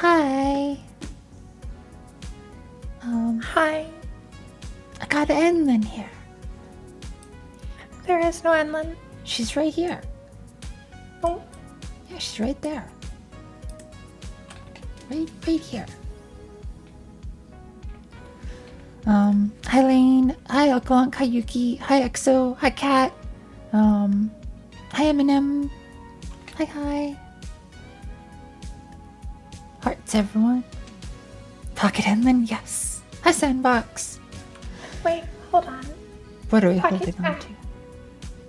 Hi. Hi. I got Enlin here. There is no Enlin. She's right here. Oh. Yeah, she's right there. Right here. Hi Lane. Hi Alkalunk. Hi Yuki. Hi Exo. Hi Kat. Hi Eminem. Hi. Hearts, everyone. Pocket Enlin, yes. Hi Sandbox. Wait, hold on. What are we Pocket holding on to?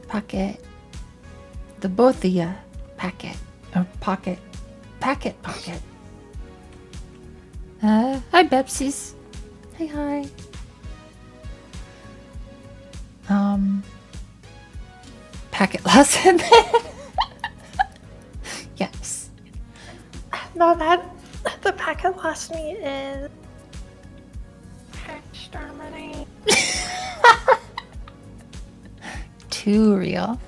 Pocket. The both of ya. Packet. Or pocket. Pocket. Hi Bepsies. Hi. Packet lost in there. Yes. No, the packet lost me is exterminate. Too real.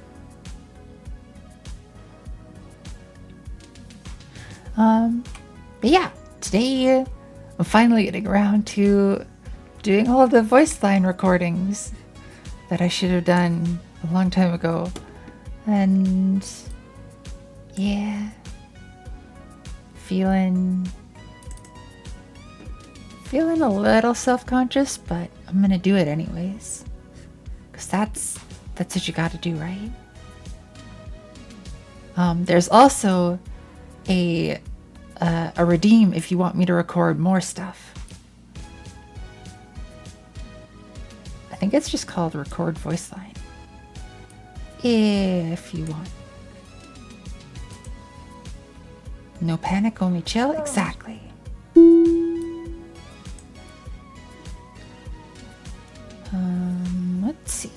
But yeah, today I'm finally getting around to doing all the voice line recordings that I should have done a long time ago. And yeah, feeling a little self-conscious, but I'm gonna do it anyways. Cause that's what you gotta do, right? There's also a redeem if you want me to record more stuff. I think it's just called record voice line. If you want. No panic, only chill. Oh. Exactly. Let's see.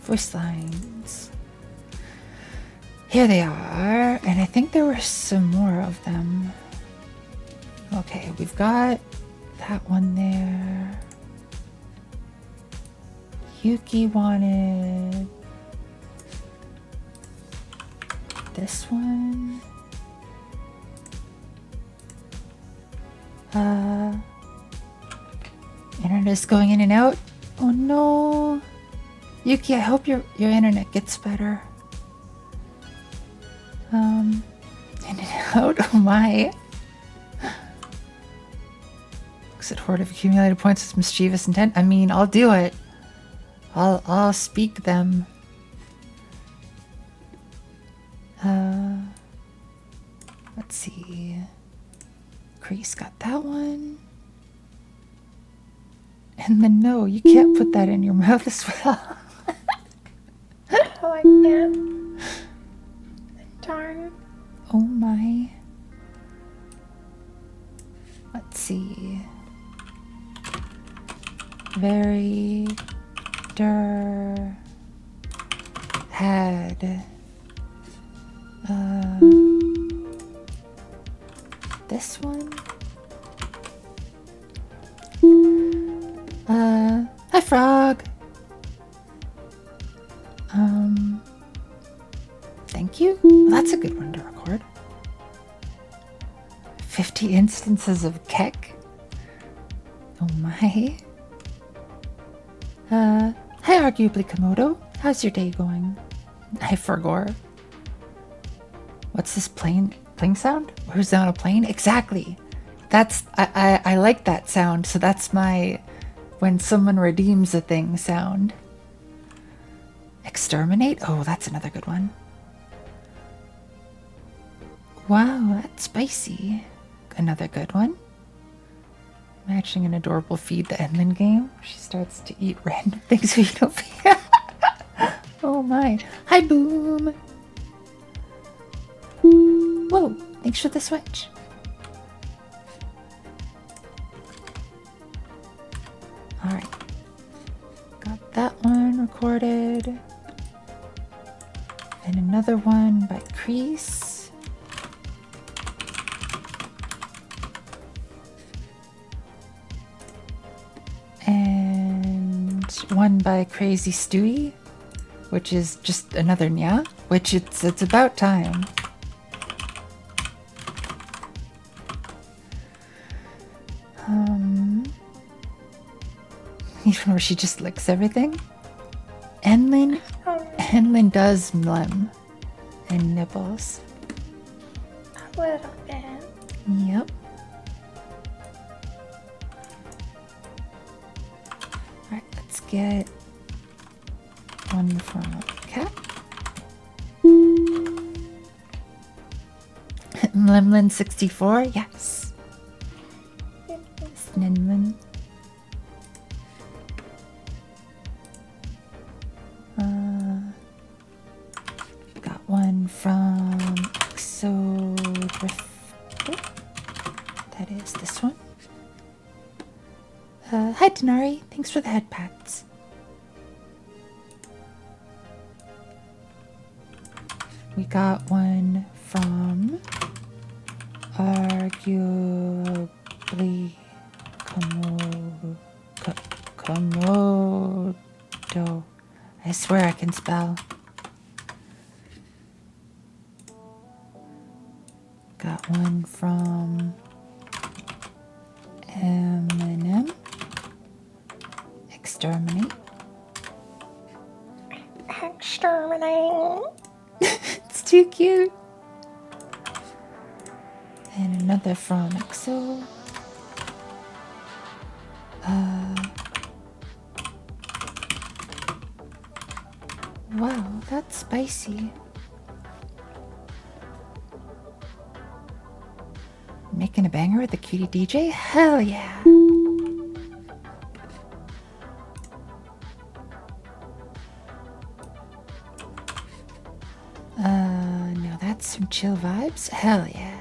Voice lines. Here they are, and I think there were some more of them. Okay, we've got that one there. Yuki wanted this one. Internet is going in and out. Oh no. Yuki, I hope your internet gets better. In and out. Oh my. Looks at horde of accumulated points with mischievous intent. I mean, I'll do it. I'll speak them. Let's see. Crease got that one. And then no, you can't put that in your mouth as well. Oh, I can't. Darn. Oh my. Let's see. Very had this one. Hi Frog. Thank you. Well, that's a good one to record. 50 instances of Keck. Oh my. Hi arguably Komodo. How's your day going? Hi Fergor. What's this plane sound? Who's on a plane? Exactly. That's I like that sound, so that's my when someone redeems a thing sound. Exterminate? Oh, that's another good one. Wow, that's spicy. Another good one. Matching an adorable feed the Enlin game. She starts to eat random things we don't fear. Oh my. Hi Boom. Whoa, thanks for the switch. Alright. Got that one recorded. And another one by Crease. And one by Crazy Stewie, which is just another nya, which it's about time. Even where she just licks everything. Enlin does mlem and nibbles. A little bit. Yep. Alright, let's get one from a cat. Mlemlin 64, yes. Snenlin. Got one from Exodrift. That is this one. Hi Denari, thanks for the head pats. We got one from arguably Komodo. I swear I can spell. Got one from Eminem. Exterminate. Exterminate. It's too cute. And another from Exo. Wow, that's spicy. Making a banger with the cutie DJ? Hell yeah. No, that's some chill vibes. Hell yeah.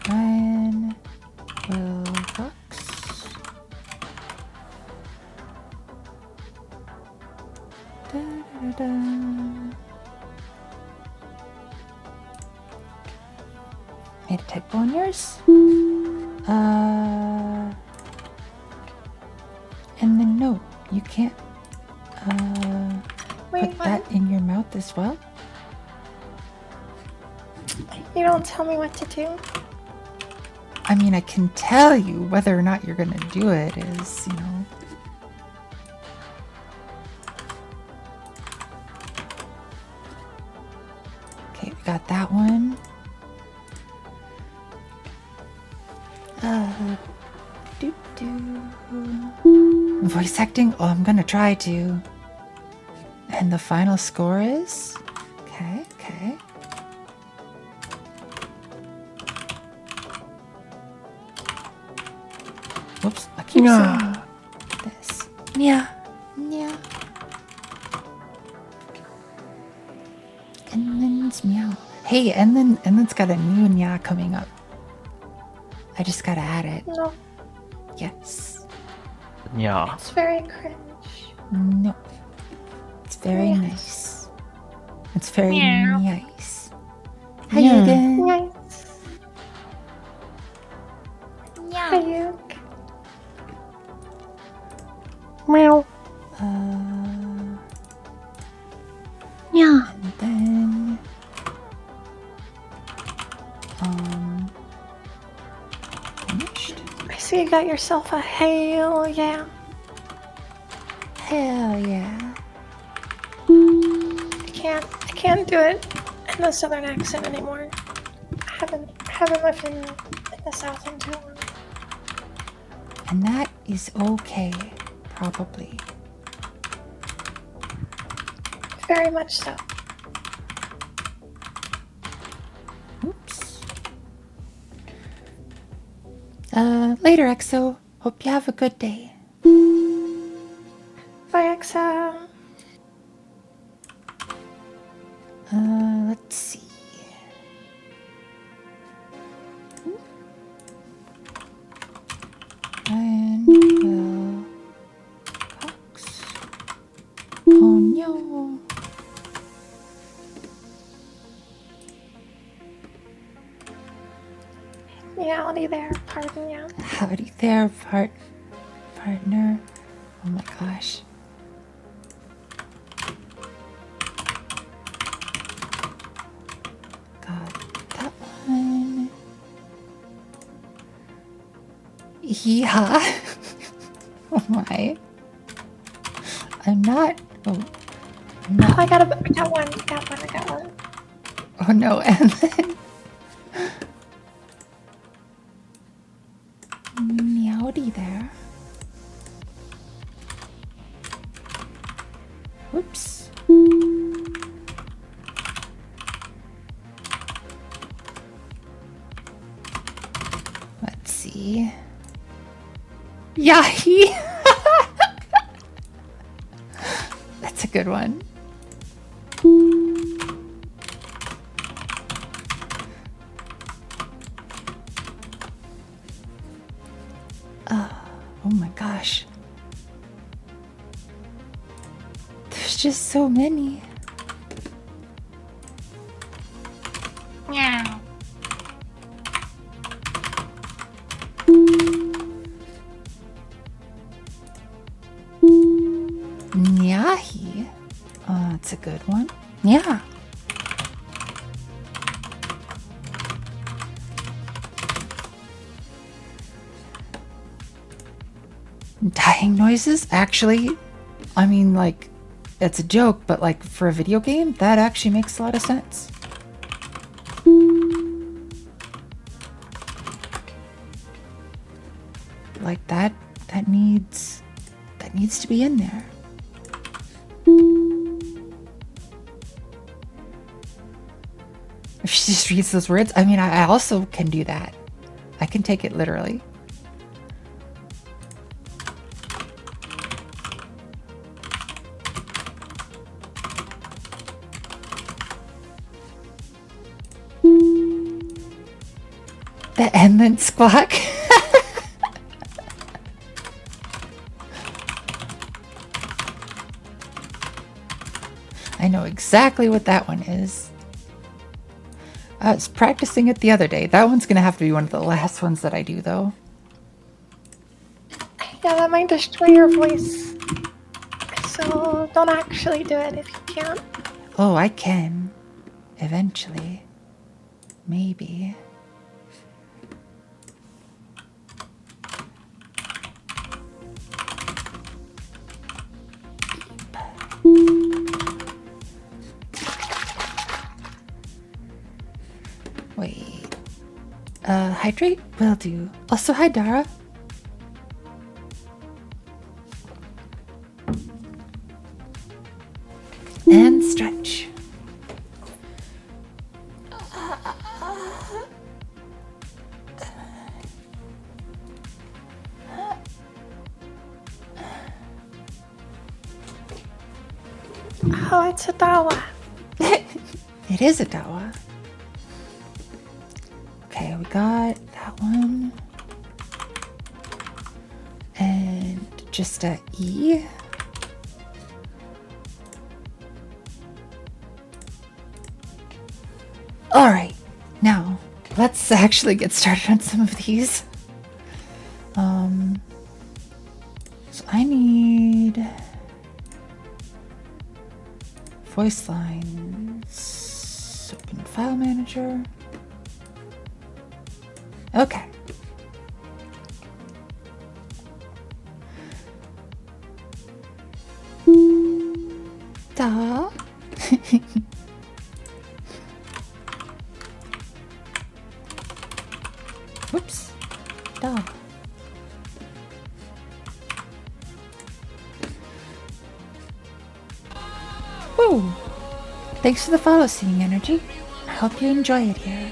Ryan Wilcox. Da, da, da, da. Made a typo on yours. And then no, you can't Wait, put that in your mouth as well. You don't tell me what to do. I mean, I can tell you whether or not you're gonna do it is, you know. Okay, we got that one. Voice acting? Oh, I'm gonna try to. And the final score is? Okay, okay. Whoops, I keep saying this. Yeah, yeah. Enlin's meow. Hey, Enlin's got a new nya coming up. I just gotta add it. No, Yes. Yeah. it's very cringe. No. It's very Yes. nice. It's very Meow. nice. Hi, Yeah. Yugen. Nice. Yeah. Ayuk. Meow. Yeah. And then finished. I see you got yourself a hell yeah. Hell yeah. I can't do it in the southern accent anymore. I haven't lived in the south in too long. And that is okay, probably. Very much so. Oops. Later, Exo. Hope you have a good day. Bye, Exa. Let's see. And Will Cox. Oh no. Reality there, pardon ya. Howdy there, partner. Oh my gosh. Got that one. Yeah. Oh my. I'm not. Oh, no. Oh, I got one. I got one. Oh no, and then. Meowdy there. Whoops. Let's see. Yahi! That's a good one. Oh my gosh. There's just so many. Meow. Nyahi. That's a good one. Yeah. Dying noises? Actually, I mean, like, it's a joke, but like for a video game, that actually makes a lot of sense. Like that needs to be in there. If she just reads those words, I mean, I also can do that. I can take it literally. The endless squawk. I know exactly what that one is. I was practicing it the other day. That one's gonna have to be one of the last ones that I do, though. Yeah, that might destroy your voice. So don't actually do it if you can't. Oh, I can. Eventually. Maybe. Wait. Hydrate? Will do. Also, hi, Dara. And stretch. Oh, it's a dawa. It is a dawa. Okay, we got that one. And just a E. Alright, now let's actually get started on some of these. So I need voice lines, open file manager. Okay. Da. Whoops. Da. Woo! Thanks for the follow, Seeing Energy. I hope you enjoy it here.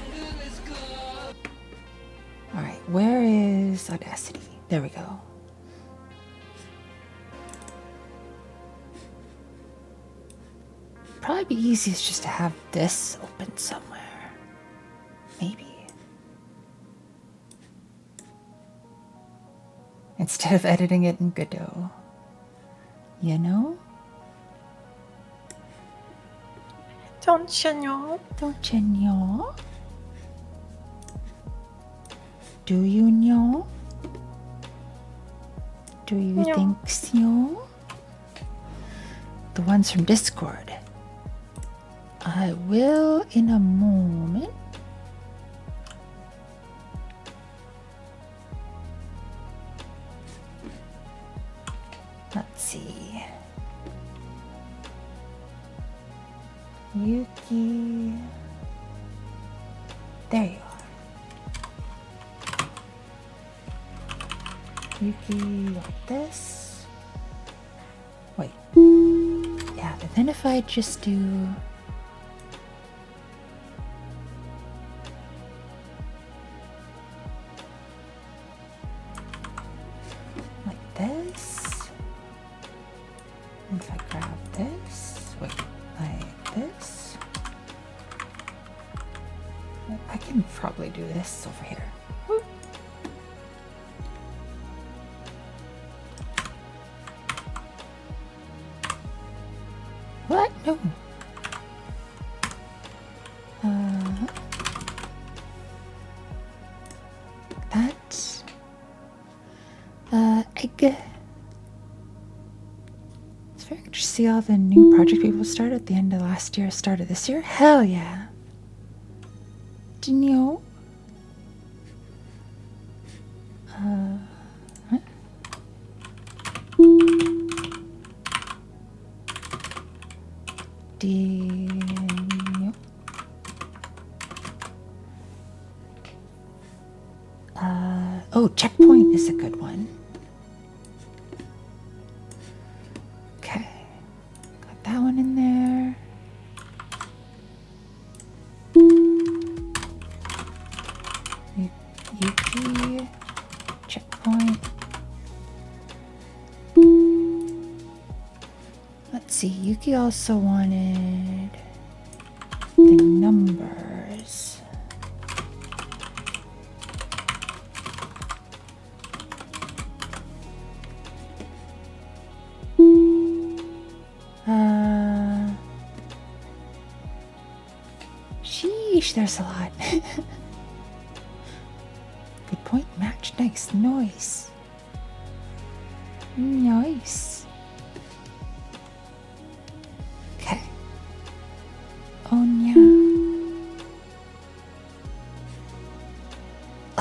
Alright, where is Audacity? There we go. Probably be easiest just to have this open somewhere. Maybe. Instead of editing it in Godot. You know? Don't you know? Don't you know? Do you know? Do you No. think so? The ones from Discord. I will in a moment. see. Yuki. There you are. Yuki, like this. Wait. Yeah, but then if I just do. Like this. And if I grab this. Wait, like this. I can probably do this over here. Whoop. What? No. That. Egg. It's very good to see all the new project people started at the end of last year, start of this year. Hell yeah. Didn't you? Huh? Oh, checkpoint is a good one. Okay. Got that one in there. Yuki. Checkpoint. Let's see. Yuki also wanted the numbers. Sheesh, there's a lot. Good point, match. Nice. Nice. Nice. Okay. Onya.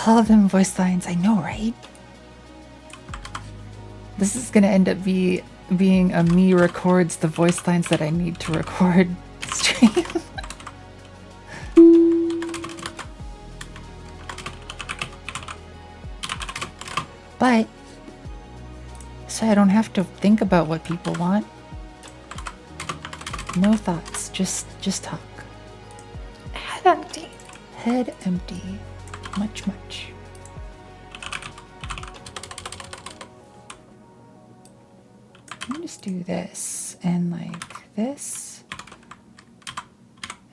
All of them voice lines. I know, right? This is gonna end up being a me records the voice lines that I need to record stream. But so I don't have to think about what people want. No thoughts, just talk. Head empty. Head empty. Much, much. Let me just do this and like this.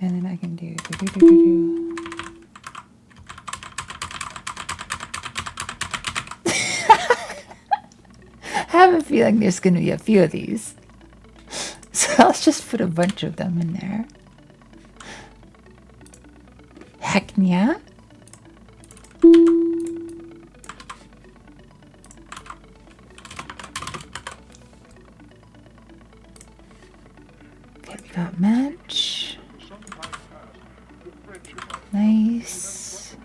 And then I can do I have a feeling there's going to be a few of these. So let's just put a bunch of them in there. Heck yeah. Okay, we got match. Nice.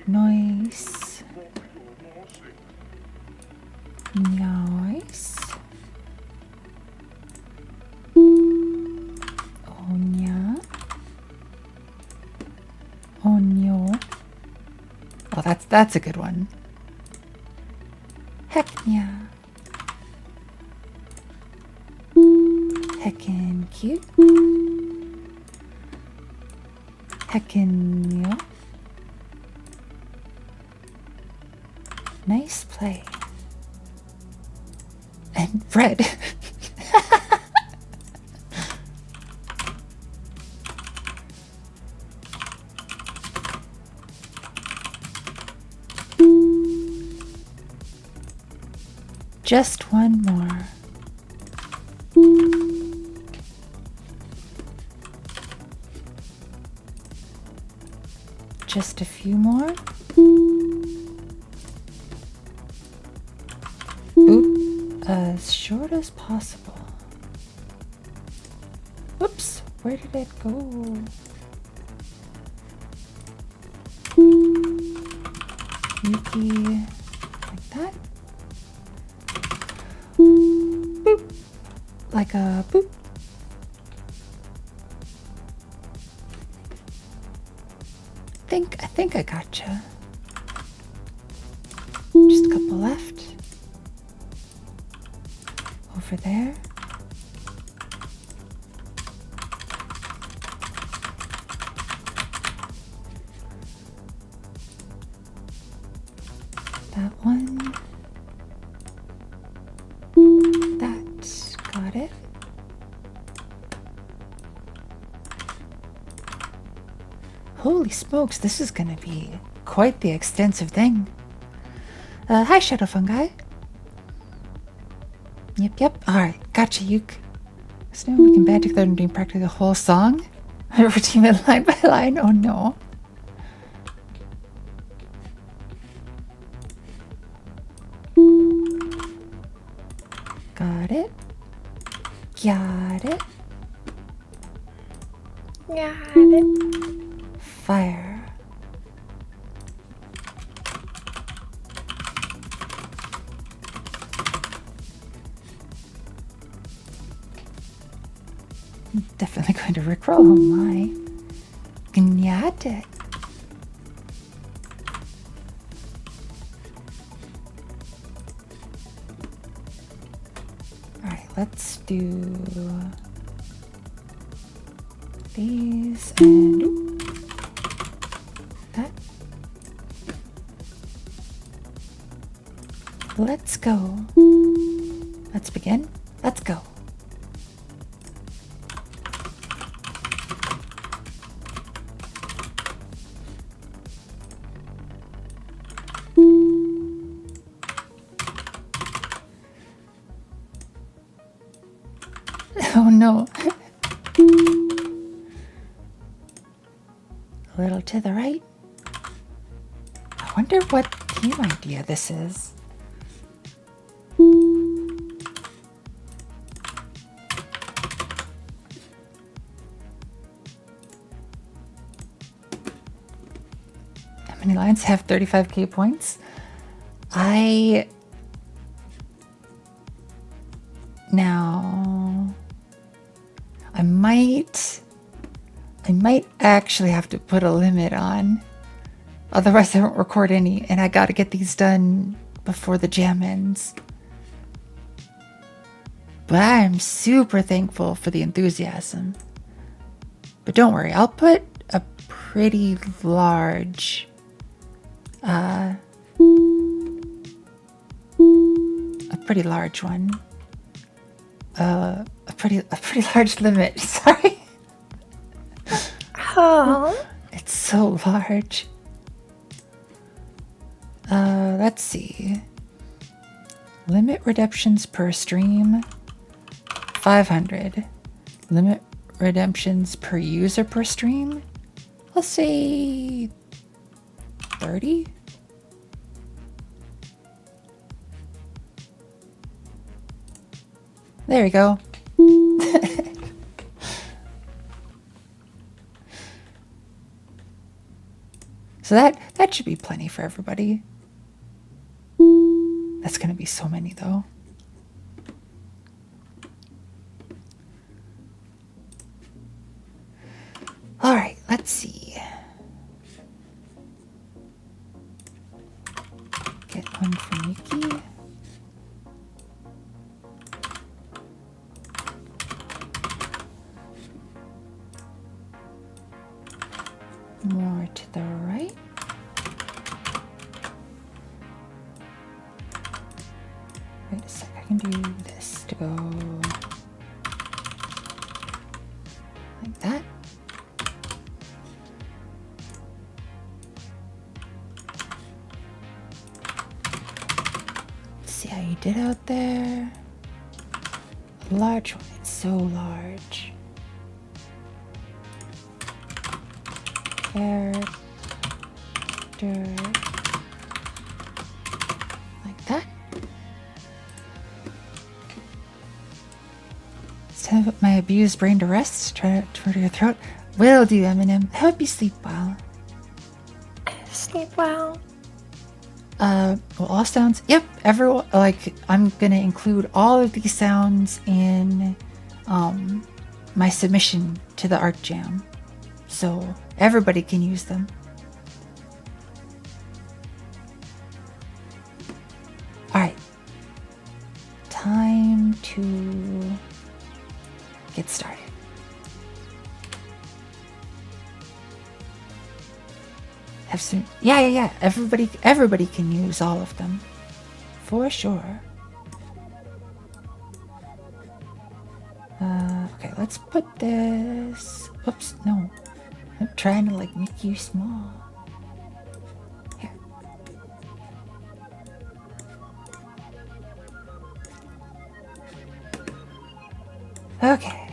Nice. Nice. Onya. Onyo. Oh, that's a good one. Heck yeah. Heckin' cute. Heckin' yo. Nice play. And bread. Just one more. Just a few more. Oop, as short as possible. Whoops, where did it go? Yuki, like that. like a boop. I think I gotcha. Just a couple left. Over there. That one. That. Got it. Holy smokes, this is gonna be quite the extensive thing. Hi, Shadow Fungi. Yep. Alright, gotcha, Yuke. So now we can band together and do practically the whole song. Over team it line by line. Oh no. Got it. Got it. Got it. Fire. I'm definitely going to rickroll. Oh my. Got it. Alright, let's do these and that. Let's go. Let's begin. Let's go. Oh no. A little to the right. I wonder what team idea this is. How many lines have 35k points? Now, I might actually have to put a limit on. Otherwise I won't record any, and I gotta get these done before the jam ends. But I'm super thankful for the enthusiasm. But don't worry, I'll put a pretty large one. A pretty large limit. Sorry. Oh. It's so large. Let's see. Limit redemptions per stream, 500. Limit redemptions per user per stream, let's say 30. There you go. So that should be plenty for everybody. That's gonna be so many though. All right, let's see. Get one from Yuki. More to the right. Wait a sec, I can do this to go like that. Let's see how you did out there. A large one, it's so large. Character. Like that. It's time to put my abused brain to rest. Try to your throat. Will do, Eminem. I hope you sleep well. Sleep well. Well, all sounds. Yep, everyone. Like, I'm gonna include all of these sounds in my submission to the art jam, so everybody can use them. All right, time to get started. Have some, yeah. Everybody can use all of them, for sure. Okay, let's put this. Oops, no. I'm trying to like make you small. Here. Okay.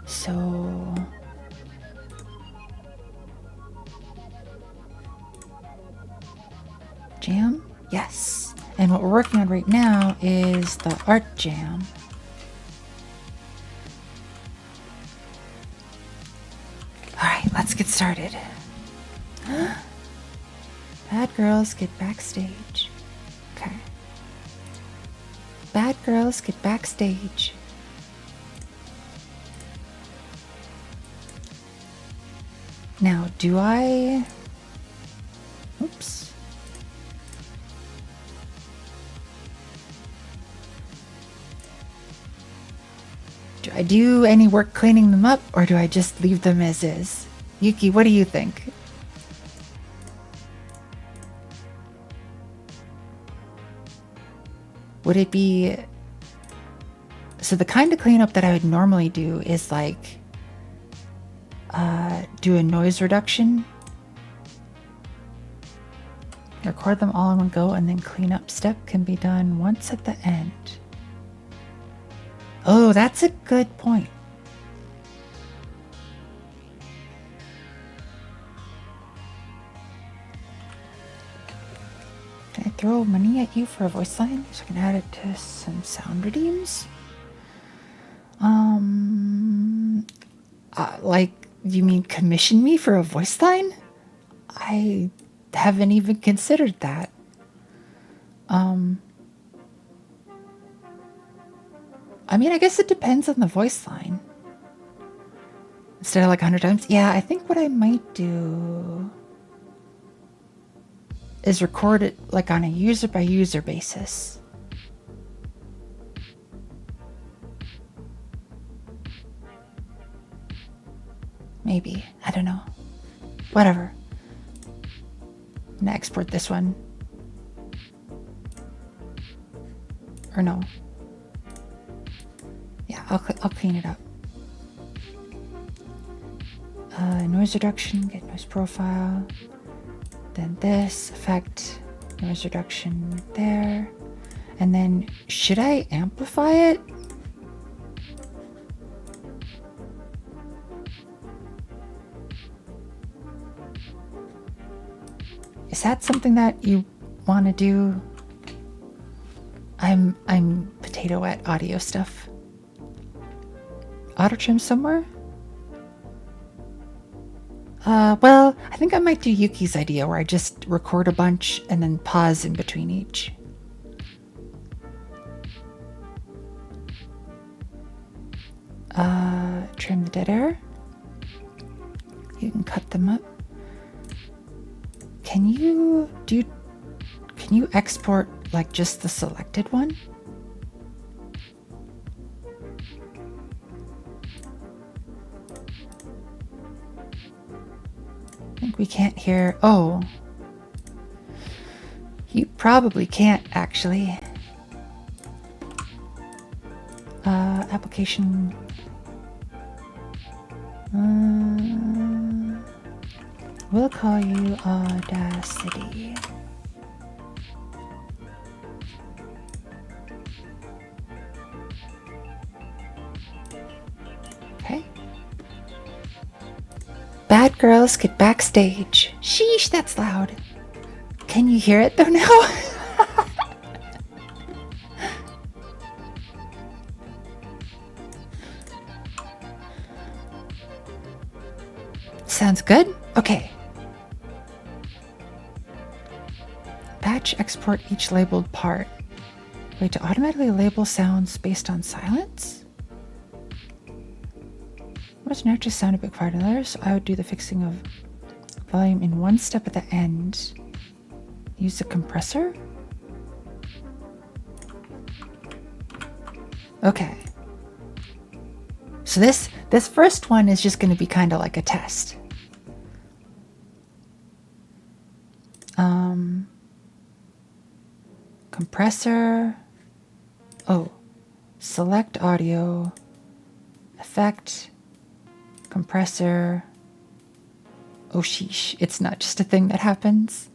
So jam? Yes. And what we're working on right now is the art jam. All right, let's get started. Bad girls get backstage. Okay. Bad girls get backstage. Now, do I... Oops. Do I do any work cleaning them up, or do I just leave them as is? Yuki, what do you think? Would it be... So the kind of cleanup that I would normally do is like... do a noise reduction. Record them all in one go, and then cleanup step can be done once at the end. Oh, that's a good point. Can I throw money at you for a voice line so I can add it to some sound redeems? Like, you mean commission me for a voice line? I haven't even considered that. I mean, I guess it depends on the voice line. Instead of like 100 times? Yeah, I think what I might do is record it like on a user by user basis. Maybe. I don't know. Whatever. I'm gonna export this one. Or no. Yeah, I'll clean it up. Noise reduction, get noise profile. Then this effect, noise reduction there. And then, should I amplify it? Is that something that you want to do? I'm potato at audio stuff. Auto trim somewhere? Well, I think I might do Yuki's idea where I just record a bunch and then pause in between each. Trim the dead air. You can cut them up. Can you export like just the selected one? I think we can't hear. Oh, you probably can't actually. Application. We'll call you Audacity. Okay. Bad girls get backstage. Sheesh, that's loud. Can you hear it though now? Sounds good? Okay. Batch export each labeled part. Wait, to automatically label sounds based on silence? Much an actress sound a bit quieter than others, so I would do the fixing of volume in one step at the end. Use the compressor? Okay. So this first one is just going to be kind of like a test. Compressor. Oh, select audio, effect, compressor. Oh sheesh, it's not just a thing that happens.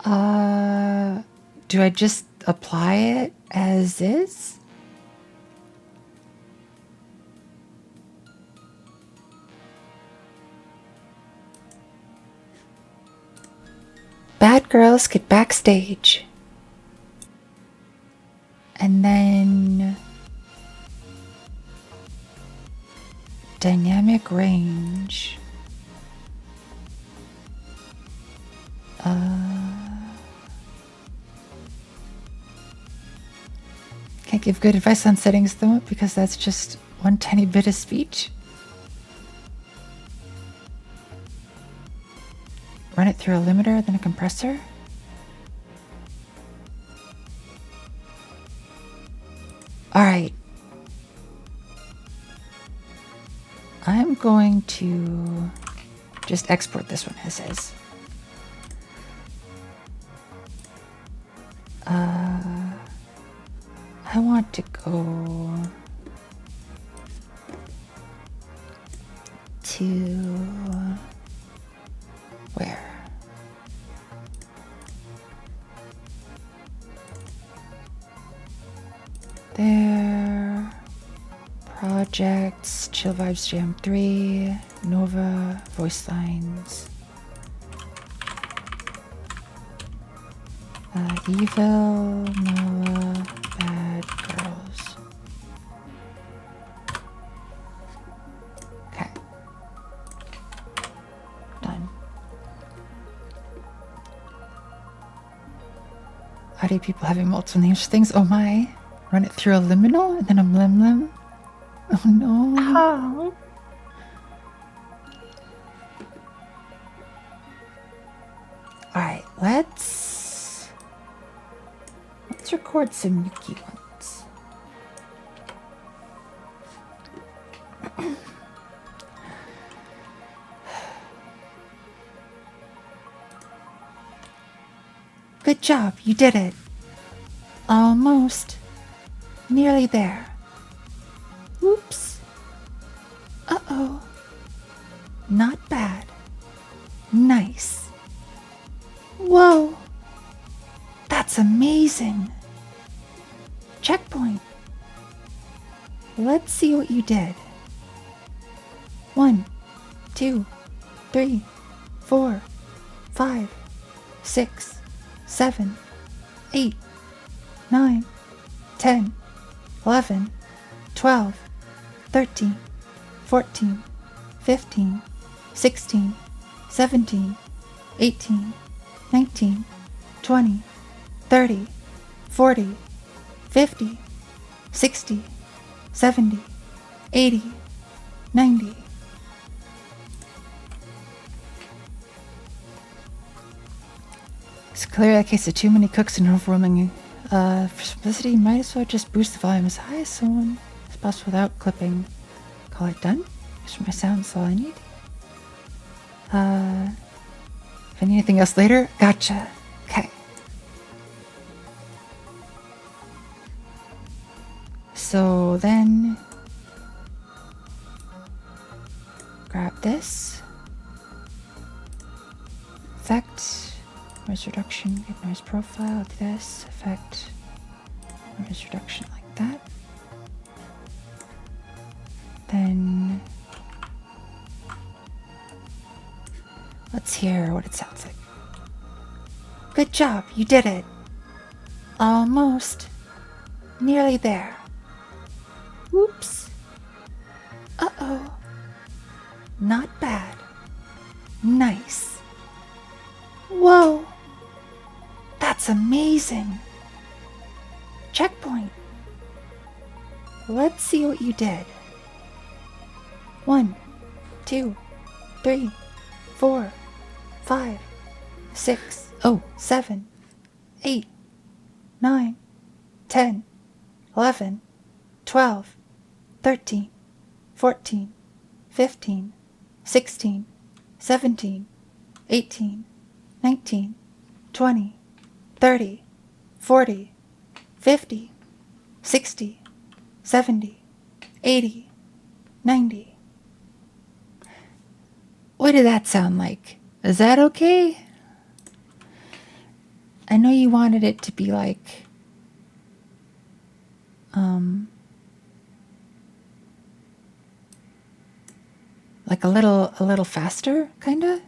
Do I just apply it as is? Bad girls get backstage. And then dynamic range. Can't give good advice on settings though, because that's just one tiny bit of speech. Run it through a limiter, then a compressor. All right. I'm going to just export this one as is. I want to go to where? There. Projects, Chill Vibes Jam 3, Nova, Voice Lines. Evil, Noah, Bad Girls. Okay. Done. Audio people having multiple names for things. Oh my. Run it through a liminal and then a lim. Oh no. Oh. Alright, let's record some Yuki ones. Good job, you did it. Almost. Nearly there. Oops. Uh-oh. Not bad. Nice. Whoa. That's amazing. Checkpoint. Let's see what you did. 1, 2, 3, 4, 5, 6, 7, 8, 9, 10, 11, 12, 13, 14, 15, 16, 17, 18, 19, 20, 30, 40, 50, 60, 70, 80, 90. It's clear a case of too many cooks and overwhelming. For simplicity, you might as well just boost the volume as high as possible without clipping. Call it done. Just for my sound, that's all I need. If I need anything else later, gotcha. Okay. So then, grab this. Effect, noise reduction, get noise profile, do this, effect, noise reduction like that. Then, let's hear what it sounds like. Good job, you did it. Almost. Nearly there. Whoops. Uh-oh. Not bad. Nice. Whoa. That's amazing. checkpoint. Let's see what you did. 1, 2, 3, 4, 5, 6, 7, 8, 9, 10, 11, 12, 13, 14, 15, 16, 17, 18, 19, 20, 30, 40, 50, 60, 70, 80, 90. What did that sound like? Is that okay? I know you wanted it to be like, like a little faster, kinda?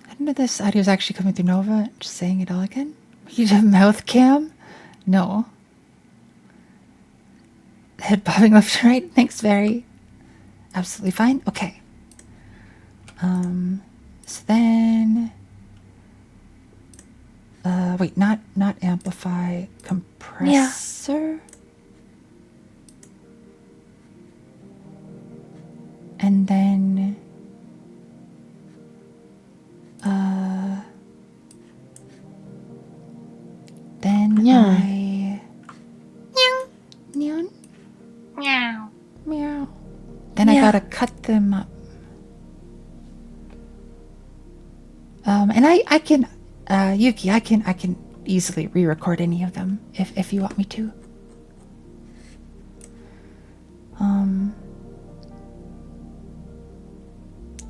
I didn't know this audio is actually coming through Nova. Just saying it all again. You have mouth cam? No. Head bobbing left and right. Thanks, Very. Absolutely fine. Okay. So then, wait, not amplify, compressor. And then, Yeah. Nyan? Meow. Meow. Then I gotta cut them up. And I can, Yuki, I can easily re-record any of them if you want me to.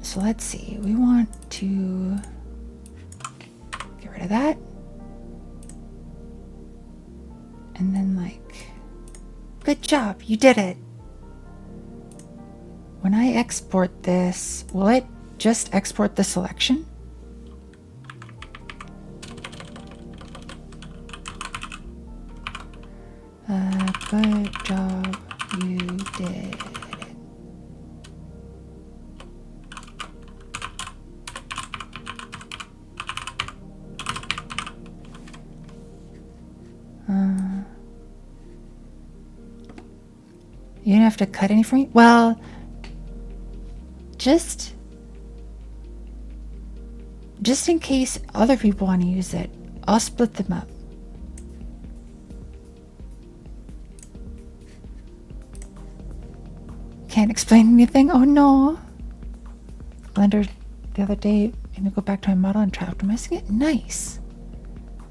So let's see. We want to get rid of that. And then good job, you did it. When I export this, will it just export the selection? Good job, you did it. You didn't have to cut any for me? Well, just in case other people want to use it, I'll split them up. Can't explain anything? Oh no. Blender the other day made me go back to my model and try optimizing it. Nice.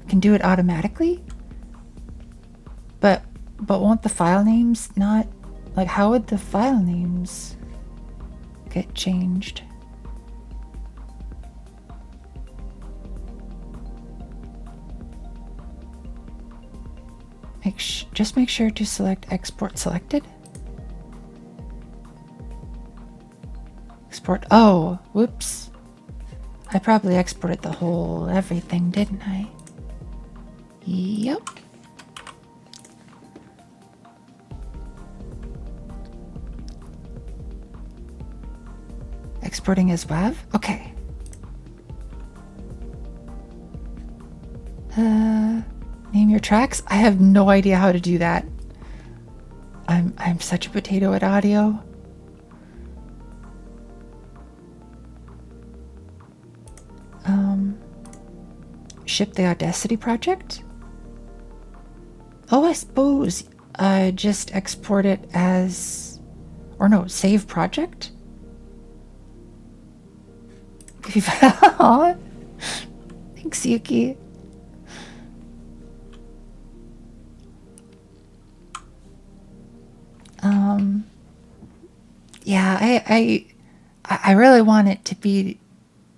I can do it automatically? But won't the file names not... Like, how would the file names get changed? Just make sure to select export selected. Export. Oh, whoops. I probably exported the whole everything, didn't I? Yep. Exporting as WAV? Okay. Name your tracks? I have no idea how to do that. I'm such a potato at audio. Ship the Audacity project? Oh, I suppose just export it as... Or no, save project? Thanks, Yuki. Yeah, I really want it to be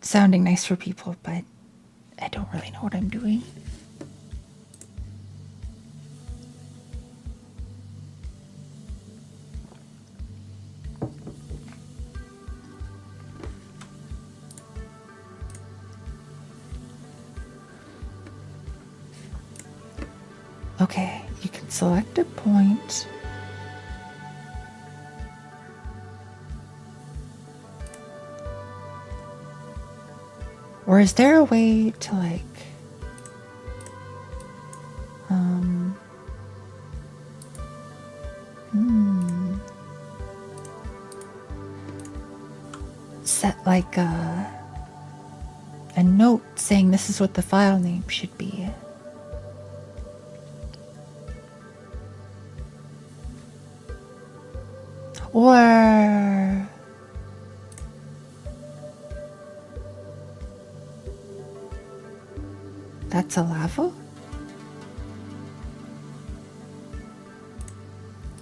sounding nice for people, but I don't really know what I'm doing. Okay, you can select a point. Or is there a way to Set like a note saying this is what the file name should be. Or that's a lava?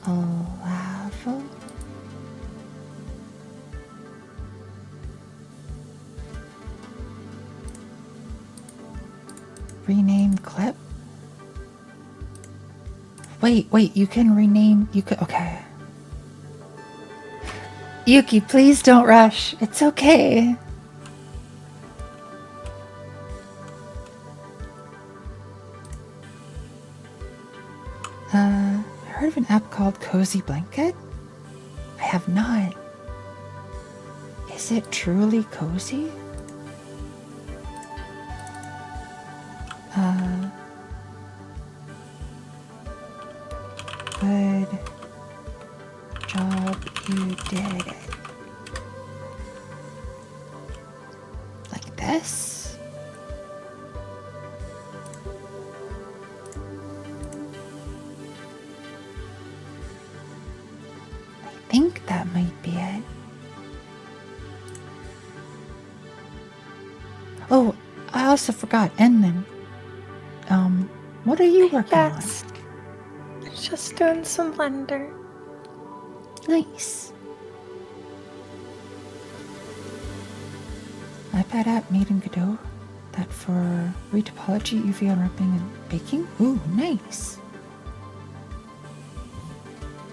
A lava? Rename clip? Wait, you can rename, okay. Yuki, please don't rush. It's okay. Heard of an app called Cozy Blanket? I have not. Is it truly cozy? Good job, you did it. Like this? I think that might be it. Oh, I also forgot, Enlin. What are you working on? Yes. Just doing some Blender. Nice. iPad app made in Godot. That for retopology, UV unwrapping, and baking. Ooh, nice.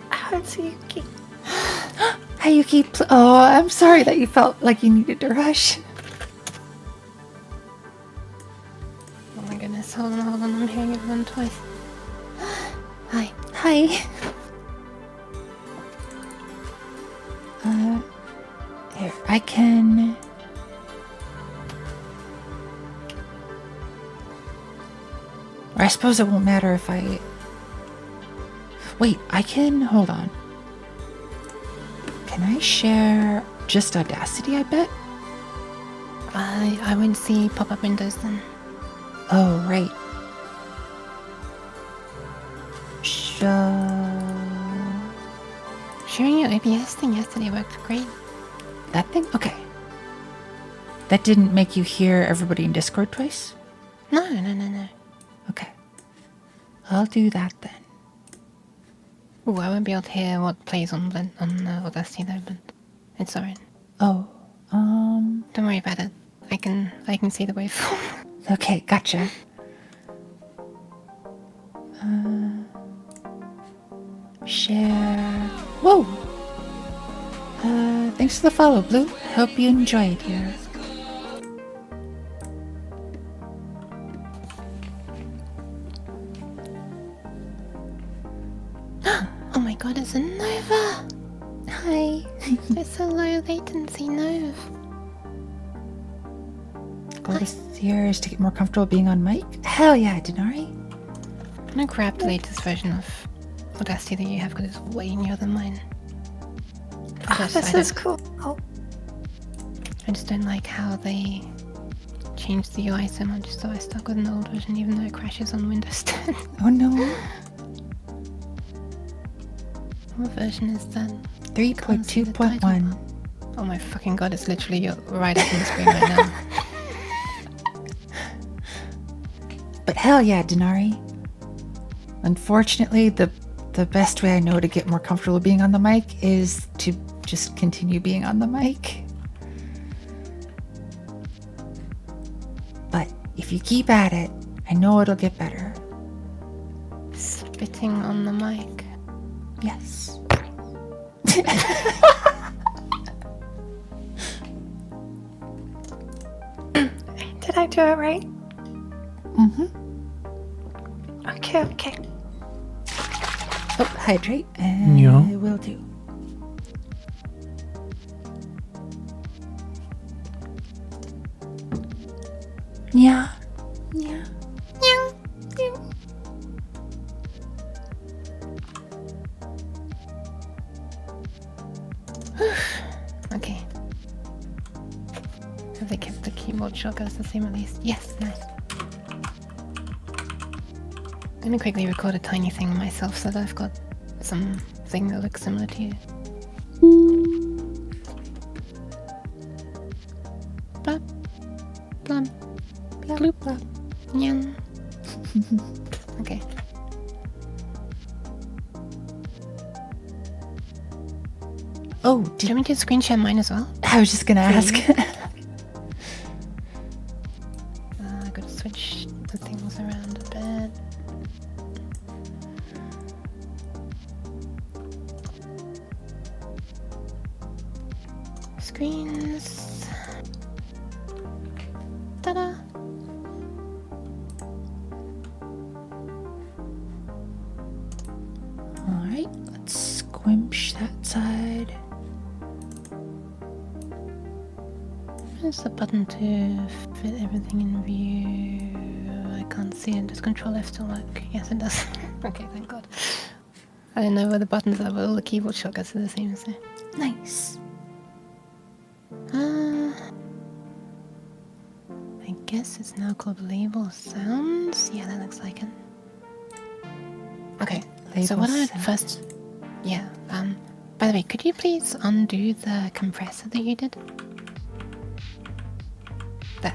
How is Yuki? Hi, Yuki. Oh, I'm sorry that you felt like you needed to rush. Oh my goodness, hold on, I'm hearing everyone twice. Hi. Hi. Here, I can... Or I suppose it won't matter if I... Wait, I can... Hold on. Can I share just Audacity, I bet? I won't see pop-up windows then. Oh, right. Sharing your OBS thing yesterday worked great. That thing? Okay. That didn't make you hear everybody in Discord twice? No. Okay. I'll do that then. Ooh, I won't be able to hear what plays on Audacity though, but it's alright. Oh, Don't worry about it. I can see the waveform. okay, gotcha. Share. Whoa! Thanks for the follow, Blue. Hope you enjoyed here. Oh my god, it's a Nova! Hi. It's a low latency Nova. Goal this year is to get more comfortable being on mic. Hell yeah, Denari. I'm gonna grab the latest version of Audacity that you have because it's way newer than mine. Oh, this is cool. Oh, I just don't like how they changed the UI so much, so I stuck with an old version even though it crashes on Windows 10. Oh no. What version is that? 3.2.1. Oh my fucking god, it's literally right up on the screen right now. But hell yeah, Denari. Unfortunately, the best way I know to get more comfortable being on the mic is to just continue being on the mic. But if you keep at it, I know it'll get better. Spitting on the mic. Yes. did I do it right? Mm-hmm. Okay. Oh, hydrate, and Yeah. it will do. Yeah. Okay. Have they kept the keyboard shortcuts the same at least? Yes, nice. I'm gonna quickly record a tiny thing myself so that I've got something that looks similar to you. Blub, blub, bloop, Blah. nyan. Okay. Oh, Do you want me to screen share mine as well? I was just gonna ask. I gotta switch the things around a bit. Screens. Ta-da! Alright, let's squimsh that side. Where's the button to fit everything in view? I can't see it. Does Control F still work? Yes, it does. Okay, thank God. I don't know where the buttons are, but all the keyboard shortcuts are the same, so. Nice. I guess it's now called Label Sounds. Yeah, that looks like it. Okay, so Label what I would sound. first... Yeah, by the way, could you please undo the compressor that you did? There,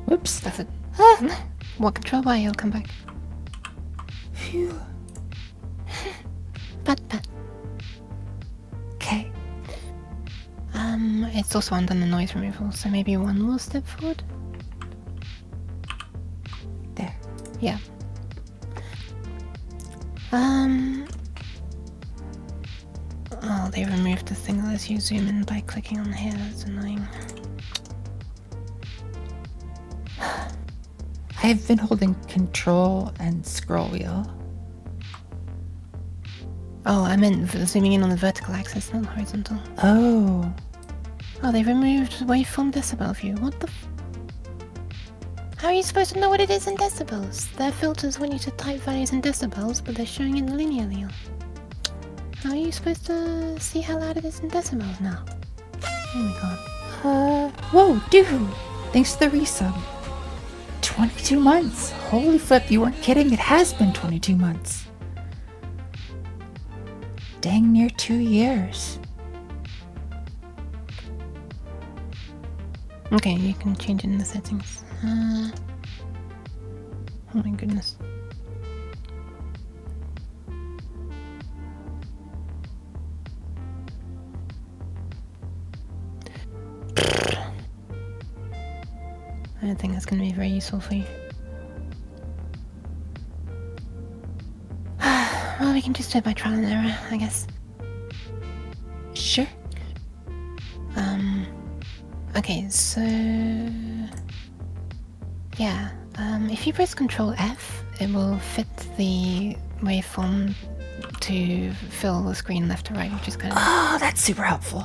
Whoops. that's it. Ah, What Control Y, it'll come back. phew. Pat. Okay. It's also undone the noise removal, so maybe one more step forward? There. Yeah. Oh, they removed the thing that lets you zoom in by clicking on here. That's annoying. I've been holding Control and scroll wheel. Oh, I meant zooming in on the vertical axis, not horizontal. Oh. Oh, they removed waveform decibel view. What the How are you supposed to know what it is in decibels? Their filters want you to type values in decibels, but they're showing it linearly. How are you supposed to see how loud it is in decibels now? Oh my god. Whoa, dude. Thanks to the resub. 22 months. Holy flip, you weren't kidding. It has been 22 months. Dang near 2 years. Okay, you can change it in the settings. Oh my goodness. I don't think that's going to be very useful for you. Well, we can just do it by trial and error, I guess. Sure. Okay, so... Yeah, if you press Control F, it will fit the waveform to fill the screen left to right, which is kind of... Oh, that's super helpful.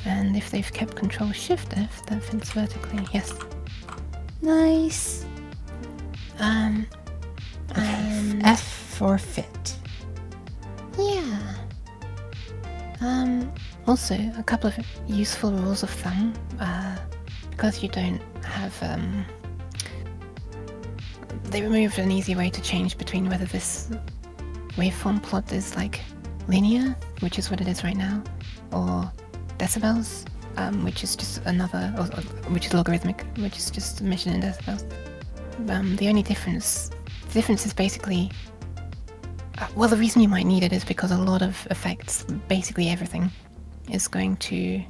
And if they've kept Control Shift F, that fits vertically, yes. Nice. F for fit. Yeah. Also, a couple of useful rules of thumb. Because you don't have, they removed an easy way to change between whether this waveform plot is like linear, which is what it is right now, or decibels, which is just another, or which is logarithmic, which is just measured in decibels. The only difference is basically, well, the reason you might need it is because a lot of effects, basically everything, is going to,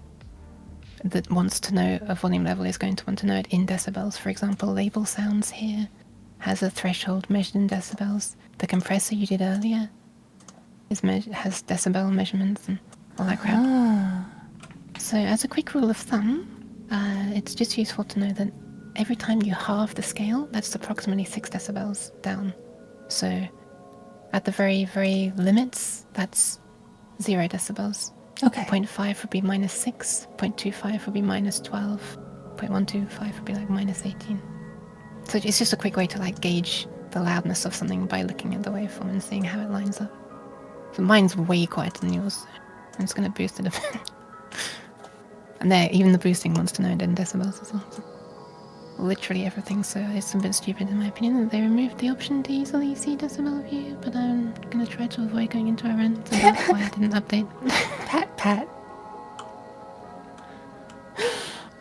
that wants to know a volume level is going to want to know it in decibels. For example, label sounds here has a threshold measured in decibels. The compressor you did earlier has decibel measurements and all that crap. Ah. So as a quick rule of thumb, it's just useful to know that every time you halve the scale, that's approximately 6 decibels down. So at the very, very limits, that's 0 decibels. Okay. 0.5 would be minus 6, 0.25 would be minus 12, 0.125 would be like minus 18. So it's just a quick way to like gauge the loudness of something by looking at the waveform and seeing how it lines up. So mine's way quieter than yours. I'm just going to boost it a bit. And there, even the boosting wants to know it in decibels as well. So literally everything. So it's a bit stupid in my opinion that they removed the option to easily see decibel view. But I'm gonna try to avoid going into a rant about why I didn't update. Pat.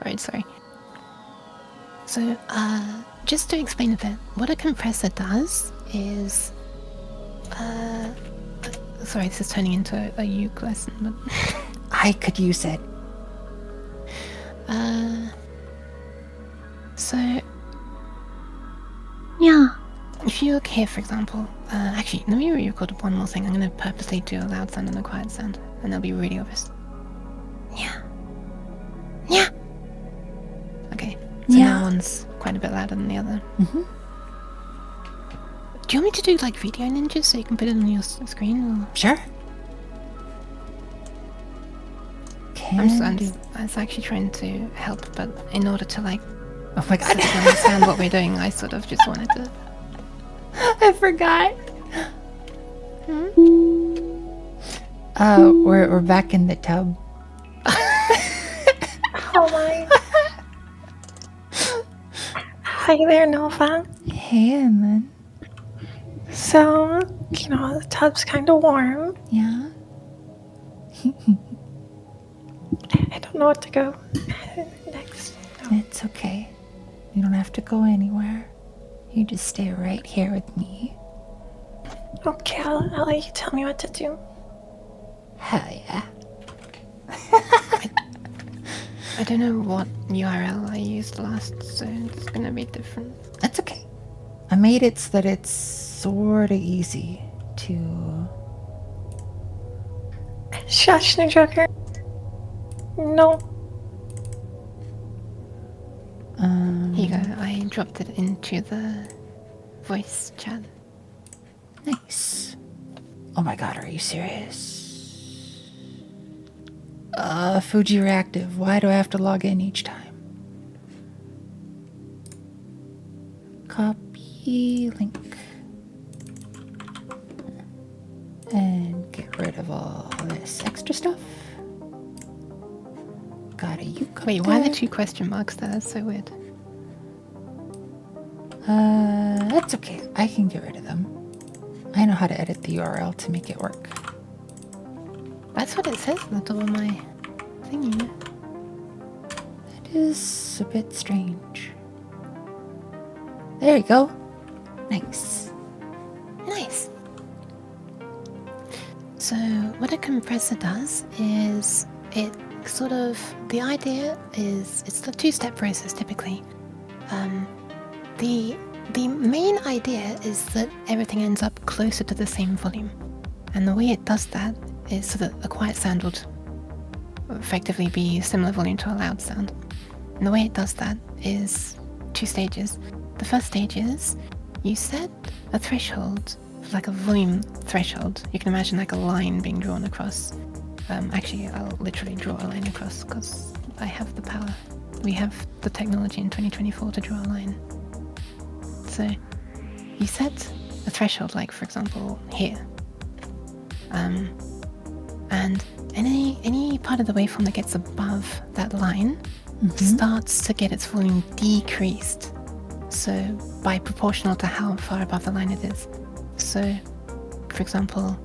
Right, sorry. So, just to explain a bit, what a compressor does is, sorry, this is turning into a uke lesson, but I could use it. so Yeah. if you look here, for example, actually, let me re-record one more thing. I'm going to purposely do a loud sound and a quiet sound, and they'll be really obvious. Yeah. Yeah. Okay. So Yeah. now one's quite a bit louder than the other. Mm-hmm. Do you want me to do like video ninjas so you can put it on your screen? Or? Sure. I was actually trying to help, but in order to like Oh my god. sort of understand what we're doing, I sort of just wanted to. I forgot. We're back in the tub. Oh my. Hi there, Nova. Hey, Emlyn. So, the tub's kind of warm. Yeah. I don't know what to go next. No. It's okay. You don't have to go anywhere. You just stay right here with me. Okay, I'll let you tell me what to do. Hell yeah. I don't know what URL I used last, so it's gonna be different. That's okay. I made it so that it's sort of easy to... Shush, no joker. No. Here you go. I dropped it into the voice chat. Nice. Oh my god, are you serious? Fuji Reactive. Why do I have to log in each time? Copy link. And get rid of all this extra stuff. Got a uke up Wait, why are there. there 2 question marks there? That's so weird. That's okay. I can get rid of them. I know how to edit the URL to make it work. That's what it says at the top of my thingy. That is a bit strange. There you go. Nice. Nice. So what a compressor does is it sort of, the idea is it's the 2-step process typically. The main idea is that everything ends up closer to the same volume, and the way it does that is so that a quiet sound would effectively be similar volume to a loud sound. And the way it does that is 2 stages. The first stage is you set a threshold, like a volume threshold. You can imagine like a line being drawn across. Actually, I'll literally draw a line across because I have the power. We have the technology in 2024 to draw a line. So you set a threshold, like for example here, and any part of the waveform that gets above that line starts to get its volume decreased. So by proportional to how far above the line it is. So, for example,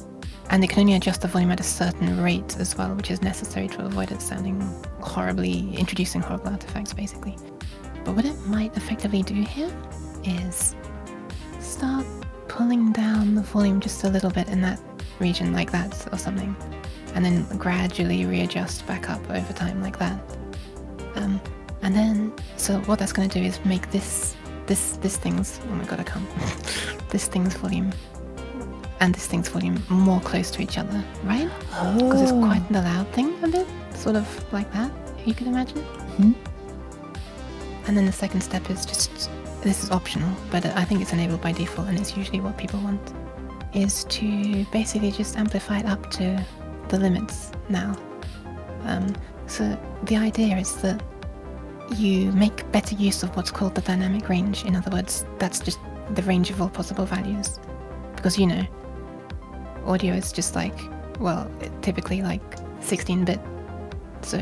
and they can only adjust the volume at a certain rate as well, which is necessary to avoid it sounding horribly, introducing horrible artifacts basically. But what it might effectively do here is start pulling down the volume just a little bit in that region like that or something, and then gradually readjust back up over time like that. And then, so what that's going to do is make this thing's, oh my god, I can't, this thing's volume and this thing's volume more close to each other, right? Because it's quite the loud thing a bit, sort of like that, you could imagine. And then the second step is just, this is optional, but I think it's enabled by default and it's usually what people want, is to basically just amplify it up to the limits now. So the idea is that you make better use of what's called the dynamic range. In other words, that's just the range of all possible values. Because audio is just like, well, typically like 16-bit. So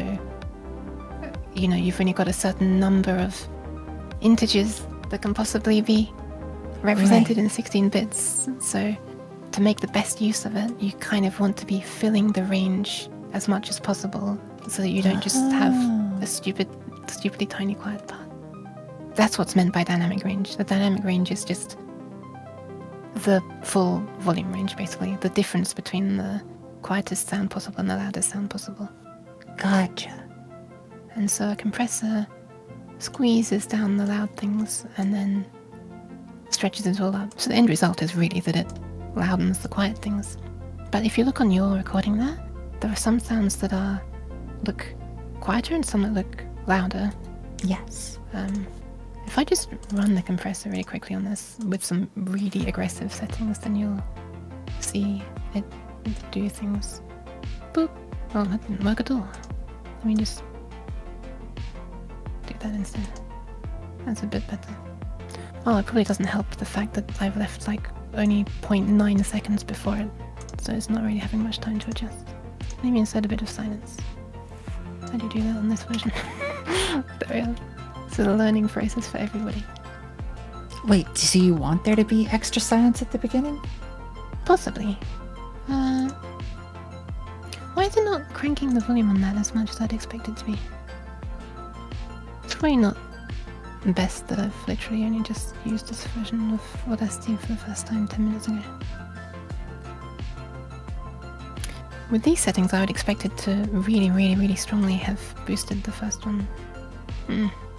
you've only got a certain number of integers that can possibly be represented in 16 bits. So to make the best use of it, you kind of want to be filling the range as much as possible so that you don't just have a stupidly tiny quiet part. That's what's meant by dynamic range. The dynamic range is just the full volume range, basically. The difference between the quietest sound possible and the loudest sound possible. Gotcha. And so a compressor squeezes down the loud things and then stretches it all up. So the end result is really that it loudens the quiet things. But if you look on your recording there are some sounds that look quieter and some that look louder. Yes. If I just run the compressor really quickly on this with some really aggressive settings, then you'll see it do things. Boop. Oh, that didn't work at all. Let me just do that instead. That's a bit better. Oh, it probably doesn't help the fact that I've left like only 0.9 seconds before it, so it's not really having much time to adjust. Maybe instead a bit of silence. How do you do that on this version? There we are. So the learning process for everybody. Wait, so you want there to be extra silence at the beginning? Possibly. Why is it not cranking the volume on that as much as I'd expect it to be? It's probably not best that I've literally only just used this version of Audacity for the first time 10 minutes ago. With these settings, I would expect it to really, really, really strongly have boosted the first one.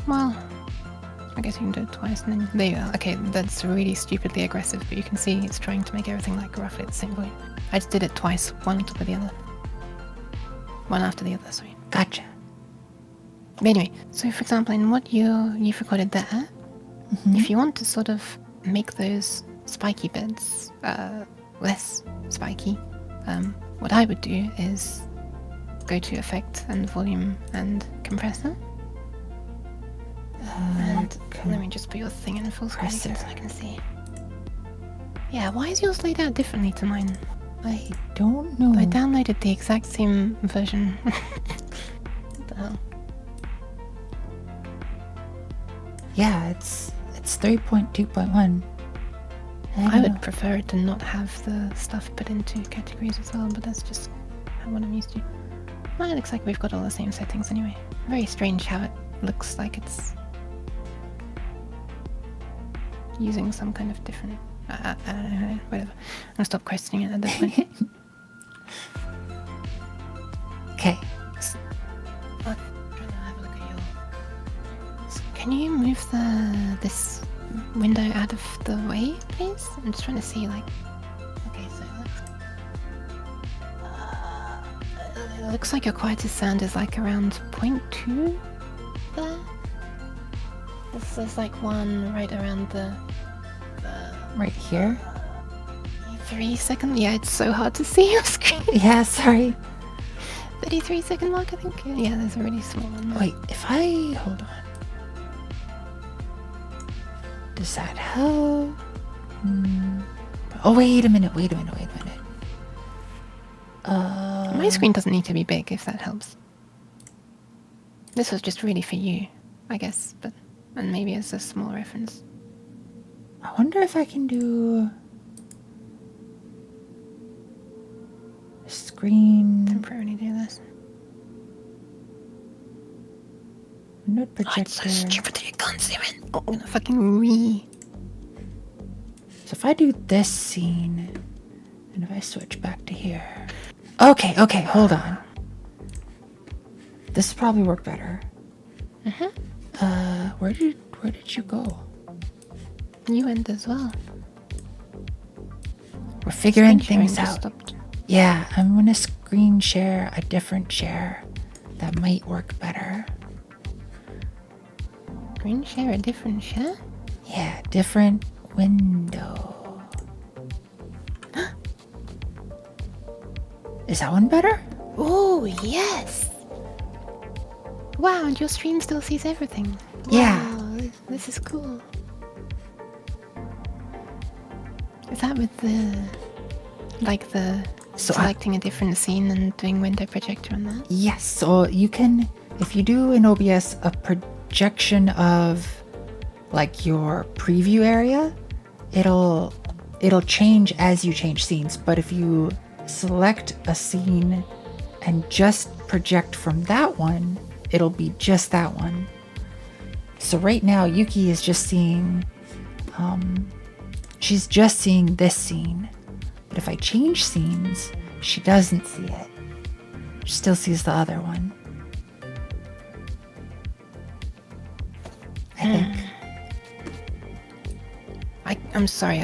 Well, I guess you can do it twice and then there you are. Okay, that's really stupidly aggressive, but you can see it's trying to make everything like roughly at the same volume. I just did it twice, one on top of the other. One after the other, sorry. Gotcha. But anyway, so for example, in what you've recorded there, if you want to sort of make those spiky bits less spiky, what I would do is go to Effect and Volume and Compressor. And let me just put your thing in full screen again so I can see. Yeah, why is yours laid out differently to mine? I don't know. I downloaded the exact same version. What the hell? Yeah, it's 3.2.1. I would prefer it to not have the stuff put into categories as well, but that's just what I'm used to. Well, it looks like we've got all the same settings anyway. Very strange how it looks like it's using some kind of different... I don't know, whatever. I'm gonna stop questioning it at this point. Okay. I'm trying to have a look at your... Can you move this window out of the way, please? I'm just trying to see, like... Okay, so it looks like your quietest sound is like around 0.2 there. There's like one right around the... Right here? 3 second? Yeah, it's so hard to see your screen. Yeah, sorry. 33-second mark, I think. Yeah, there's a really small one. Wait, if I... Hold on. Does that help? Oh, wait a minute. My screen doesn't need to be big, if that helps. This was just really for you, I guess, and maybe as a small reference. I wonder if I can do... Screen... Temporarily do this. Window Oh, projector. it's so stupid that you can't zoom in. I'm gonna fucking So if I do this scene, and if I switch back to here... Okay, hold on. This will probably work better. Where did you go? You went as well. We're figuring Screen sharing things just out. stopped. Yeah, I'm gonna screen share a different share. That might work better. Screen share a different share? Yeah, different window. Is that one better? Oh, yes! Wow, and your stream still sees everything. Yeah. Wow, this is cool. Is that with the so selecting a different scene and doing window projector on that? Yes, so you can, if you do in OBS a projection of like your preview area, it'll change as you change scenes. But if you select a scene and just project from that one, it'll be just that one. So right now Yuki is just seeing she's just seeing this scene. But if I change scenes, she doesn't see it. She still sees the other one. I think. I'm sorry,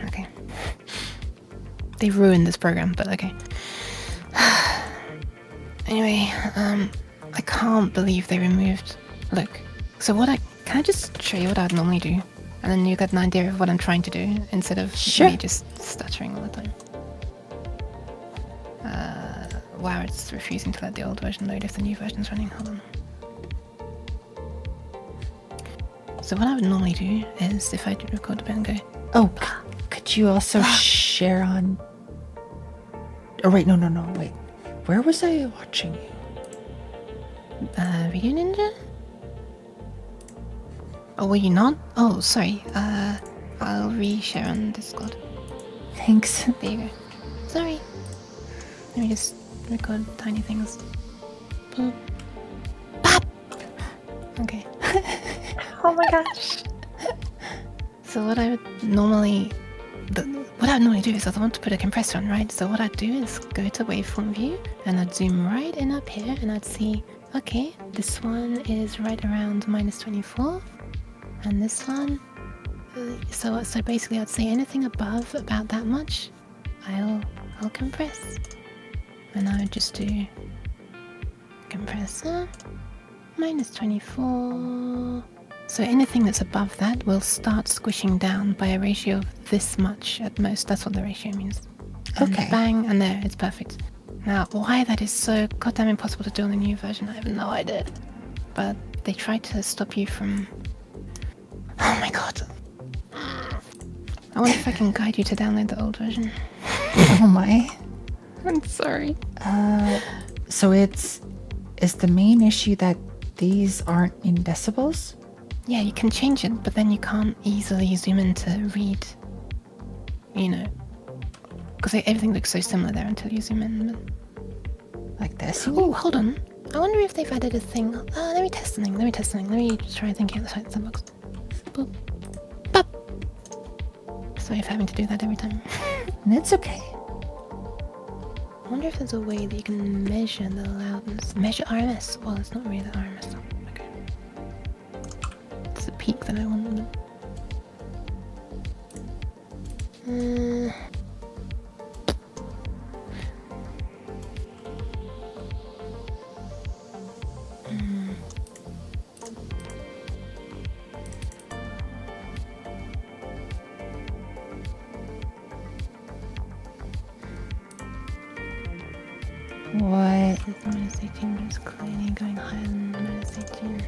okay. They ruined this program, but okay. Anyway, I can't believe they removed... Look, so can I just show you what I'd normally do? And then you get an idea of what I'm trying to do, instead of me just stuttering all the time. Wow, it's refusing to let the old version load if the new version's running. Hold on. So what I would normally do is, if I do record a bit and go... Oh, could you also share on... Oh, wait, no, wait. Where was I watching you? Video Ninja? Oh, were you not? Oh, sorry. I'll re-share on Discord. Thanks. There you go. Sorry. Let me just record tiny things. Boop. Pop! Okay. Oh my gosh. So what I would normally do is I'd want to put a compressor on, right? So what I'd do is go to waveform view and I'd zoom right in up here and I'd see, okay, this one is right around -24 and this one, so basically I'd say anything above about that much, I'll compress. And I would just do compressor -24. So anything that's above that will start squishing down by a ratio of this much at most. That's what the ratio means. And Okay. Bang, and there, it's perfect. Now, why that is so goddamn impossible to do on the new version, I have no idea. But they try to stop you from... Oh my god. I wonder if I can guide you to download the old version. Oh my. I'm sorry. So is the main issue that these aren't in decibels? Yeah, you can change it, but then you can't easily zoom in to read, because everything looks so similar there until you zoom in. Like this? Oh, hold on. I wonder if they've added a thing. Let me test something. Let me try thinking outside the box. Boop. Bop. Sorry for having to do that every time. That's okay. I wonder if there's a way that you can measure the loudness. Measure RMS. Well, it's not really the RMS. Okay. It's the peak that I want. What? -18, but it's clearly going higher than -18.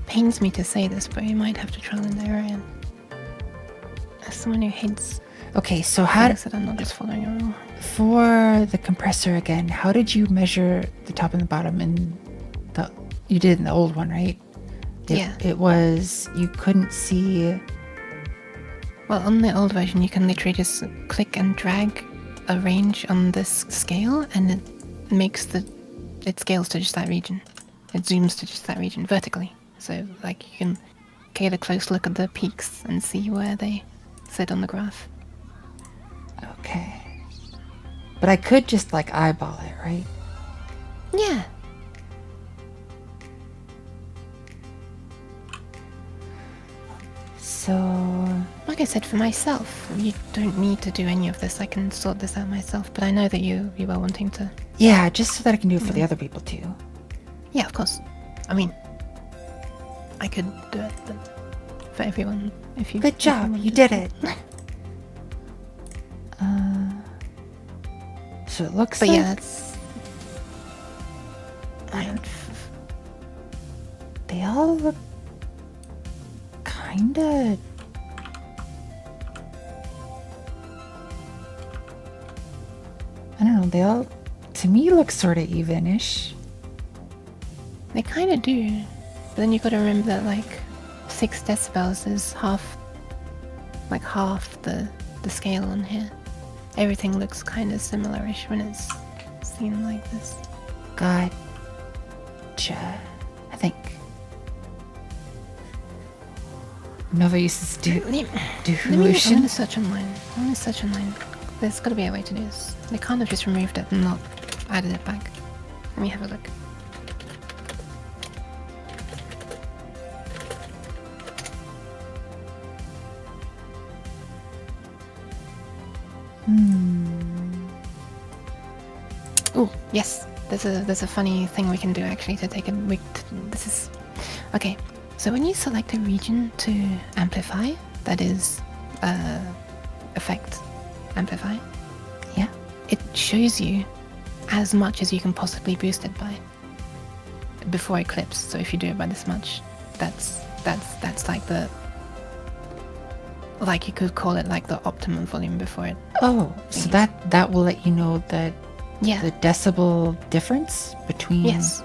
Pains me to say this, but you might have to trial and error. And as someone who hates Okay, so how things that I'm not just following a rule. for the compressor again, how did you measure the top and the bottom you did in the old one, right? Yeah. It was, you couldn't see. Well, on the old version, you can literally just click and drag a range on this scale, and it scales to just that region. It zooms to just that region vertically. So, like, you can get a close look at the peaks and see where they sit on the graph. Okay. But I could just like eyeball it, right? Yeah. So, Like I said, for myself, you don't need to do any of this. I can sort this out myself, but I know that you were wanting to. yeah, just so that I can do it for the other people too. Yeah, of course. I mean, I could do it, but for everyone, if you... Good job, you did it. So it looks But like... yeah, that's... They all look kinda... I don't know, they all, to me, look sort of even-ish. They kind of do. But then you got to remember that like 6 decibels is half the scale on here. Everything looks kind of similar-ish when it's seen like this. Gotcha. I think. Nova uses Let me devolution. search online. There's got to be a way to do this. They can't have just removed it and not added it back. Let me have a look. Oh yes, there's a funny thing we can do actually to take a week. This is okay. So when you select a region to amplify, that is effect amplify. Yeah. It shows you as much as you can possibly boost it by before Eclipse. So if you do it by this much, that's like the, like you could call it like the optimum volume before it. Oh, so that will let you know that Yeah. the decibel difference between... Yes.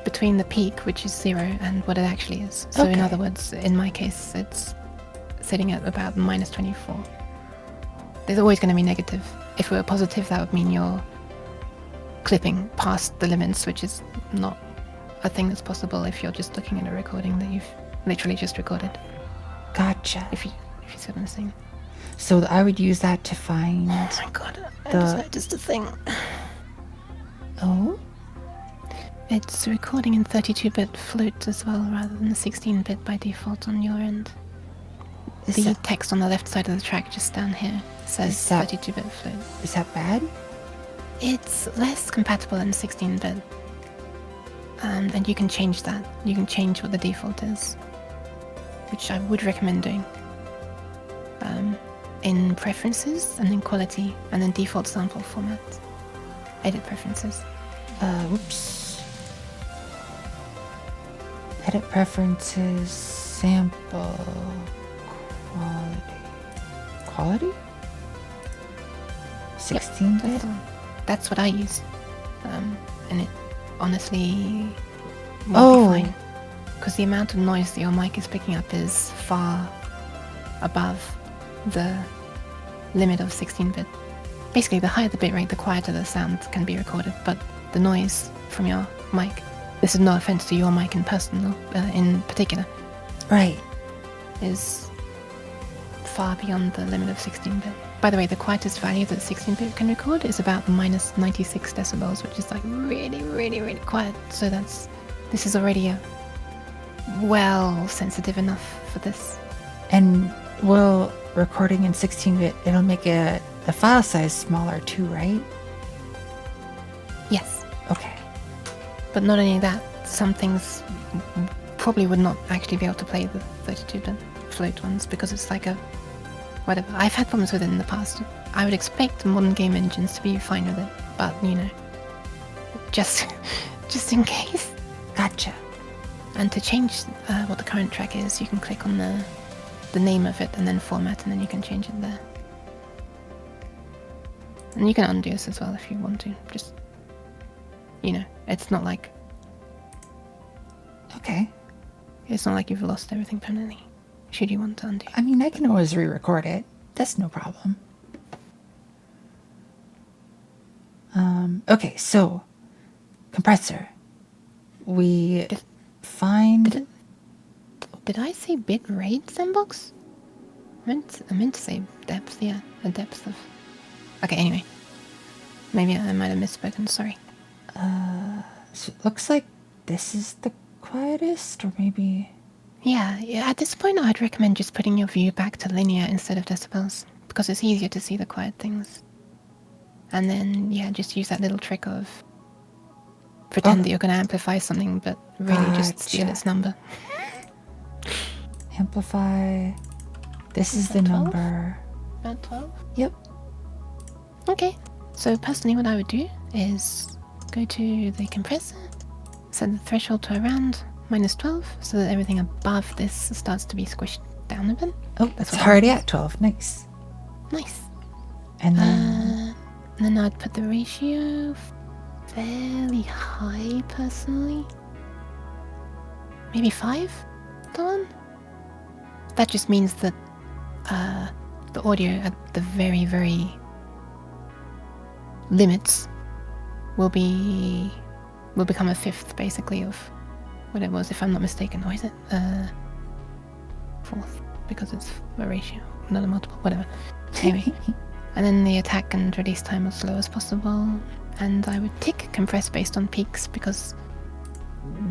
Between the peak, which is 0, and what it actually is. So in Okay. other words, in my case, it's sitting at about minus 24. There's always going to be negative. If we were positive, that would mean you're clipping past the limits, which is not a thing that's possible if you're just looking at a recording that you've literally just recorded. Gotcha. If you see what I'm saying. So I would use that to find... Oh my god, I The- just noticed a thing. Oh? It's recording in 32-bit flute as well, rather than the 16-bit by default on your end. Is The that, text on the left side of the track, just down here, says Is that- 32-bit flute. is that bad? It's less compatible than 16-bit. And you can change that. You can change what the default is, which I would recommend doing. In preferences, and then quality, and then default sample format. Edit preferences. Whoops. Edit preferences, sample, quality? 16 That's bit? the one. That's what I use. And it honestly won't be fine. Because the amount of noise that your mic is picking up is far above the limit of 16-bit. Basically, the higher the bitrate, the quieter the sound can be recorded, but the noise from your mic, this is no offense to your mic in particular, Right. is far beyond the limit of 16-bit. By the way, the quietest value that 16-bit can record is about minus 96 decibels, which is like really, really, really quiet. So this is already sensitive enough for this. And well, recording in 16-bit, it'll make the file size smaller too, right? Yes, Okay. but not only that, some things probably would not actually be able to play the 32-bit float ones because it's like a whatever. I've had problems with it in the past. I would expect modern game engines to be fine with it, but just in case. Gotcha. And to change what the current track is, you can click on the name of it and then format, and then you can change it there. And you can undo this as well if you want to. Just, it's not like Okay. you've lost everything permanently. Should you want to undo? I mean, I can always re-record it. That's no problem. Okay, so compressor. We Did- find... Did I say bit rate, Zenbox? I meant to say depth, yeah. The depth of... Okay, anyway. Maybe I might have misspoken, sorry. So it looks like this is the quietest, or maybe... Yeah, at this point I'd recommend just putting your view back to linear instead of decibels, because it's easier to see the quiet things. And then, just use that little trick of pretend that you're going to amplify something, but really just steal Gotcha. its number. Amplify. This is the that 12? number. About 12? Yep. Okay, so personally what I would do is go to the compressor, set the threshold to around -12, so that everything above this starts to be squished down a bit. Oh, That's it's what I already want. at 12. Nice. Nice. And then Then I'd put the ratio fairly high, personally. Maybe 5:1? That just means that the audio at the very, very limits will become a fifth, basically, of what it was, if I'm not mistaken. Or is it fourth? Because it's a ratio, not a multiple, whatever. Anyway. And then the attack and release time as low as possible. And I would tick compress based on peaks, because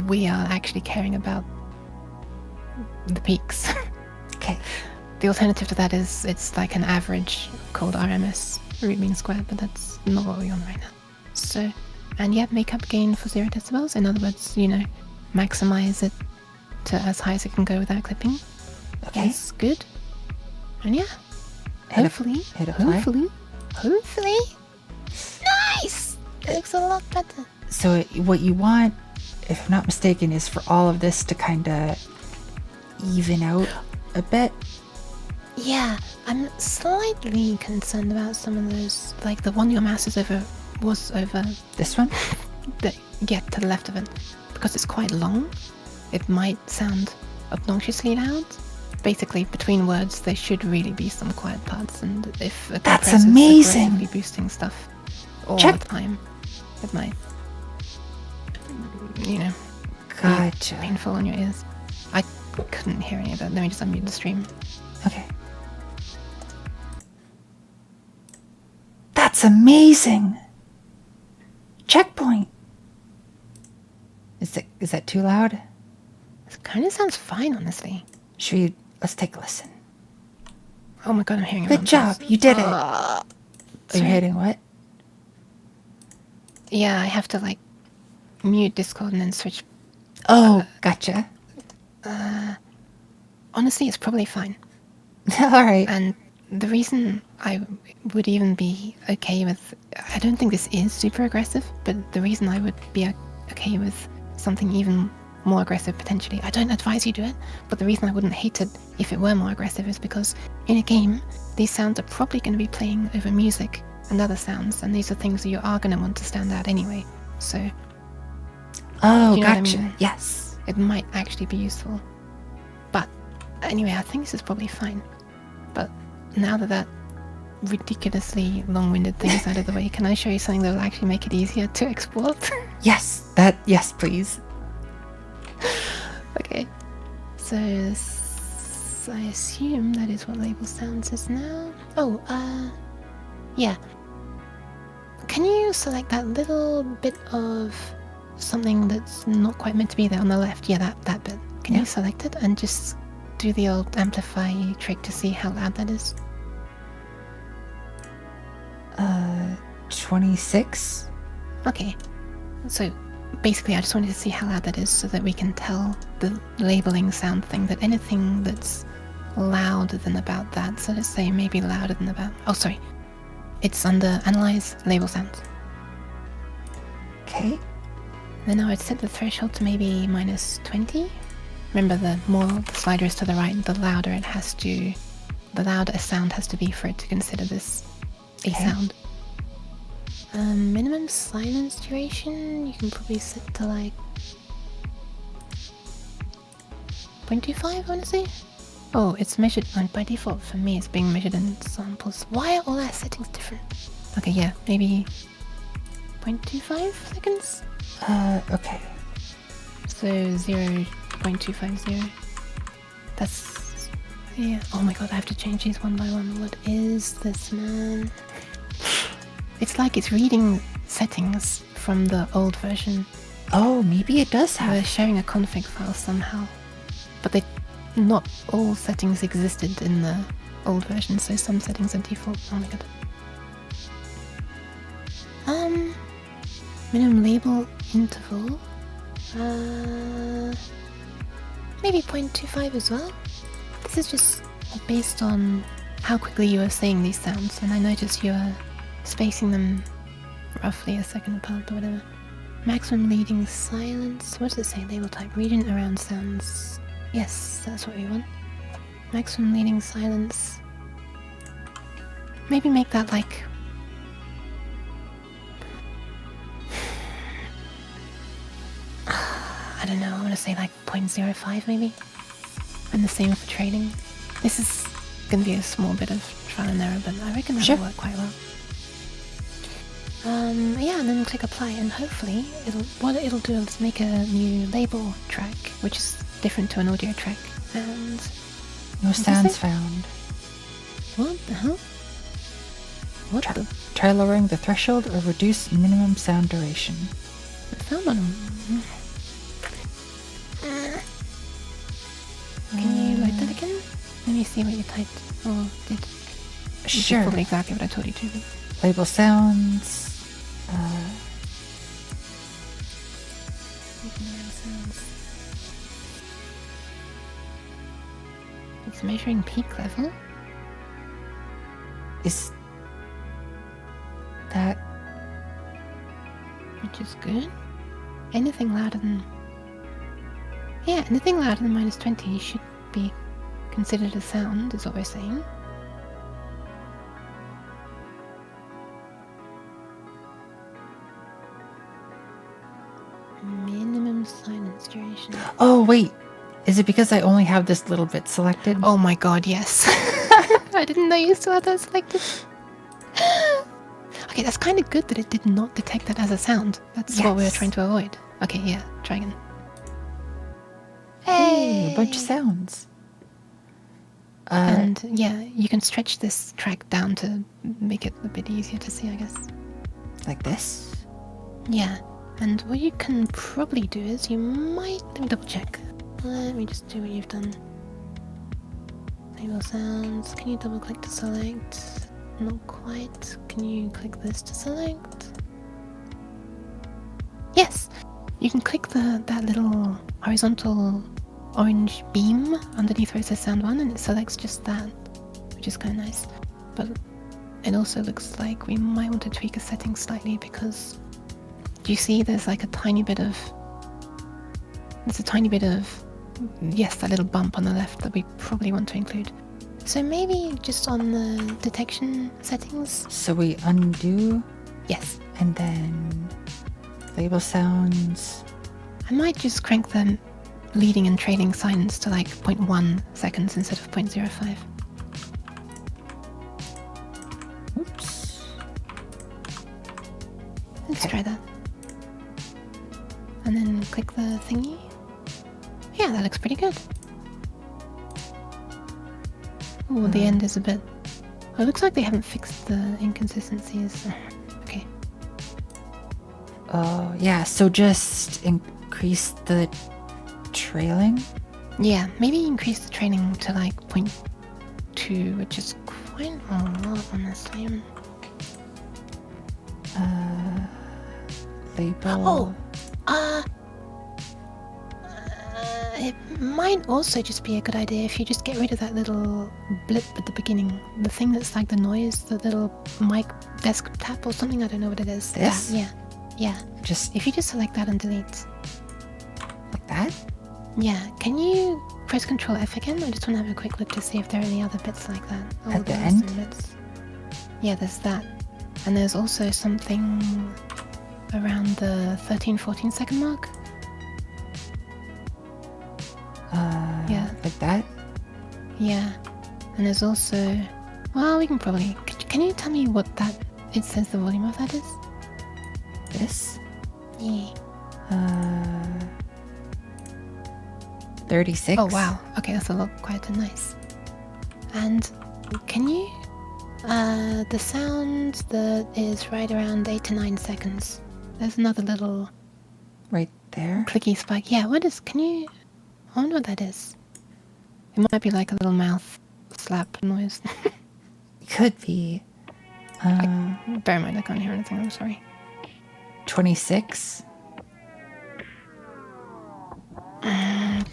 we are actually caring about the peaks. okay. The alternative to that is it's like an average called RMS, root mean square, but that's not what we're on right now. So, and yeah, makeup gain for 0 decibels. In other words, maximize it to as high as it can go without clipping. Okay. That's good. And yeah, Hit hopefully, hopefully. Nice! It looks a lot better. So what you want, if I'm not mistaken, is for all of this to kind of even out a bit. Yeah, I'm slightly concerned about some of those, like the one your mouse was over This one? to the left of it, because it's quite long. It might sound obnoxiously loud. Basically, between words, there should really be some quiet parts, and if a That's compressor's amazing! aggressively boosting stuff all Check. the time, it might, Gotcha. painful on your ears. I couldn't hear any of that. Let me just unmute the stream. Okay. That's amazing. Checkpoint. Is that too loud? It kind of sounds fine, honestly. Let's take a listen. Oh my god, I'm hearing it. Good job. You did it. Are you sorry. hitting what? Yeah, I have to mute Discord and then switch. Oh, gotcha. Honestly, it's probably fine. All right. And the reason I would even be okay with, I don't think this is super aggressive, but the reason I would be okay with something even more aggressive potentially, I don't advise you do it, but the reason I wouldn't hate it if it were more aggressive is because in a game, these sounds are probably going to be playing over music and other sounds, and these are things that you are going to want to stand out anyway. So, Oh, you know what I gotcha. mean? Yes. It might actually be useful. But anyway, I think this is probably fine. But now that ridiculously long-winded thing is out of the way, can I show you something that will actually make it easier to export? Yes, please. Okay. So I assume that is what label sounds is now. Oh, yeah. Can you select that little bit of something that's not quite meant to be there on the left? Yeah, that bit. Can you select it and just do the old amplify trick to see how loud that is? 26? Okay. So basically I just wanted to see how loud that is so that we can tell the labeling sound thing that anything that's louder than about that, so let's say maybe louder than about, oh sorry, it's under analyze label sounds. Okay. Then I would set the threshold to maybe -20. Remember, the more the slider is to the right, the louder a sound has to be for it to consider this a sound. Minimum silence duration, you can probably set to 0.25, I want to say. Oh, it's measured by default. For me, it's being measured in samples. Why are all our settings different? Okay, yeah, maybe 0.25 seconds. Okay. So 0.250. That's, yeah. Oh my god, I have to change these one by one. What is this, man? It's like it's reading settings from the old version. Oh, maybe it does We're have. sharing a config file somehow. But not all settings existed in the old version, so some settings are default. Oh my god. Minimum label interval. Maybe 0.25 as well. This is just based on how quickly you are saying these sounds, and I noticed you are spacing them roughly a second apart or whatever. Maximum leading silence. What does it say? Label type. Region around sounds. Yes, that's what we want. Maximum leading silence. Maybe make that like... I don't know, I want to say like 0.05 maybe. And the same for trading. This is going to be a small bit of trial and error, but I reckon that'll work quite well. Yeah, and then click apply, and hopefully what it'll do is make a new label track, which is different to an audio track. And no sounds found. What the hell? What the? Try lowering the threshold or reduce minimum sound duration. I found one. Can you load that again? Let me see what you typed or did. Sure. Probably exactly what I told you to. Label sounds. It's measuring peak level. Is that... Which is good. Anything louder than... Yeah, anything louder than -20 should be considered a sound, is what we're saying. Minimum silence duration. Oh, wait. Is it because I only have this little bit selected? Oh my god, yes. I didn't know you still had that selected. Okay, that's kind of good that it did not detect that as a sound. That's what we were trying to avoid. Okay, yeah, try again. Hey, a bunch of sounds. And yeah, you can stretch this track down to make it a bit easier to see, I guess. Like this? Yeah, and what you can probably do is you might... Let me double check. Let me just do what you've done. Label sounds. Can you double click to select? Not quite. Can you click this to select? Yes! You can click that little horizontal orange beam underneath where it says sound 1 and it selects just that, which is kind of nice. But it also looks like we might want to tweak a setting slightly because do you see there's like a tiny bit of... There's a tiny bit of... Yes, that little bump on the left that we probably want to include. So maybe just on the detection settings. So we undo? Yes. And then label sounds. I might just crank the leading and trailing silence to like 0.1 seconds instead of 0.05. Oops. Let's try that. And then click the thingy. Yeah, that looks pretty good. Oh, the end is a bit... Oh, it looks like they haven't fixed the inconsistencies. Okay. Oh, yeah, so just increase the trailing? Yeah, maybe increase the trailing to like 0.2, which is quite a lot, honestly. Label... It might also just be a good idea if you just get rid of that little blip at the beginning. The thing that's like the noise, the little mic desk tap or something, I don't know what it is. This? That, yeah. Just If you just select that and delete. like that? Yeah, can you press Ctrl F again? I just want to have a quick look to see if there are any other bits like that. At the there are end? some bits. Yeah, there's that. And there's also something around the 13-14 second mark. Yeah. Like that? Yeah, and there's also... Well, we can probably... Can you tell me what that... It says the volume of that is? This? Yeah. 36. Oh, wow. Okay, that's a lot quieter. Nice. And can you... the sound that is right around 8 to 9 seconds. There's another little... Right there? clicky spike. Yeah, what is... Can you... I wonder what that is. It might be like a little mouth slap noise. Could be. Bear in mind, I can't hear anything. I'm sorry. 26.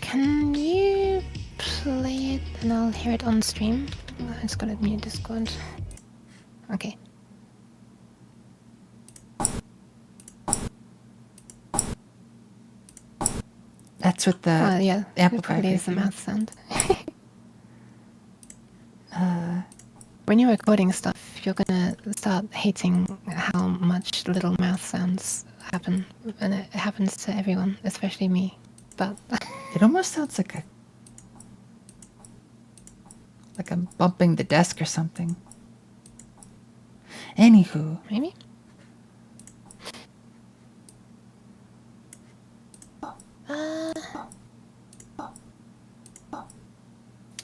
Can you play it and I'll hear it on stream? I just gotta mute Discord. Okay. That's what the Oh yeah, it amplifier probably is the could do. mouth sound. When you're recording stuff, you're gonna start hating how much little mouth sounds happen, and it happens to everyone, especially me. But It almost sounds like I'm bumping the desk or something. Anywho, maybe.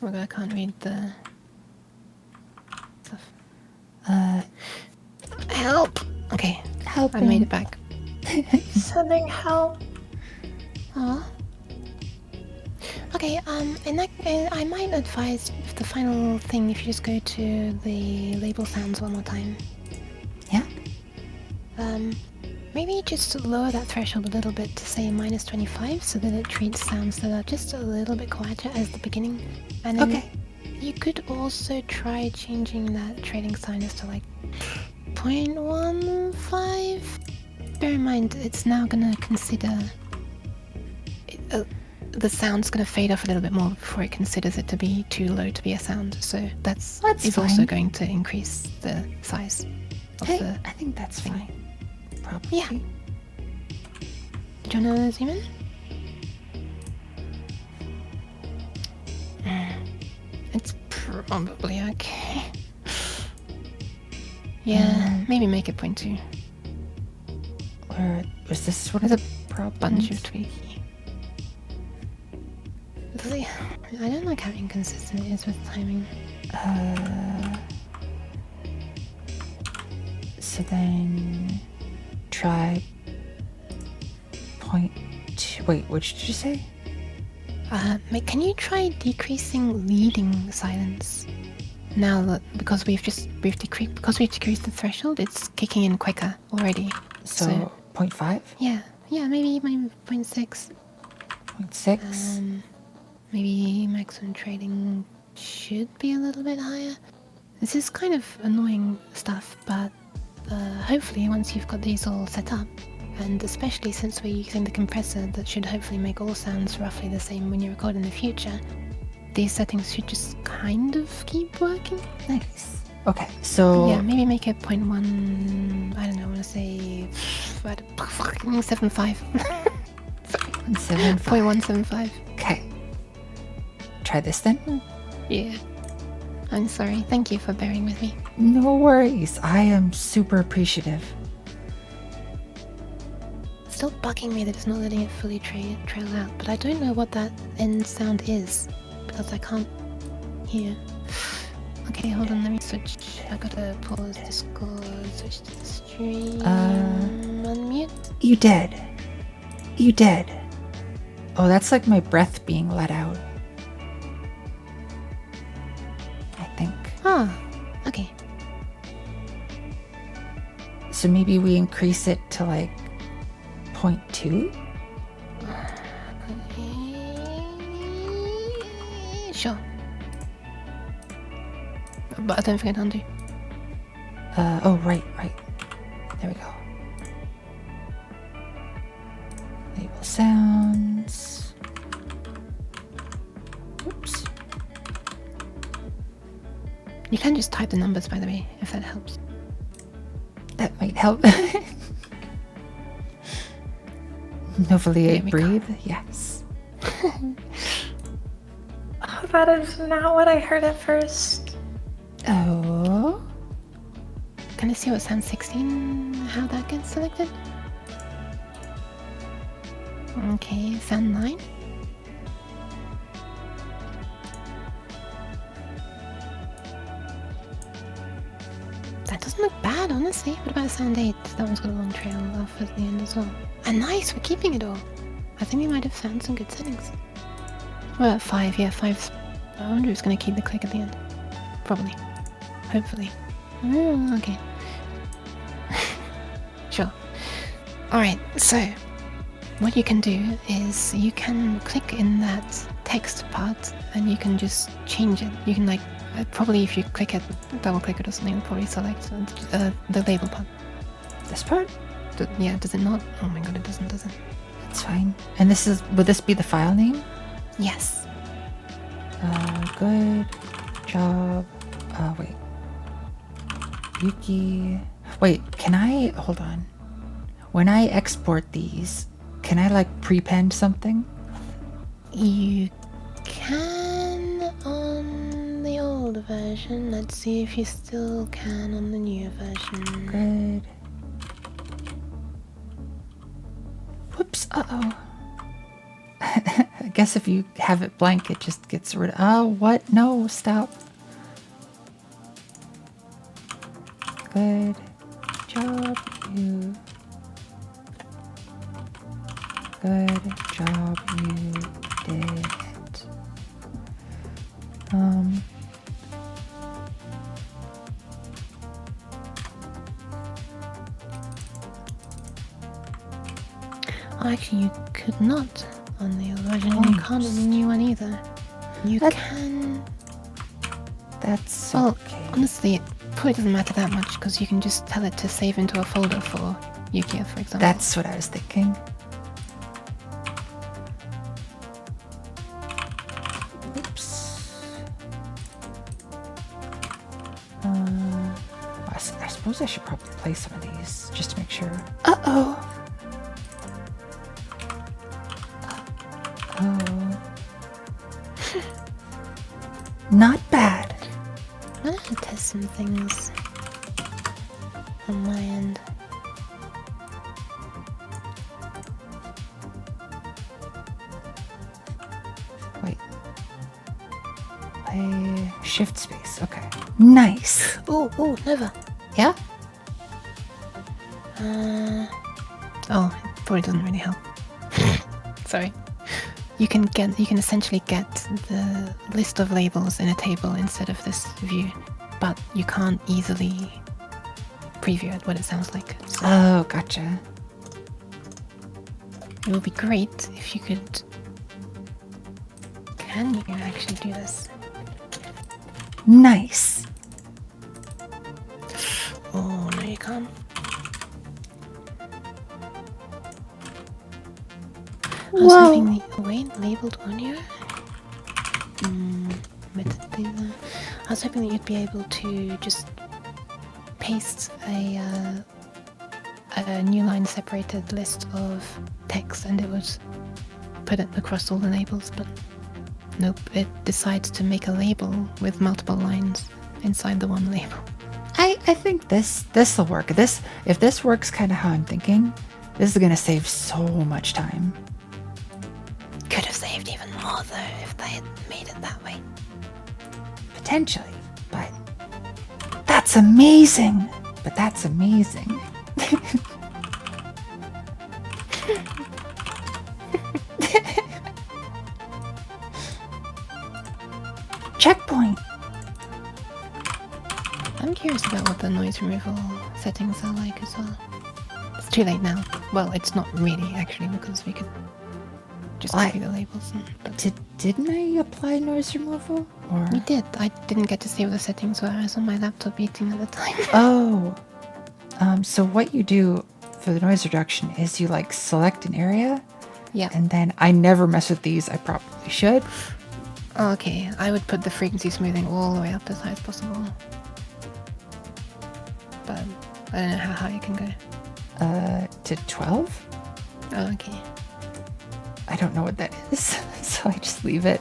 Oh god, I can't read the stuff. Help! Okay, help I made it back. Sending help. Aw. Okay, in that, I might advise the final thing if you just go to the label sounds one more time. Yeah. Maybe just lower that threshold a little bit to say -25 so that it treats sounds that are just a little bit quieter as the beginning. And then Okay. you could also try changing that trailing sinus to like 0.15. Bear in mind, it's now gonna consider the sound's gonna fade off a little bit more before it considers it to be too low to be a sound. So that's That's also fine. going to increase the size of Hey, the. I think that's thing. fine. Probably. Yeah. Do you wanna zoom in? It's probably okay. Yeah, maybe make it 0.2. Or was this one of There's the problems? Bunch of tweaky. I don't like how inconsistent it is with timing. So then try 0.2. Wait, what did you say? Can you try decreasing leading silence? Now that because we've decreased the threshold, it's kicking in quicker already. So 0.5? Yeah, maybe 0.6. 0.6? Maybe maximum trading should be a little bit higher. This is kind of annoying stuff, but hopefully once you've got these all set up, and especially since we're using the compressor that should hopefully make all sounds roughly the same when you record in the future, these settings should just kind of keep working. Nice. Okay, so Yeah, maybe make it 0.1, I don't know, I want to say 0.75. 1.75. 0.175. Okay. Try this then. Yeah. I'm sorry. Thank you for bearing with me. No worries. I am super appreciative. It's still bugging me that it's not letting it fully trail out, but I don't know what that end sound is because I can't hear. Okay, hold on. Let me switch. I gotta pause Discord, switch to the stream, unmute. You dead. You dead. Oh, that's like my breath being let out. I think. Ah, okay. So maybe we increase it to like 0.2? Sure. But don't forget to undo. Oh, right. There we go. Label sounds. Oops. You can just type the numbers, by the way, if that helps. That might help. Hopefully There I we go. breathe. Yes. Oh, that is not what I heard at first. Oh. Can I see what sound 16, how that gets selected? Okay, sound 9. That doesn't look bad, honestly. What about sound 8? That one's got a long trail off at the end as well. And nice, we're keeping it all. I think we might have found some good settings. Well, at 5, yeah, 5's... I wonder if it's going to keep the click at the end. Probably. Hopefully. Oh, okay. Sure. Alright, so what you can do is you can click in that text part and you can just change it. You can probably if you click it, double click it or something, it'll probably select the label part. This part? Yeah, does it not? Oh my god, it doesn't, does it? That's fine. And would this be the file name? Yes. Good job. Wait. Yuki. Wait, hold on. When I export these, can I like prepend something? You can on the old version. Let's see if you still can on the new version. Good. Whoops, uh-oh. I guess if you have it blank, it just gets rid of... Oh, what? No, stop. Good job, you. Good job, you did. Actually, you could not on the old version, and you can't on the new one either. You can. That's Well, okay. honestly, it probably doesn't matter that much because you can just tell it to save into a folder for Yukia, for example. That's what I was thinking. Oops. I suppose I should probably play some of these just to make sure. Uh-oh. Oh. Not bad. I'm gonna test some things on my end. Wait. Play shift space. Okay. Nice. Oh, Nova. Yeah? Oh, it probably doesn't really help. Sorry. You can essentially get the list of labels in a table instead of this view, but you can't easily preview it, what it sounds like. So Oh, gotcha. it would be great if you could... Can you actually do this? Nice. Oh, no you can't. I was hoping wait, labeled audio? Metadata. I was hoping that you'd be able to just paste a new line separated list of text and it would put it across all the labels, but nope, it decides to make a label with multiple lines inside the one label. I think this'll work. If this works kind of how I'm thinking, this is gonna save so much time. Could have saved even more though if they had made it that way. Potentially, but that's amazing. Checkpoint. I'm curious about what the noise removal settings are like as well. It's too late now. Well, it's not really actually because we could just copy the labels. Didn't I apply noise removal? Or You did. I didn't get to see what the settings were. I was on my laptop eating at the time. oh, so what you do for the noise reduction is you like select an area, Yeah. and then I never mess with these. I probably should. Oh, okay. I would put the frequency smoothing all the way up as high as possible. But I don't know how high it can go. To 12. Oh, okay. I don't know what that is, so I just leave it.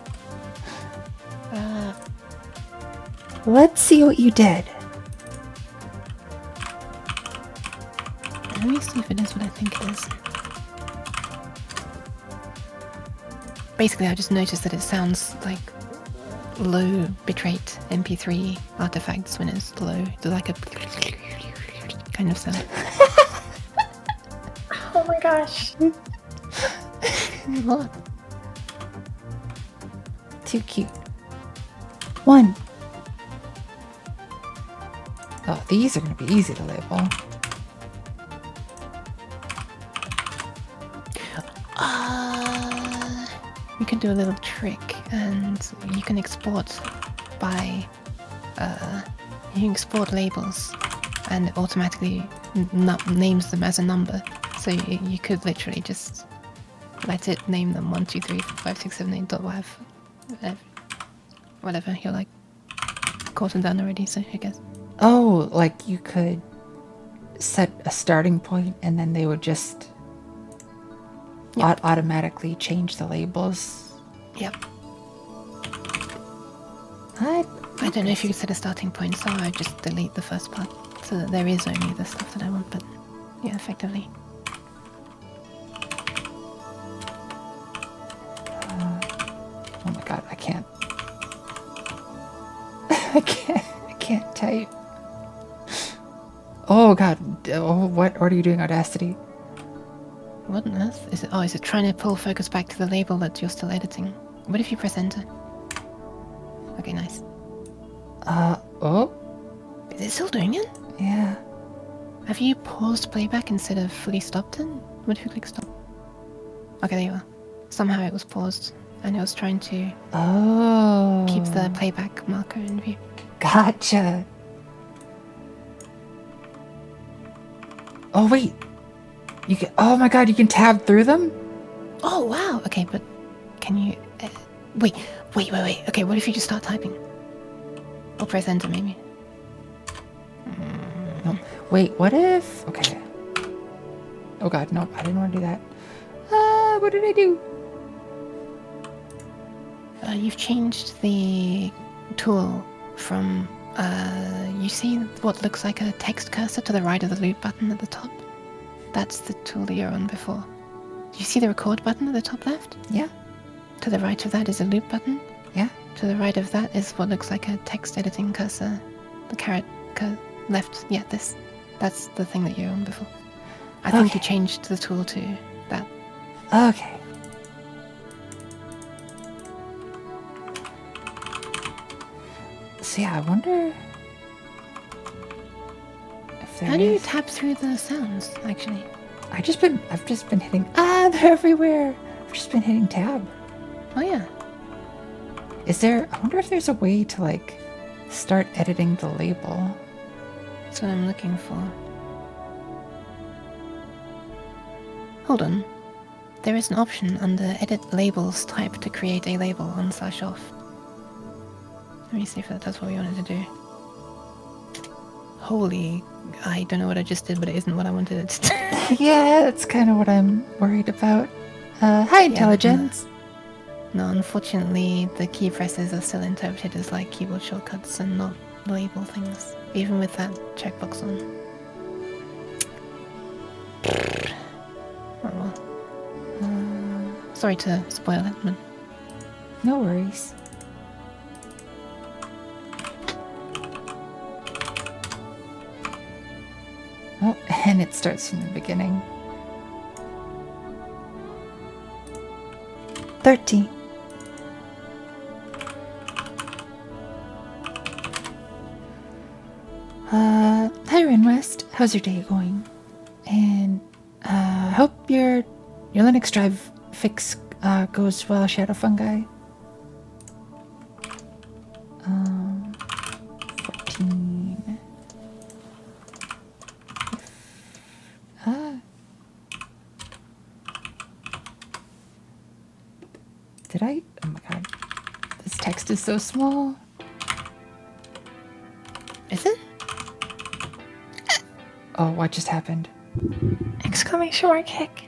Let's see what you did. Let me see if it is what I think it is. Basically, I just noticed that it sounds like low bitrate MP3 artifacts when it's low. It's like a kind of sound. Oh my gosh. What? Too cute. 1. Oh, these are going to be easy to label. You can do a little trick, and you can export by you can export labels, and it automatically names them as a number. So you could literally just let it name them 1, 2, 3, 4, 5, 6, 7, 8, whatever. You're like caught them down already, so I guess. Oh, like you could set a starting point and then they would just automatically change the labels. Yep. I don't know if you could set a starting point, so I just delete the first part so that there is only the stuff that I want, but yeah, effectively. Oh my god, I can't. I can't type. Oh god, oh, what are you doing, Audacity? What on earth? Is it? Oh, is it trying to pull focus back to the label that you're still editing? What if you press enter? Okay, nice. Oh? Is it still doing it? Yeah. Have you paused playback instead of fully stopped it? What if you click stop? Okay, there you are. Somehow it was paused, and it was trying to keep the playback marker in view. Gotcha. Oh, wait. You can, oh my god, you can tab through them? Oh, wow. Okay, but can you... wait. Okay, what if you just start typing? Or press enter, maybe? No. Wait, what if... Okay. Oh god, no, I didn't want to do that. What did I do? You've changed the tool from... you see what looks like a text cursor to the right of the loop button at the top? That's the tool that you're on before. Do you see the record button at the top left? Yeah. To the right of that is a loop button. Yeah. To the right of that is what looks like a text editing cursor. The caret left. Yeah, this. That's the thing that you're on before. I think you changed the tool to that. Okay. So yeah, I wonder if there How do you is- tap through the sounds, actually? I've just been hitting. They're everywhere. I've just been hitting tab. Oh, yeah. Is there? I wonder if there's a way to like start editing the label. That's what I'm looking for. Hold on. There is an option under Edit Labels type to create a label on /off. Let me see if that's what we wanted to do. Holy, I don't know what I just did, but it isn't what I wanted it to do. Yeah, that's kind of what I'm worried about. Hi, intelligence. No, unfortunately, the key presses are still interpreted as like keyboard shortcuts and not label things, even with that checkbox on. Oh well. Sorry to spoil it, but No worries. Oh, and it starts from the beginning. 13. Hi Renwest, how's your day going? And hope your Linux drive fix goes well, Shadow Fungi. 14. Did I? Oh my god. This text is so small. is it? Oh, what just happened? Exclamation mark kick.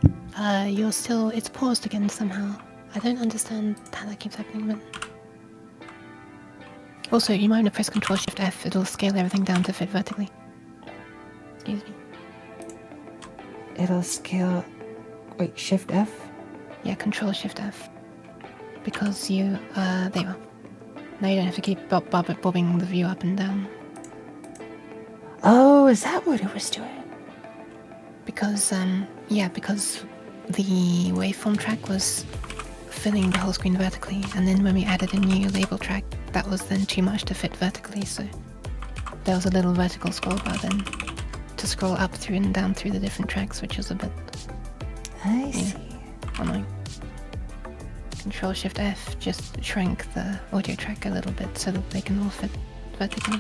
You're still. It's paused again somehow. I don't understand how that keeps happening, but. Also, you might want to press Ctrl Shift F. It'll scale everything down to fit vertically. Excuse me. It'll scale. Wait, Shift F? Yeah, Control Shift F. Because you, there you are. Now you don't have to keep bobbing the view up and down. Oh, is that what it was doing? Because, because the waveform track was filling the whole screen vertically, and then when we added a new label track, that was then too much to fit vertically, so there was a little vertical scroll bar then to scroll up through and down through the different tracks, which was a bit I see. annoying. Control Shift F just shrank the audio track a little bit so that they can all fit vertically.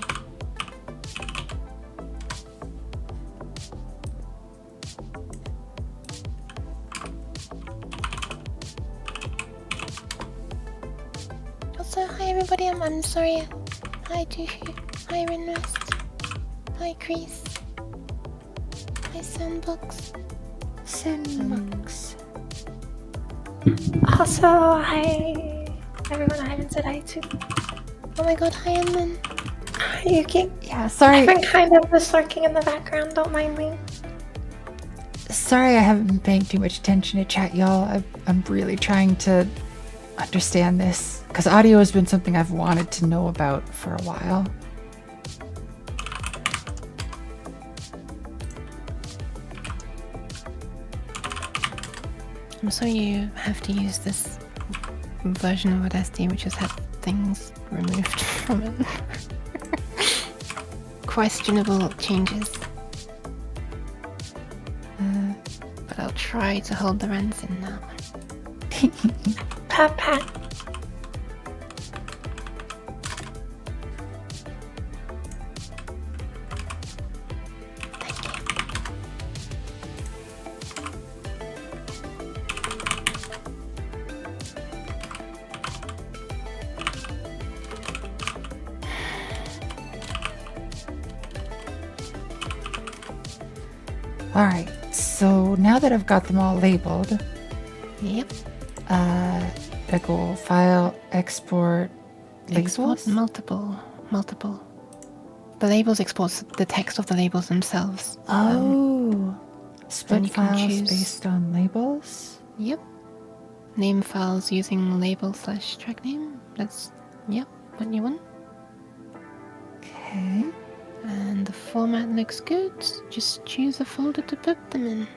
Also, hi everybody, I'm sorry. Hi Juhu. Hi Rinrest. Hi Crease. Hi Sandbox. Sandbox. Also, hi everyone I haven't said hi to. Oh my god, hi Edmund. Hi, Yuki. Yeah, sorry. I've been kind of just lurking in the background, don't mind me. Sorry I haven't been paying too much attention to chat, y'all. I'm really trying to understand this. Because audio has been something I've wanted to know about for a while. I'm sorry you have to use this version of Audacity which has had things removed from it. Questionable changes. But I'll try to hold the rents in now. Pat pat. Alright, so now that I've got them all labeled, Yep. I go file, export, Export labels. multiple. The labels exports the text of the labels themselves. Oh, then split you can files choose- based on labels. Yep. Name files using label/track name. That's what you want. Okay. And the format looks good. Just choose a folder to put them in.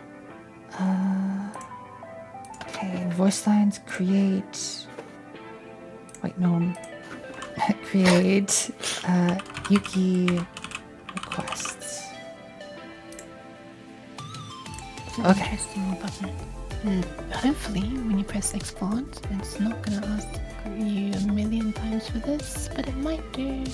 Okay, voice lines create. Wait, no. Create Yuki requests. It's an Okay. interesting button. And hopefully, when you press export, it's not gonna ask you a million times for this, but it might do.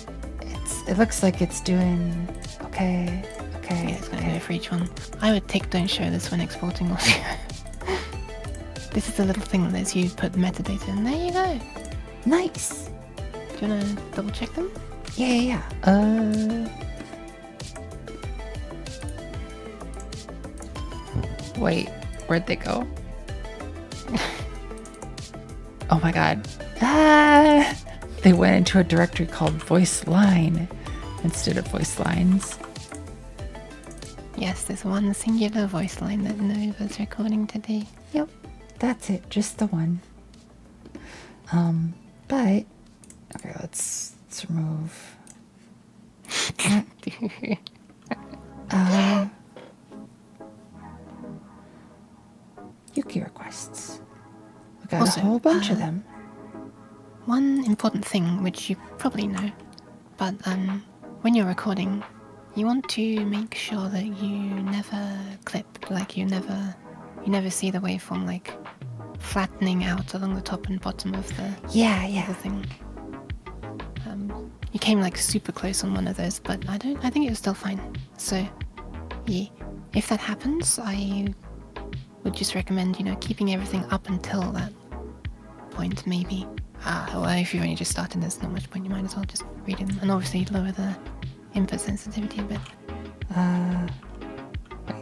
It looks like it's doing okay. Okay. Yeah, it's gonna do okay. it for each one. I would tick don't show this when exporting audio. This is a little thing that lets you put metadata in. There you go. Nice. Do you wanna double check them? Yeah. Wait, where'd they go? Oh my god. Ah! They went into a directory called voice line instead of voice lines. Yes, there's one singular voice line that Nova's recording today. Yep, that's it, just the one. But okay, let's remove. Yuki requests. We got Also, a whole bunch of them. One important thing, which you probably know, but when you're recording, you want to make sure that you never clip, like you never see the waveform like flattening out along the top and bottom of the Yeah. the thing. You came like super close on one of those, but I think it was still fine. So, yeah, if that happens, I would just recommend, keeping everything up until that point, maybe. Well, if you've only just started, there's not much point. You might as well just read it, and obviously lower the input sensitivity a bit.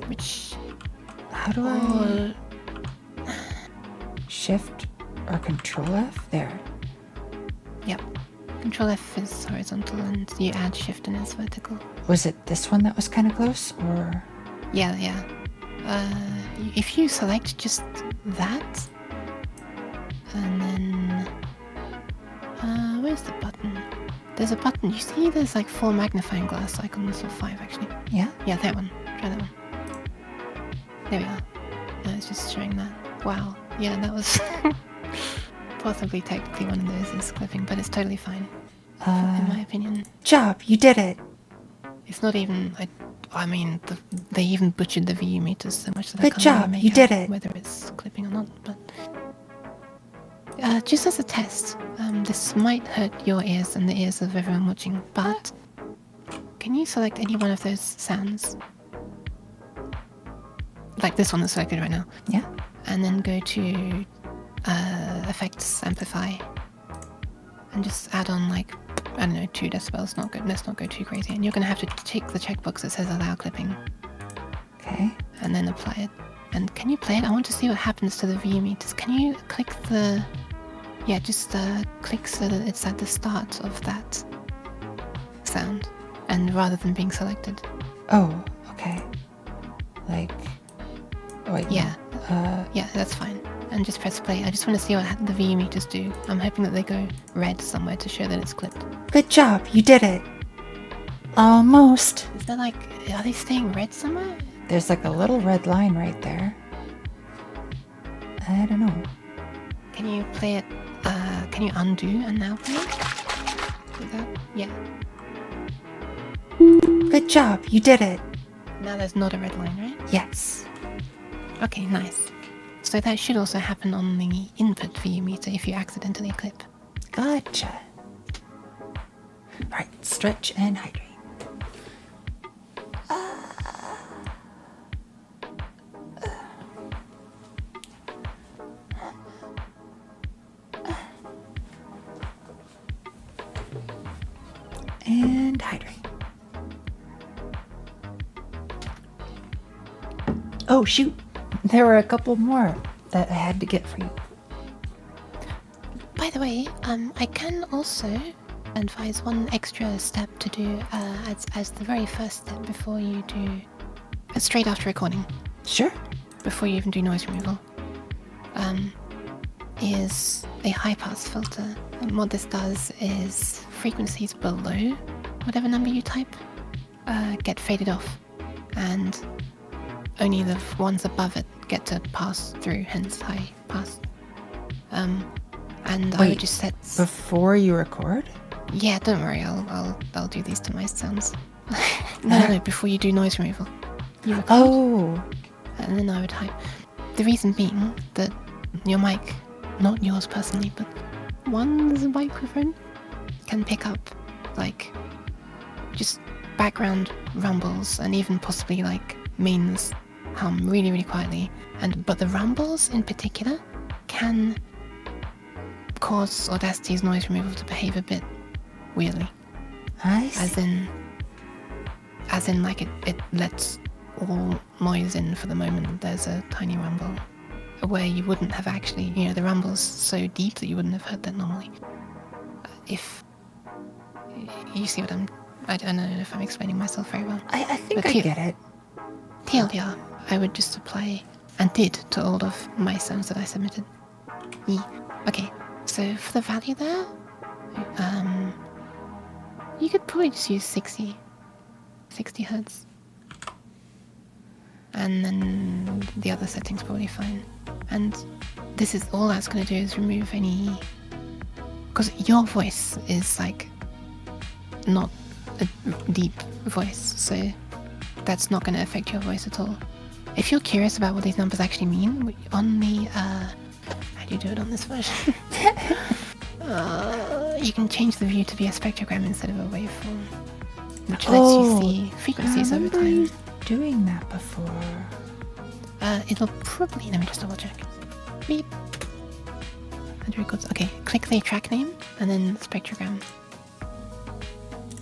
Which, How do I shift or control F? There. yep. Control F is horizontal, and you add shift and it's vertical. Was it this one that was kind of close, or? Yeah. If you select just that, and then where's the button? There's a button. You see, there's like 4 magnifying glass icons, or 5 actually. Yeah. Yeah, that one. Try that one. There we are. It's just showing that. Wow. Yeah, that was possibly technically one of those is clipping, but it's totally fine. In my opinion. Job, you did it. It's not even. I mean, they even butchered the VU meters so much that I Good can't job, really make you did out it. whether it's clipping or not. But just as a test, this might hurt your ears and the ears of everyone watching. But can you select any one of those sounds, like this one that's selected right now? Yeah. And then go to effects, amplify, and just add on like, I don't know, 2 decibels. Not good. Let's not go too crazy. And you're going to have to tick the checkbox that says allow clipping, Okay. and then apply it. And can you play it? I want to see what happens to the VU meters. Can you click the... Yeah, just click so that it's at the start of that sound, and rather than being selected. Oh, okay. Like, oh, wait, Yeah. no. Yeah, that's fine. And just press play. I just want to see what the VU meters do. I'm hoping that they go red somewhere to show that it's clipped. Good job, you did it. Almost. Is there like, are they staying red somewhere? There's like a little red line right there. I don't know. Can you play it? Can you undo and now play it? Is that? Yeah. Good job, you did it. Now there's not a red line, right? Yes. Okay, nice. So that should also happen on the input VU meter if you accidentally clip. Gotcha. Right, stretch and hydrate. And hydrate. Oh shoot, there were a couple more that I had to get for you. By the way, I can also advise one extra step to do as the very first step before you do, straight after recording, Sure. before you even do noise removal, is a high pass filter. And what this does is frequencies below whatever number you type get faded off, and only the ones above it get to pass through, hence high pass. And I Wait, would just set... Before you record? Yeah, don't worry, I'll do these to my sounds. No, before you do noise removal. You record, Oh, and then I would type. The reason being that your mic, not yours personally, but one's microphone, can pick up like just background rumbles and even possibly like mains hum really, really quietly. But the rumbles in particular can cause Audacity's noise removal to behave a bit weirdly. I see. As in like it lets all noise in for the moment. There's a tiny rumble where you wouldn't have actually, the rumble's so deep that you wouldn't have heard that normally. If you see what I don't know if I'm explaining myself very well. I think But I get it. TLDR, I would just apply, and did, to all of my sounds that I submitted. Okay, so for the value there, you could probably just use 60 hertz. And then the other settings probably fine. And this is all that's going to do is remove any... Because your voice is like not a deep voice, so that's not going to affect your voice at all. If you're curious about what these numbers actually mean, on the... how do you do it on this version? You can change the view to be a spectrogram instead of a waveform, which lets you see frequencies over time. Doing that before. It'll probably... Let me just double check. Beep. Okay, click the track name and then spectrogram.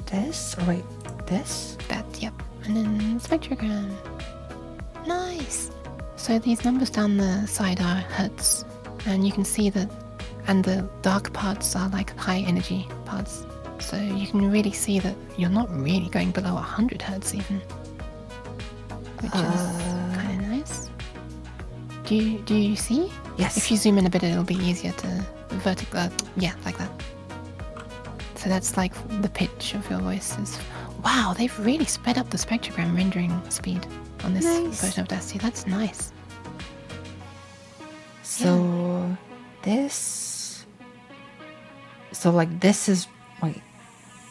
This? Or wait, this? That, yep. And then spectrogram. Nice! So these numbers down the side are hertz, and you can see that, and the dark parts are like high energy parts. So you can really see that you're not really going below 100 hertz even, which is kind of nice. Do you see? Yes. If you zoom in a bit, it'll be easier to yeah, like that. So that's like the pitch of your voice is... Wow, they've really sped up the spectrogram rendering speed on this version of Audacity. That's nice. So this... So like this is... Wait.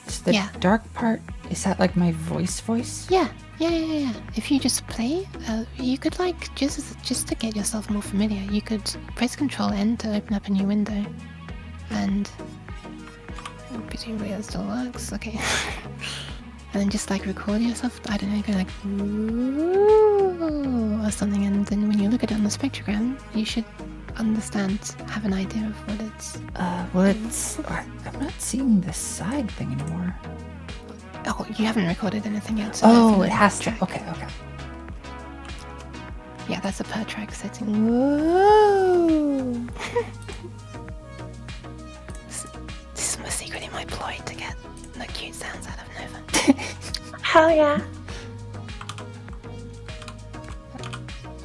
Is the dark part, is that like my voice? Yeah. If you just play, you could like, just to get yourself more familiar, you could press Control N to open up a new window. And presumably that still works, okay. And then just like record yourself, I don't know, go like ooh or something, and then when you look at it on the spectrogram, you should have an idea of what it's... Well, I'm not seeing this side thing anymore. Oh, you haven't recorded anything yet. So Oh, that's it has to. track. Okay. Yeah, that's a per track setting. Whoa. This is my secret in my ploy to get the cute sounds out of Nova. Hell yeah.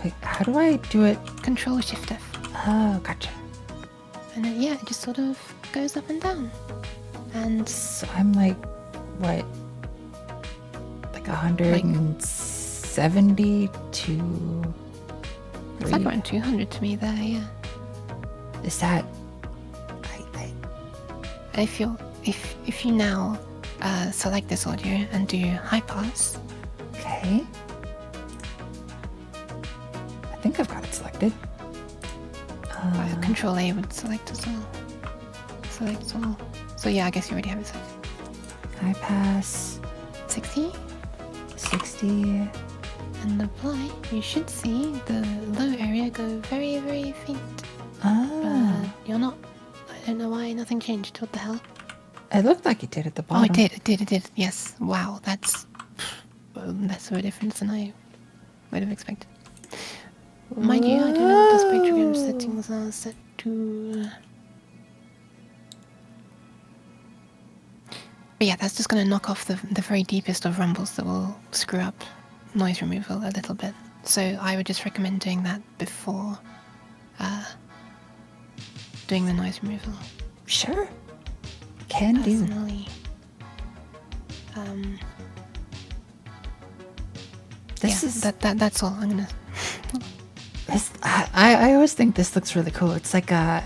Wait, how do I do it? Control Shift F. Oh, gotcha. And then, yeah, it just sort of goes up and down. And So I'm like, what? Like 170 to... it's like around 200 to me there, yeah. Is that... And if you now select this audio and do high pass, Okay. I think I've got it selected. Control A would select as well. Select all. So yeah, I guess you already have it selected. High pass, 60, 60. and apply. You should see the low area go very, very faint. Ah. But you're not. I don't know why nothing changed. What the hell? It looked like it did at the bottom. Oh, it did. Yes. Wow, that's so different than I would have expected. Mind you, I don't know what the spectrogram settings are set to. But yeah, that's just going to knock off the very deepest of rumbles that will screw up noise removal a little bit. So I would just recommend doing that before doing the noise removal. Sure. Can do. Personally. This yeah, is... that's all. I'm gonna. I always think this looks really cool. It's like a...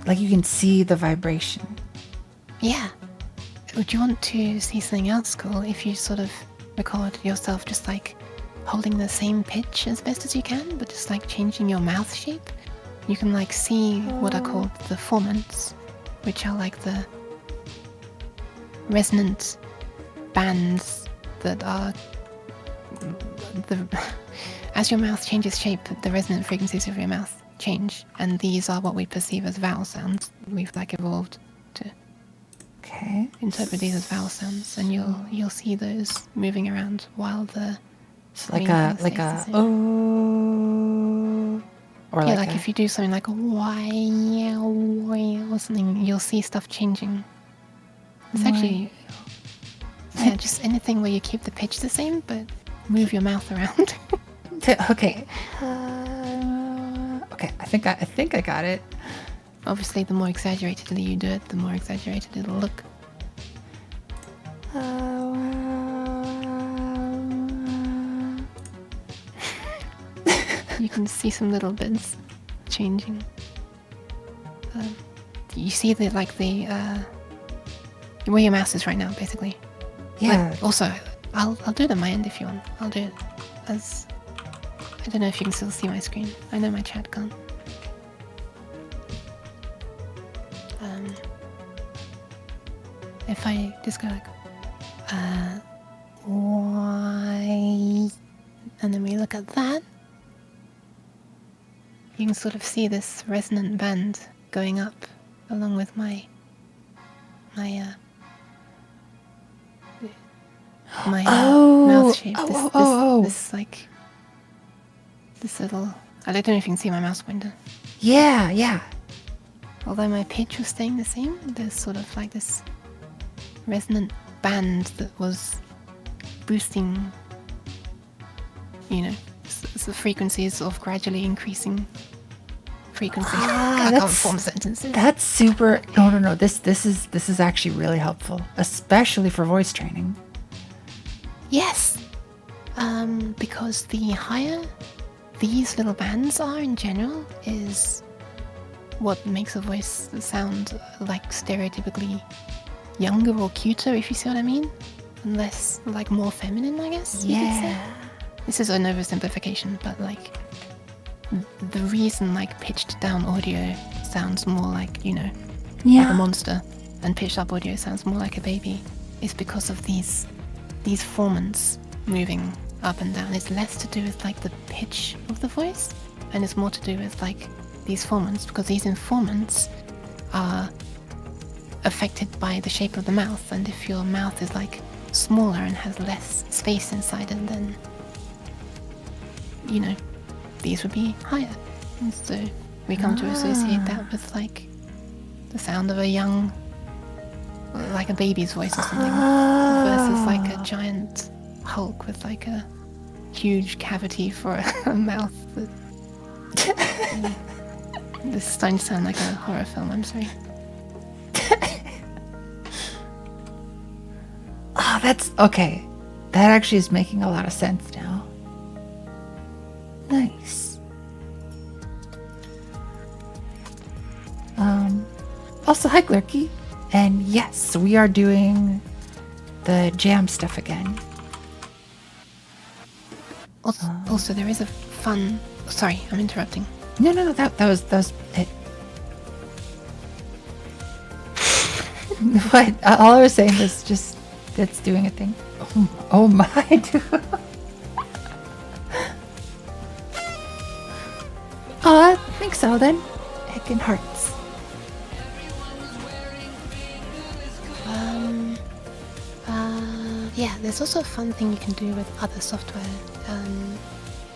like you can see the vibration. Yeah. Would you want to see something else cool if you sort of record yourself just like holding the same pitch as best as you can, but just like changing your mouth shape? You can like see what are called the formants, which are like the resonant bands that are as your mouth changes shape, the resonant frequencies of your mouth change, and these are what we perceive as vowel sounds. We've like evolved to interpret these as vowel sounds, and you'll see those moving around while the like a oh, or yeah, like if you do something like a why or something, you'll see stuff changing. It's actually just anything where you keep the pitch the same but move your mouth around. Okay. Okay, I think I got it. Obviously, the more exaggeratedly you do it, the more exaggerated it'll look. You can see some little bits changing. You see the where your mouse is right now, basically. Yeah. Like, also, I'll do it on my end if you want. I'll do it as. I don't know if you can still see my screen. I know my chat can't. If I just go like, why, and then we look at that, you can sort of see this resonant band going up along with my mouth shape. This like this little. I don't know if you can see my mouse pointer. Yeah. Although my pitch was staying the same, there's sort of like this resonant band that was boosting, the frequencies of gradually increasing frequency. I can't form sentences. That's super. No. This is actually really helpful, especially for voice training. Yes, because the higher these little bands are in general is what makes a voice sound like stereotypically younger or cuter, if you see what I mean, and less like more feminine, I guess. You could say. This is an oversimplification, but like the reason like pitched down audio sounds more like like a monster, and pitched up audio sounds more like a baby, is because of these formants moving up and down is less to do with like the pitch of the voice, and it's more to do with like these formants, because these informants are affected by the shape of the mouth, and if your mouth is like smaller and has less space inside it, then you know, these would be higher. And so we come to associate that with like the sound of a young, like a baby's voice or something, versus like a giant Hulk with like a huge cavity for a mouth. This is starting to sound like a horror film, I'm sorry. Oh, that's okay. That actually is making a lot of sense now. Nice. Also, hi, Glurky. And yes, we are doing the jam stuff again. Also, there is a fun... Sorry, I'm interrupting. No, that was it. What? All I was saying was just it's doing a thing. Oh my, dude. I think so then. Heckin' hearts. Yeah, there's also a fun thing you can do with other software.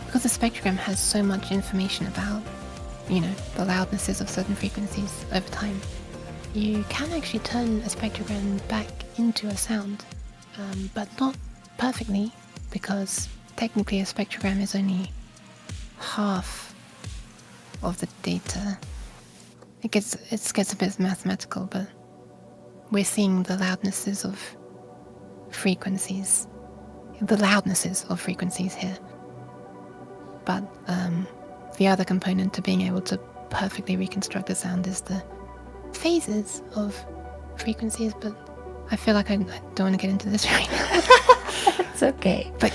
Because the spectrogram has so much information about, you know, the loudnesses of certain frequencies over time, you can actually turn a spectrogram back into a sound, but not perfectly, because technically a spectrogram is only half of the data. It gets a bit mathematical, but we're seeing the loudnesses of frequencies here. But the other component to being able to perfectly reconstruct a sound is the phases of frequencies, but I feel like I don't want to get into this right now. It's okay. But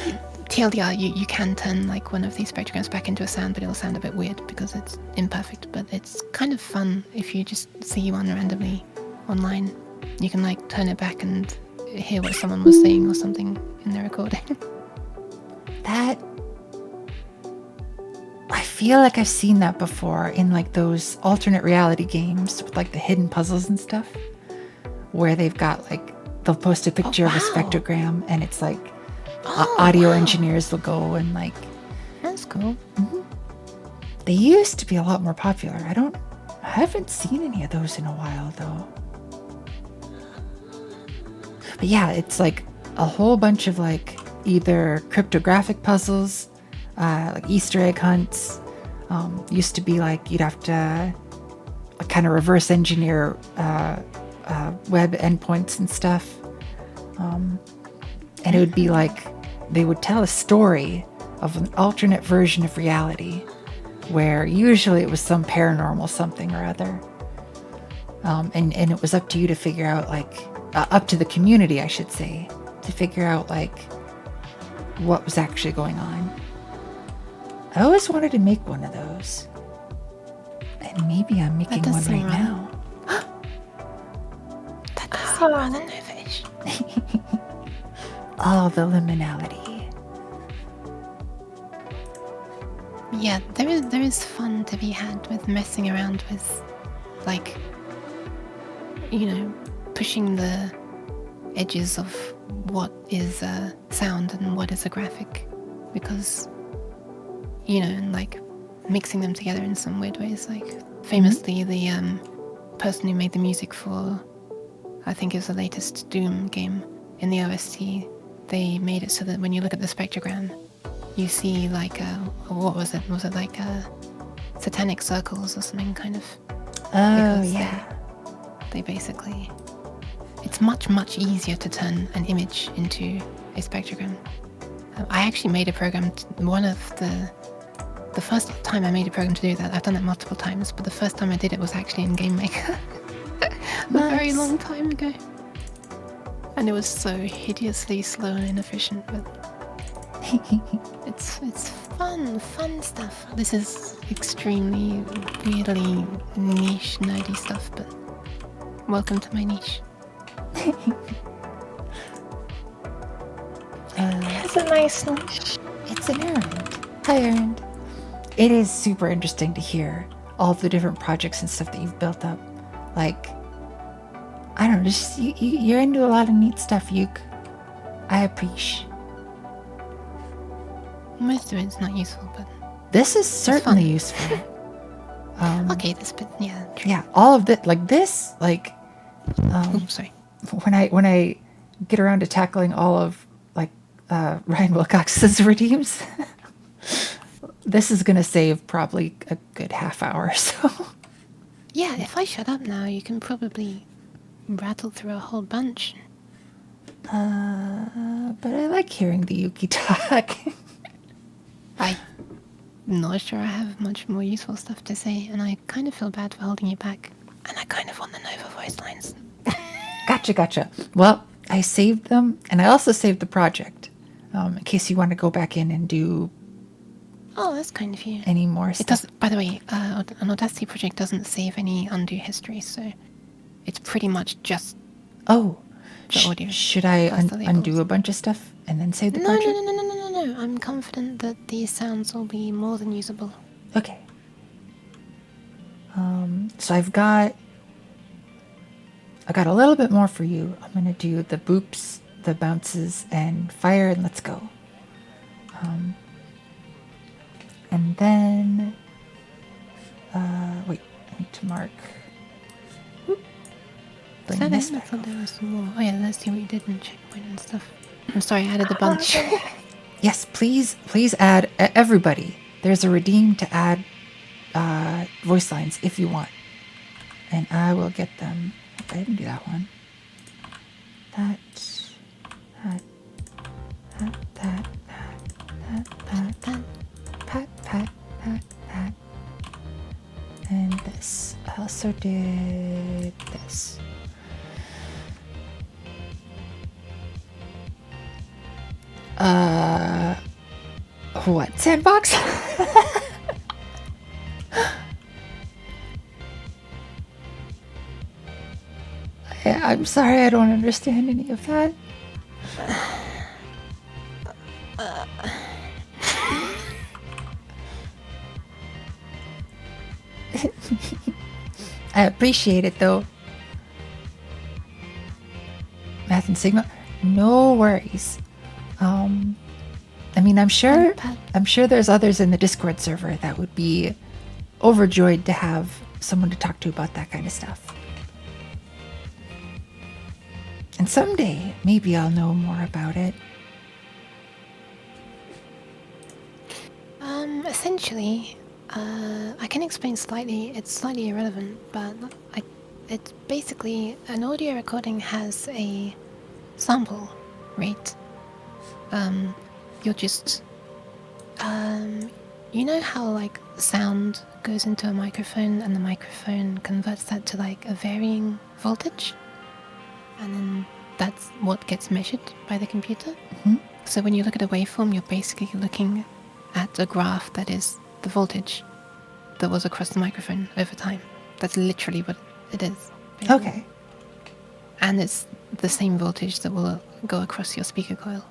TLDR, you can turn like one of these spectrograms back into a sound, but it'll sound a bit weird because it's imperfect. But it's kind of fun if you just see one randomly online. You can like turn it back and hear what someone was saying or something in the recording. That... I feel like I've seen that before in like those alternate reality games with like the hidden puzzles and stuff, where they've got like, they'll post a picture of a spectrogram and it's like audio engineers will go and like... That's cool. Mm-hmm. They used to be a lot more popular. I haven't seen any of those in a while though. But yeah, it's like a whole bunch of like either cryptographic puzzles, like Easter egg hunts. Used to be like you'd have to kind of reverse engineer web endpoints and stuff. And it would be like they would tell a story of an alternate version of reality where usually it was some paranormal something or other. And it was up to you to figure out like... up to the community, I should say, to figure out like what was actually going on. I always wanted to make one of those, and maybe I'm making one right now. That does seem rather novish. All the liminality. Yeah, there is fun to be had with messing around with, like, you know, pushing the edges of what is a sound and what is a graphic, because, you know, and like mixing them together in some weird ways. Like famously, the person who made the music for, I think it was the latest Doom game, in the OST, they made it so that when you look at the spectrogram, you see like what was it? Was it like satanic circles or something kind of? Oh yeah. They basically... It's much easier to turn an image into a spectrogram. I actually made a program, the first time I made a program to do that, I've done it multiple times, but the first time I did it was actually in Game Maker. A very long time ago. And it was so hideously slow and inefficient, but it's fun stuff. This is extremely weirdly niche, nerdy stuff, but welcome to my niche. It's a nice niche. it's an errand. Hi, errand. It is super interesting to hear all the different projects and stuff that you've built up. Like, I don't know, just you're into a lot of neat stuff, Yuke. I appreciate. Most of it's not useful, but This is certainly fun. useful. okay, this bit, yeah. True. Yeah, all of it, like this, like Oops, sorry. when I get around to tackling all of like Ryan Wilcox's redeems, this is gonna save probably a good half hour or so. Yeah, if I shut up now, you can probably rattle through a whole bunch. But I like hearing the Yuki talk. I'm not sure I have much more useful stuff to say, and I kind of feel bad for holding you back. And I kind of want the Nova voice lines. Gotcha. Well, I saved them, and I also saved the project in case you want to go back in and do Oh, that's kind of you. any more It stuff. doesn't. By the way, an Audacity project doesn't save any undo history, so it's pretty much just Oh, the audio. should I plus the undo labels. a bunch of stuff and then save the No. project? I'm confident that these sounds will be more than usable. Okay. So I got a little bit more for you. I'm gonna do the boops, the bounces, and fire, and let's go. And then, wait, I need to mark. Whoop. Bring So this then I back. thought there was some more. Oh yeah, let's see what you did in checkpoint and stuff. I'm sorry, I added a bunch. Yes, please add everybody. There's a redeem to add voice lines if you want, and I will get them. Okay, I didn't do that one. That. Pat. And this. I also did this. What? Sandbox? I'm sorry, I don't understand any of that. I appreciate it though. Math and Sigma, no worries. I mean, I'm sure there's others in the Discord server that would be overjoyed to have someone to talk to about that kind of stuff. And someday, maybe I'll know more about it. Essentially, I can explain slightly. It's slightly irrelevant, but it's basically an audio recording has a sample rate. You're just, you know how like sound goes into a microphone and the microphone converts that to like a varying voltage, and then that's what gets measured by the computer. Mm-hmm. So when you look at a waveform, you're basically looking at a graph that is the voltage that was across the microphone over time. That's literally what it is. Basically. Okay. And it's the same voltage that will go across your speaker coil.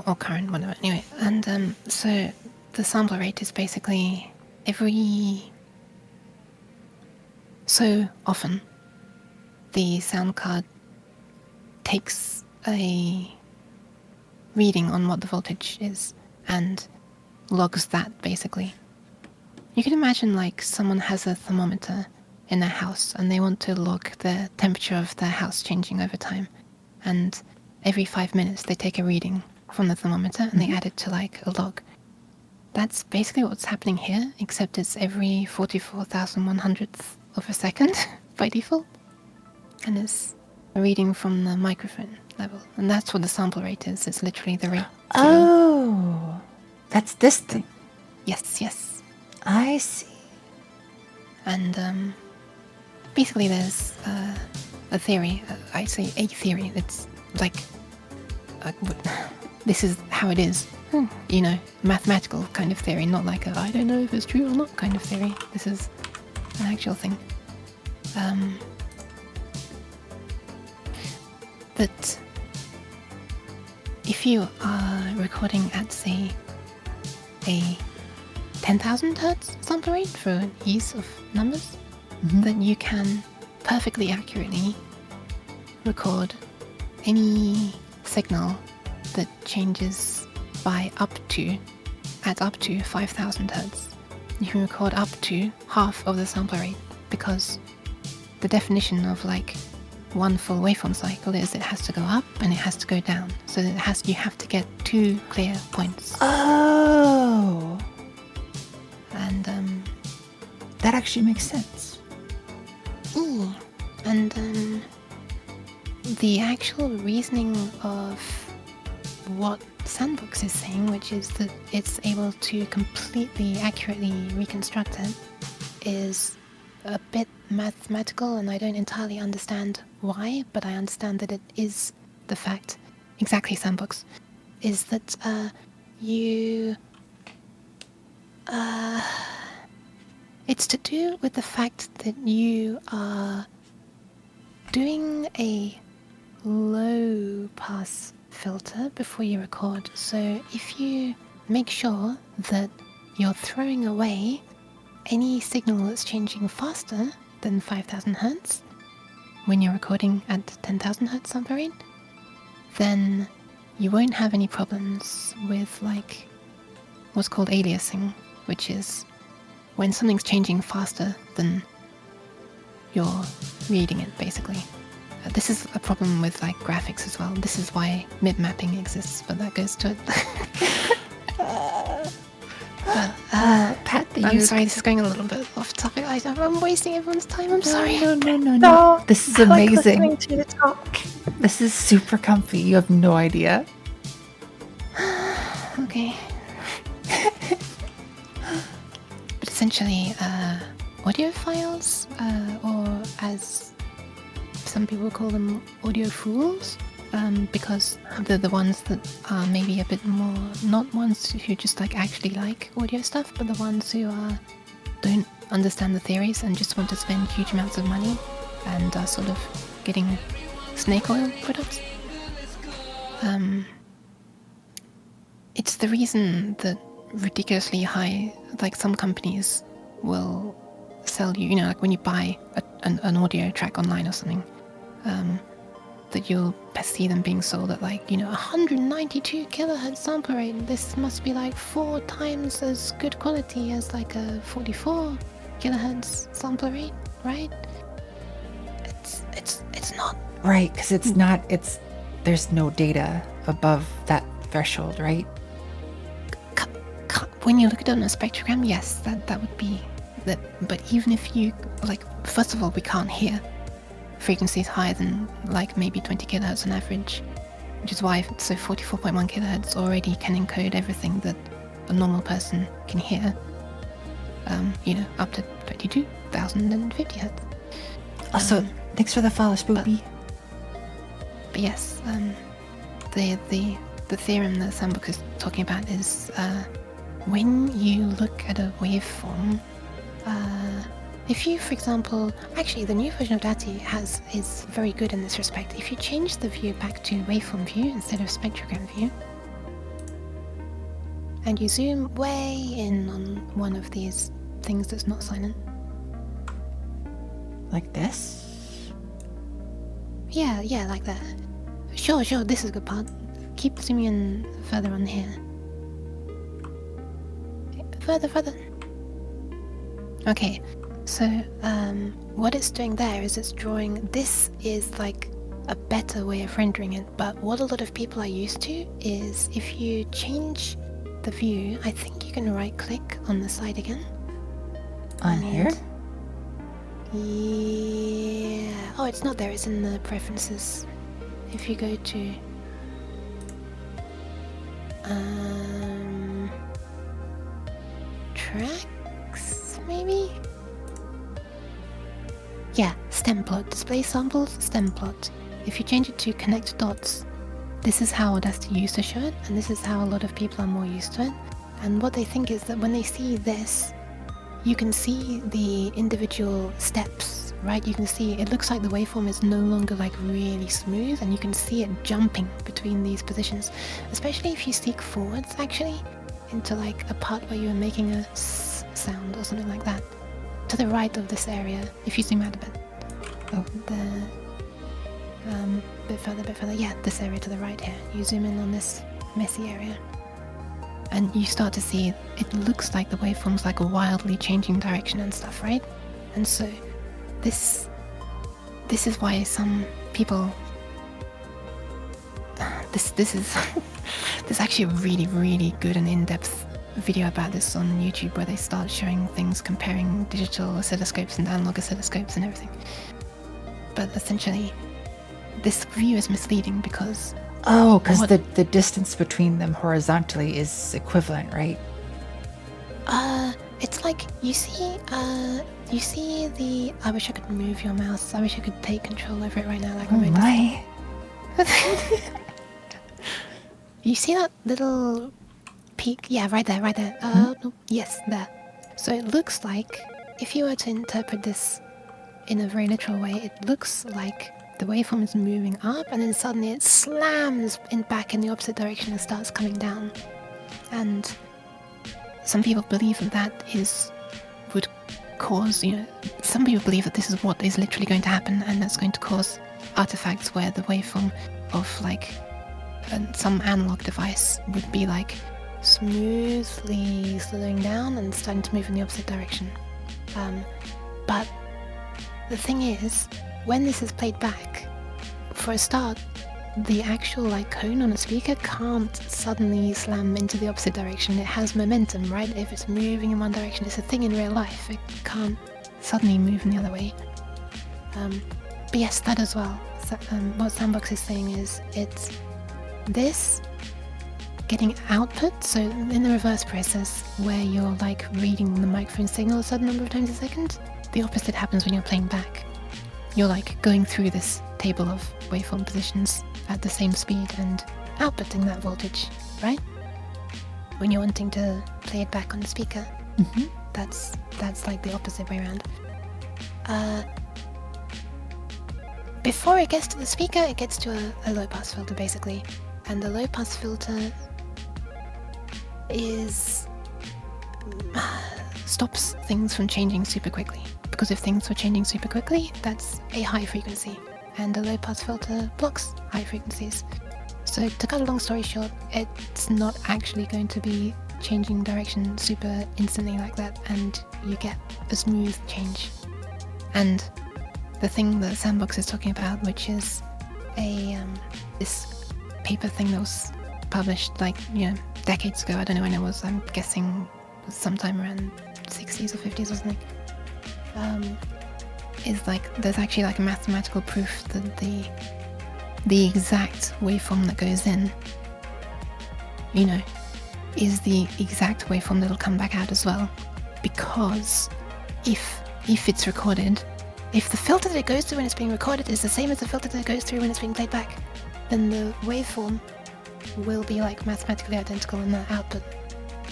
Or current, whatever. Anyway, and so the sample rate is basically every so often the sound card takes a reading on what the voltage is and logs that basically. You can imagine like someone has a thermometer in their house and they want to log the temperature of their house changing over time, and every 5 minutes they take a reading from the thermometer and they add it to like a log. That's basically what's happening here, except it's every 44,100th of a second by default, and it's a reading from the microphone level, and that's what the sample rate is. It's literally the rate. Oh, that's this thing. Yes. I see. And basically there's a theory, I say a theory, it's like, this is how it is, you know, mathematical kind of theory, not like a I don't know if it's true or not kind of theory. This is an actual thing. that if you are recording at, say, a 10,000 hertz sample rate for ease of numbers, then you can perfectly accurately record any signal that changes by up to 5,000 hertz. You can record up to half of the sample rate, because the definition of like one full waveform cycle is it has to go up and it has to go down. So you have to get 2 clear points. Oh, And that actually makes sense. and the actual reasoning of what Sandbox is saying, which is that it's able to completely accurately reconstruct it, is a bit mathematical, and I don't entirely understand why, but I understand that it is the fact, exactly Sandbox, is that it's to do with the fact that you are doing a low pass filter before you record. So if you make sure that you're throwing away any signal that's changing faster than 5,000 hertz when you're recording at 10,000 hertz sample rate, then you won't have any problems with like what's called aliasing, which is when something's changing faster than you're reading it, basically. This is a problem with like graphics as well. This is why MIP mapping exists, but that goes to it. Pat, I'm sorry, this is going a little bit off topic. I'm wasting everyone's time. I'm sorry. No. This is I like amazing. listening to you talk. This is super comfy. You have no idea. Okay. But essentially, audio files, or as some people call them, audio fools, because they're the ones that are maybe a bit more, not ones who just like actually like audio stuff, but the ones who don't understand the theories and just want to spend huge amounts of money and are sort of getting snake oil products. It's the reason that ridiculously high, like some companies will sell you, like when you buy an audio track online or something, that you'll see them being sold at like, 192 kilohertz sample rate. This must be like 4 times as good quality as like a 44 kilohertz sample rate, right? It's not. Right, because it's not, there's no data above that threshold, right? When you look at it on a spectrogram, yes, that would be that. But even if you, like, first of all, we can't hear frequencies higher than like maybe 20 kilohertz on average, which is why 44.1 kilohertz already can encode everything that a normal person can hear, up to 22,050 hertz. Also, thanks for the follow, Spoopy. But yes, the theorem that Sandbox is talking about is when you look at a waveform, if you, for example, actually the new version of DATI is very good in this respect. If you change the view back to waveform view instead of spectrogram view, and you zoom way in on one of these things that's not silent. Like this? Yeah, like that. Sure, this is a good part. Keep zooming in further on here. Further. Okay, so what it's doing there is it's drawing, this is like a better way of rendering it, but what a lot of people are used to is if you change the view, I think you can right click on the side again. On here? Yeah. Oh, it's not there, it's in the preferences. If you go to tracks, maybe? Yeah, stem plot. Display samples, stem plot. If you change it to connect dots, this is how Audacity used to show it, and this is how a lot of people are more used to it. And what they think is that when they see this, you can see the individual steps right, you can see it looks like the waveform is no longer like really smooth, and you can see it jumping between these positions, especially if you seek forwards actually into like a part where you're making a s sound or something like that. To the right of this area, if you zoom out a bit. Oh. Bit further. Yeah, this area to the right here. You zoom in on this messy area. And you start to see it looks like the waveform's like wildly changing direction and stuff, right? And so this is why some people this is there's actually a really, really good and in-depth video about this on YouTube where they start showing things comparing digital oscilloscopes and analog oscilloscopes and everything. But essentially this view is misleading because the distance between them horizontally is equivalent, right? It's like you see the I wish I could move your mouse. I wish I could take control over it right now like remote my. You see that little peak? Yeah, right there. No, yes, there. So it looks like, if you were to interpret this in a very literal way, it looks like the waveform is moving up and then suddenly it slams back in the opposite direction and starts coming down. And some people believe that would cause, some people believe that this is what is literally going to happen, and that's going to cause artifacts where the waveform of like some analog device would be like smoothly slowing down and starting to move in the opposite direction. But the thing is, when this is played back, for a start, the actual like cone on a speaker can't suddenly slam into the opposite direction. It has momentum, right? If it's moving in one direction, it's a thing in real life. It can't suddenly move in the other way. But yes, that as well. So, what Sandbox is saying is it's this getting output, so in the reverse process where you're like reading the microphone signal a certain number of times a second, the opposite happens when you're playing back. You're like going through this table of waveform positions at the same speed and outputting that voltage, right? When you're wanting to play it back on the speaker, that's like the opposite way around. Before it gets to the speaker, it gets to a low pass filter basically, and the low pass filter stops things from changing super quickly. Because if things were changing super quickly, that's a high frequency, and the low pass filter blocks high frequencies. So to cut a long story short, it's not actually going to be changing direction super instantly like that, and you get a smooth change. And the thing that Sandbox is talking about, which is this paper thing that was published like decades ago, I don't know when it was, I'm guessing sometime around 60s or 50s or something, is like there's actually like a mathematical proof that the exact waveform that goes in is the exact waveform that'll come back out as well, because if it's recorded, if the filter that it goes through when it's being recorded is the same as the filter that it goes through when it's being played back, then the waveform will be like mathematically identical in the output.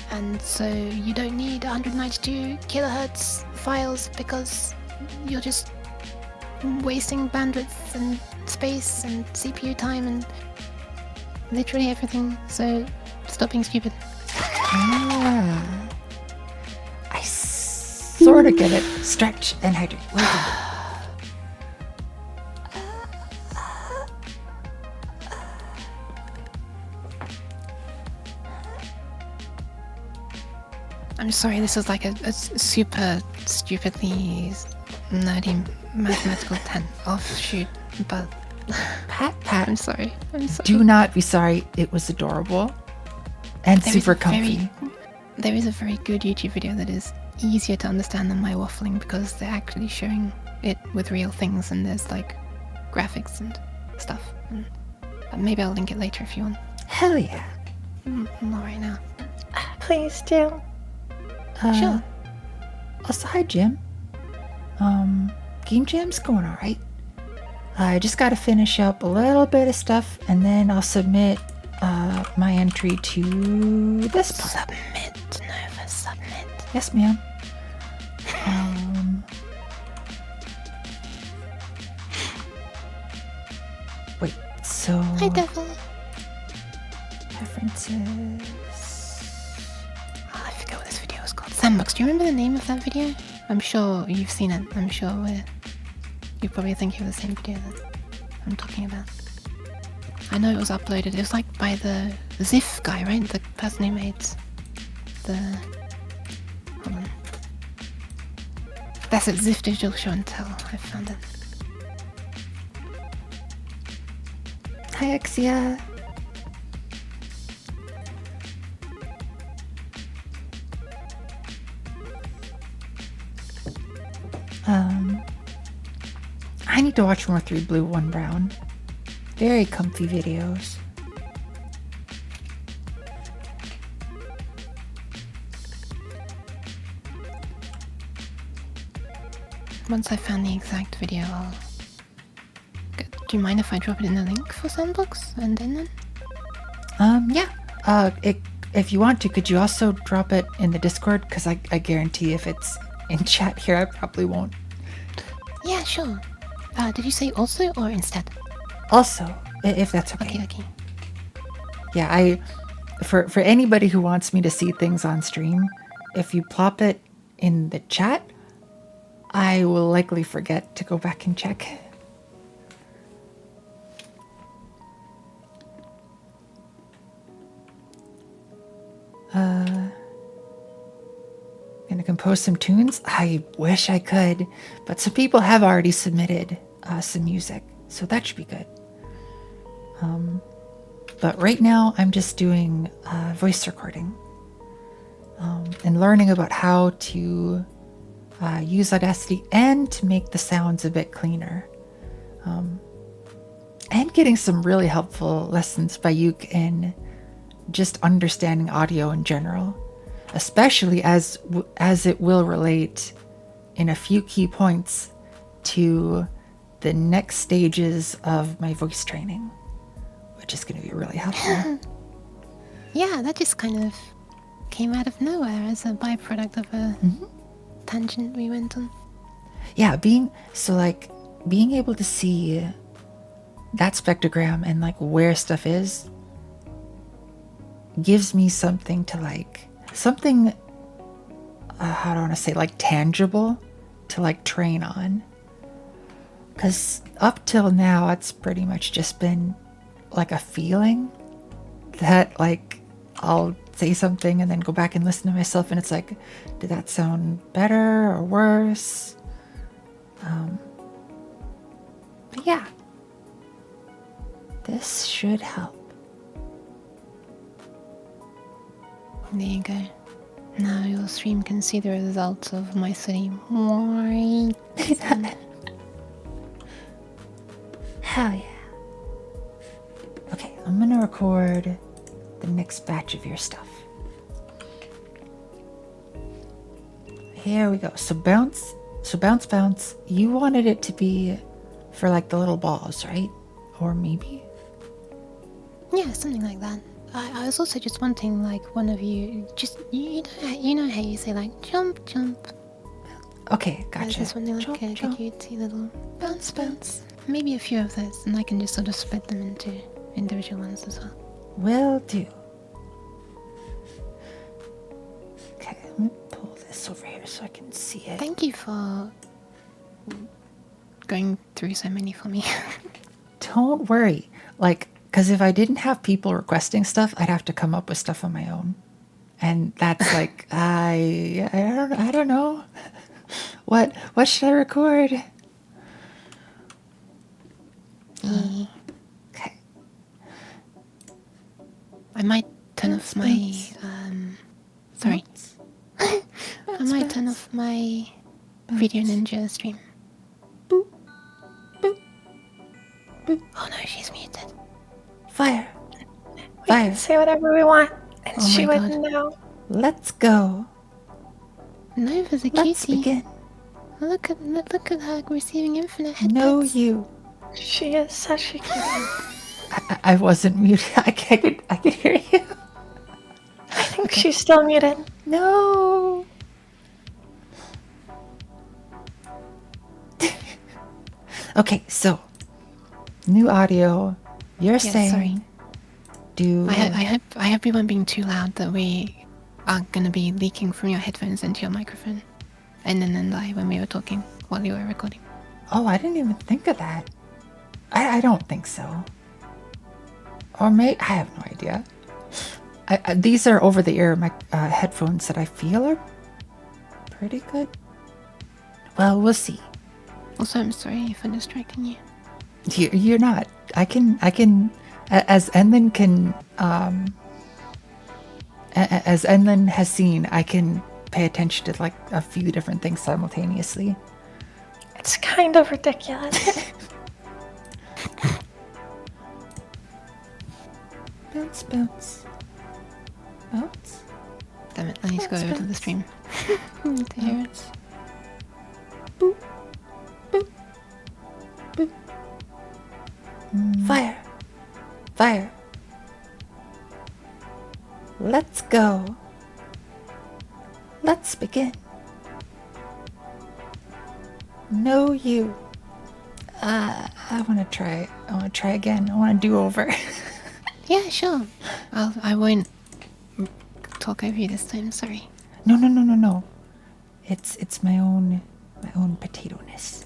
And so you don't need 192 kilohertz files because you're just wasting bandwidth and space and CPU time and literally everything. So stop being stupid. I sort of get it. Stretch and hydrate. Well done. I'm sorry, this is like a super stupidly nerdy mathematical offshoot, but Pat, I'm sorry. do not be sorry. It was adorable and super comfy. There is a very good YouTube video that is easier to understand than my waffling, because they're actually showing it with real things and there's like graphics and stuff. And maybe I'll link it later if you want. Hell yeah. Not right now. Please do. Sure. Also, hi, Jim. Game Jam's going all right. I just got to finish up a little bit of stuff, and then I'll submit my entry to this part. Submit, Nova, submit. Yes, ma'am. So Hi, Devil. preferences. Oh, I forget what this video is called. Sandbox. Do you remember the name of that video? I'm sure you've seen it. I'm sure you probably think of the same video that I'm talking about. I know it was uploaded. It was like by the Ziff guy, right? The person who made the... Hold on. That's it, Ziff Digital Show and Tell. I found it. Hi, Exia. I need to watch more 3 Blue 1 Brown. Very comfy videos. Once I found the exact video, I'll... Do you mind if I drop it in the link for Sandbox and then? Yeah. If you want to, could you also drop it in the Discord? Because I guarantee if it's in chat here, I probably won't. Yeah, sure. Did you say also or instead? Also, if that's okay. Okay. Yeah, for anybody who wants me to see things on stream, if you plop it in the chat, I will likely forget to go back and check. Gonna compose some tunes? I wish I could, but some people have already submitted some music, so that should be good. But right now I'm just doing voice recording and learning about how to use Audacity and to make the sounds a bit cleaner. And getting some really helpful lessons by Yuke in just understanding audio in general, especially as it will relate in a few key points to the next stages of my voice training, which is going to be really helpful. Yeah, that just kind of came out of nowhere as a byproduct of a tangent we went on. Yeah, being able to see that spectrogram and like where stuff is gives me something to how do I want to say, like tangible to like train on. Because up till now, it's pretty much just been like a feeling that like I'll say something and then go back and listen to myself and it's like, did that sound better or worse? But yeah, this should help. There you go. Now your stream can see the results of my sitting right. Hell yeah. Okay, I'm gonna record the next batch of your stuff. Here we go. So bounce. You wanted it to be for like the little balls, right? Or maybe? Yeah, something like that. I was also just wanting like one of you, just you know how you say like jump. Okay, There's gotcha. this one like Jump, a jump. cutesy little bounce. Maybe a few of those, and I can just sort of split them into individual ones as well. Will do. Okay, let me pull this over here so I can see it. Thank you for going through so many for me. Don't worry. Like, because if I didn't have people requesting stuff, I'd have to come up with stuff on my own. And that's like, I don't know. What should I record? Okay. I might turn off my sorry. I might turn off my Video Ninja stream. Boop. Boop. Boop. Oh no, she's muted. Fire. We Fire. can say whatever we want, and Oh she my wouldn't know. Let's go. Nova's a Let's cutie. begin. Look at her receiving infinite head Know pats. you. She is such a cutie. I wasn't muted. I could hear you. I think she's still muted. No. Okay, so new audio, You're Yes, saying sorry. do I hope we weren't being too loud that we are gonna be leaking from your headphones into your microphone. And then lie when we were talking while you were recording. Oh, I didn't even think of that. I don't think so. Or I have no idea. These are over-the-ear headphones that I feel are pretty good. Well, we'll see. Also, I'm sorry for distracting you. You're not. I can, as Enlin can, as Enlin has seen, I can pay attention to like a few different things simultaneously. It's kind of ridiculous. Bounce, bounce. Bounce. Damn it, I need to go over to the stream. to hear it. Boop. Boop. Boop. Fire. Fire. Let's go. Let's begin. No, you. I want to try. I want to try again. I want to do over. Yeah, sure. I won't talk over you this time. Sorry. No. It's my own potato-ness.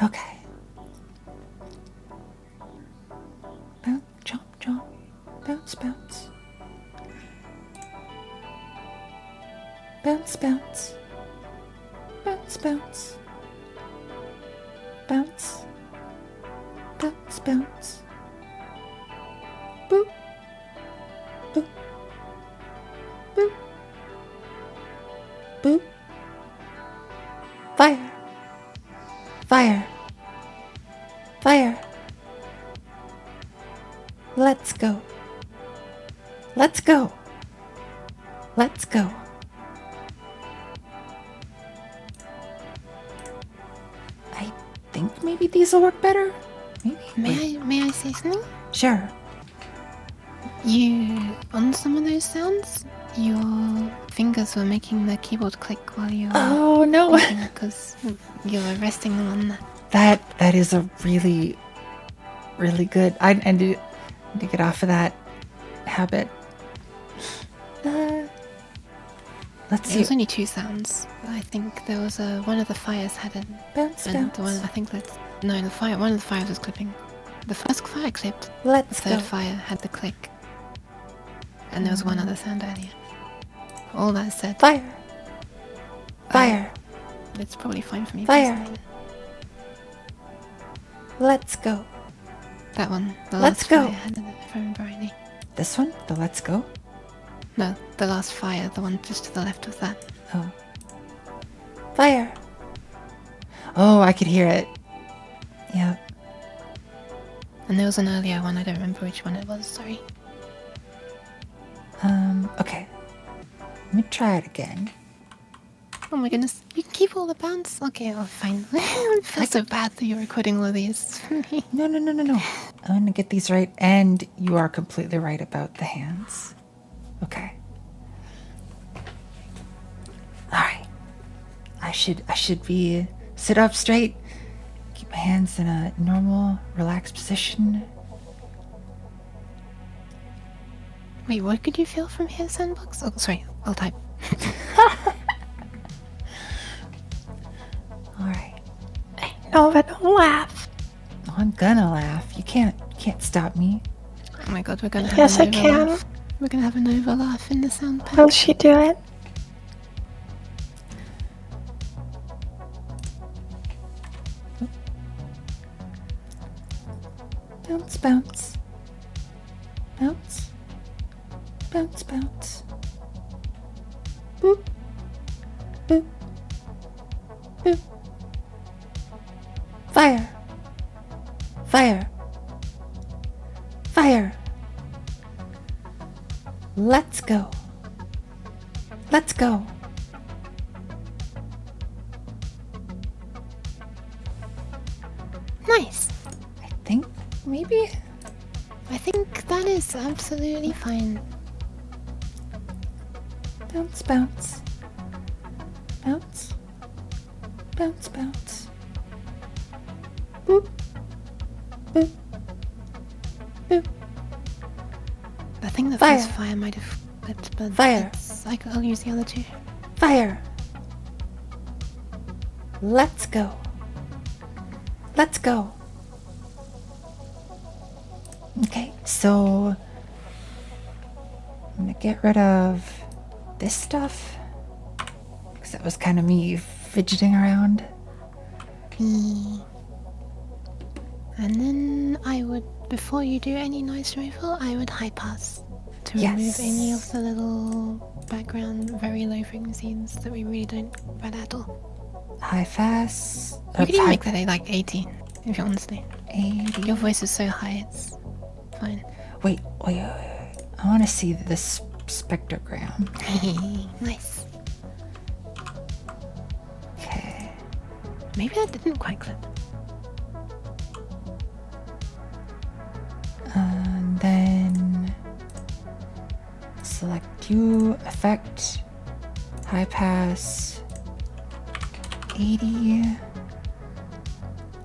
Okay. Bounce, jump, jump. Bounce, bounce. Bounce, bounce. Bounce, bounce. Bounce. Bounce, bounce. Boop. Boop. Boop. Boop. Fire. Fire. Fire. Let's go. Let's go. Let's go. I think maybe these will work better. Maybe. May I say something? Sure. You, on some of those sounds, your fingers were making the keyboard click while you were Oh no. because you were resting them on that. That is a really good. I need to get off of that habit. Let's There see. was only two sounds. I think there was one of the fires had it, Bounce, and bounce. the one I think that's no, one of the fires was clipping. The first fire clipped. The Let's third go. fire had the click, and there was one other sound earlier. All that said, Fire. Fire. it's probably fine for me. Fire. personally. Let's go. That one. The Let's last go. fire had it, if I remember rightly. This one? The let's go? No, the last fire, the one just to the left of that. Oh. Fire. Oh, I could hear it. Yep. And there was an earlier one, I don't remember which one it was, sorry. Okay. Let me try it again. Oh my goodness, you can keep all the bounce? Okay, well, fine. I feel so bad that you're recording all of these for me. No. I'm gonna get these right, and you are completely right about the hands. Okay. Alright. I should be sit up straight, keep my hands in a normal, relaxed position. Wait, what could you feel from here, Sandbox? Oh, sorry, I'll type. Alright. No, but don't laugh. Oh, I'm gonna laugh. You can't stop me. Oh my god, we're gonna have Yes, I an can. overlaugh. We're gonna have an overlaugh in the sound pad. Will she do it? Bounce, bounce. Bounce. Bounce, bounce. Boop. Boop. Boop. Fire. Fire. Fire. Let's go. Let's go. Nice. I think maybe. I think that is absolutely fine. Bounce, bounce. Bounce. Bounce, bounce. Boop. I think the Fire. first fire might have clipped, but Fire. I'll use the other two. Fire! Let's go. Let's go. Okay, so I'm gonna get rid of this stuff because that was kind of me fidgeting around. And then I would, before you do any noise removal, I would high pass to remove Yes. any of the little background, very low frequencies that we really don't bad at all. High fast. You could even make that like 80, if you honestly. 80. Your voice is so high, it's fine. Wait. I want to see this spectrogram. Nice. Okay. Maybe that didn't quite clip. And then select you, effect, high pass, 80,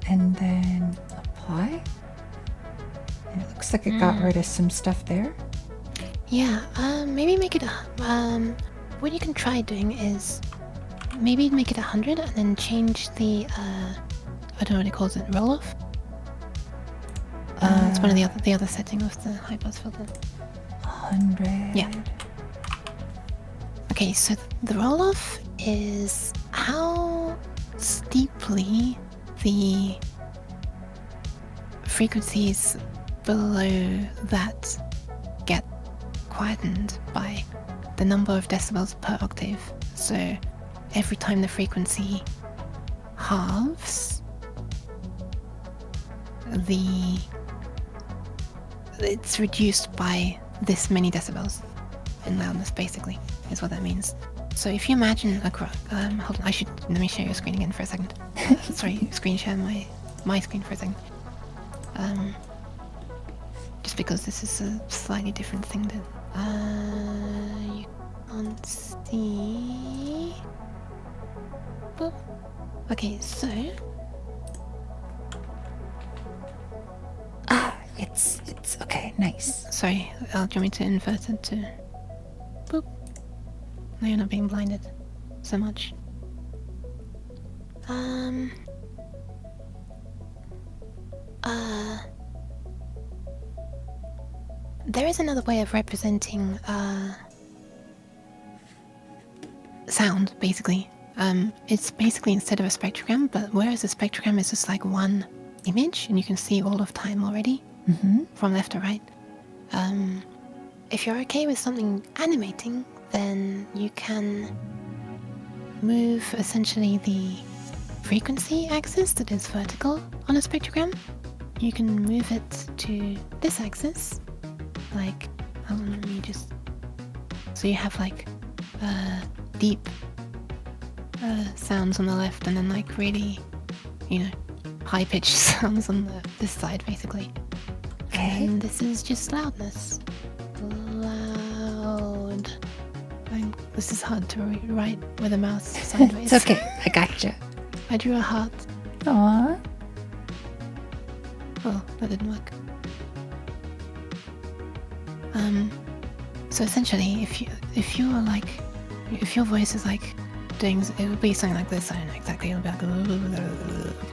and then apply. And it looks like it got rid of some stuff there. Yeah, maybe make it what you can try doing is maybe make it 100 and then change the I don't know what it calls it, roll off. It's one of the other setting of the high pass filter. 100. Yeah. Okay, so the roll off is how steeply the frequencies below that get quietened by the number of decibels per octave. So every time the frequency halves, it's reduced by this many decibels in loudness, basically, is what that means. So if you imagine hold on, let me share your screen again for a second. Sorry, screen share my screen for a second. Just because this is a slightly different thing that you can't see. Boop. Okay, so It's okay, nice. sorry, do you want me to invert it to boop? No, you're not being blinded so much. There is another way of representing sound, basically. It's basically instead of a spectrogram, but whereas a spectrogram is just like one image and you can see all of time already from left to right. If you're okay with something animating, then you can move essentially the frequency axis that is vertical on a spectrogram. You can move it to this axis, like, hold on, let me just, so you have like deep sounds on the left and then like really, high-pitched sounds on this side, basically. Okay. And this is just loudness. Loud. This is hard to write with a mouse sideways. It's okay, I gotcha. I drew a heart. Aww. Oh, that didn't work. So essentially, if your voice is like doing, it would be something like this. I don't know exactly. It'll be like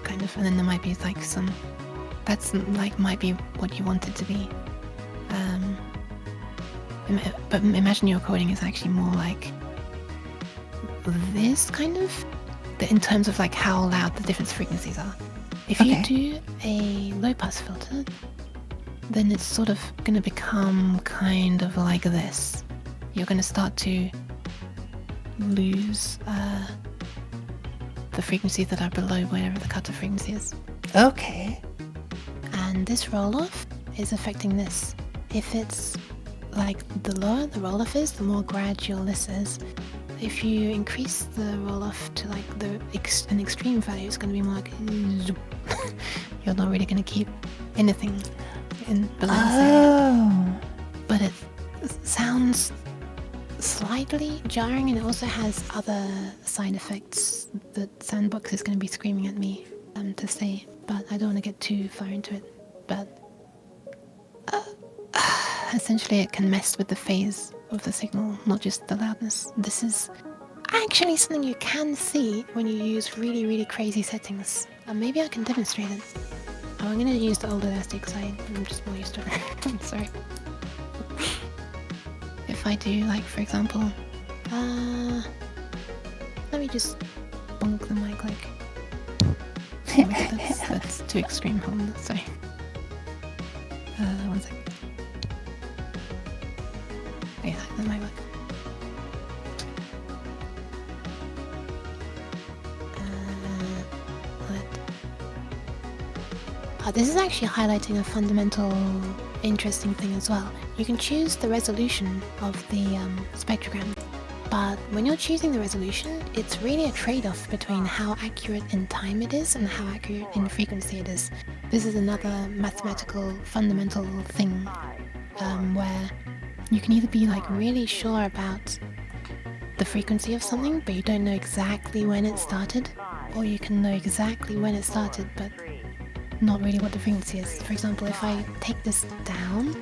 kind of, and then there might be like some. That's like might be what you want it to be. But imagine your recording is actually more like this kind of, in terms of like how loud the different frequencies are. If you do a low pass filter, then it's sort of going to become kind of like this. You're going to start to lose the frequencies that are below wherever the cutoff frequency is. Okay. And this roll-off is affecting this. If it's like the lower the roll-off is, the more gradual this is. If you increase the roll-off to like an extreme value, it's going to be more like you're not really going to keep anything in below the same. But it sounds slightly jarring, and it also has other side effects that Sandbox is going to be screaming at me to say, but I don't want to get too far into it. But essentially it can mess with the phase of the signal, not just the loudness. This is actually something you can see when you use really, really crazy settings. Maybe I can demonstrate it. Oh, I'm gonna use the old Audacity because I'm just more used to it. I'm sorry. If I do, like, for example, let me just bonk the mic like. Oh, wait, that's too extreme. Hold on, sorry. One sec. Yeah, that might work. This is actually highlighting a fundamental, interesting thing as well. You can choose the resolution of the spectrogram, but when you're choosing the resolution, it's really a trade-off between how accurate in time it is and how accurate in frequency it is. This is another mathematical, fundamental thing where you can either be like really sure about the frequency of something, but you don't know exactly when it started, or you can know exactly when it started, but not really what the frequency is. For example, if I take this down,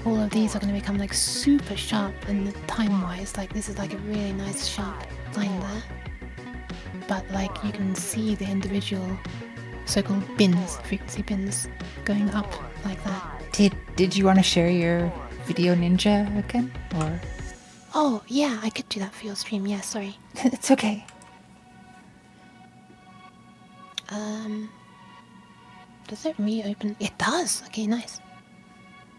all of these are going to become like super sharp and time-wise, like this is like a really nice sharp line there. But like you can see the individual so-called bins, frequency bins, going up like that. Did you want to share your video ninja again, or? Oh yeah, I could do that for your stream. Yeah, sorry. It's okay. Does it reopen? It does! Okay, nice.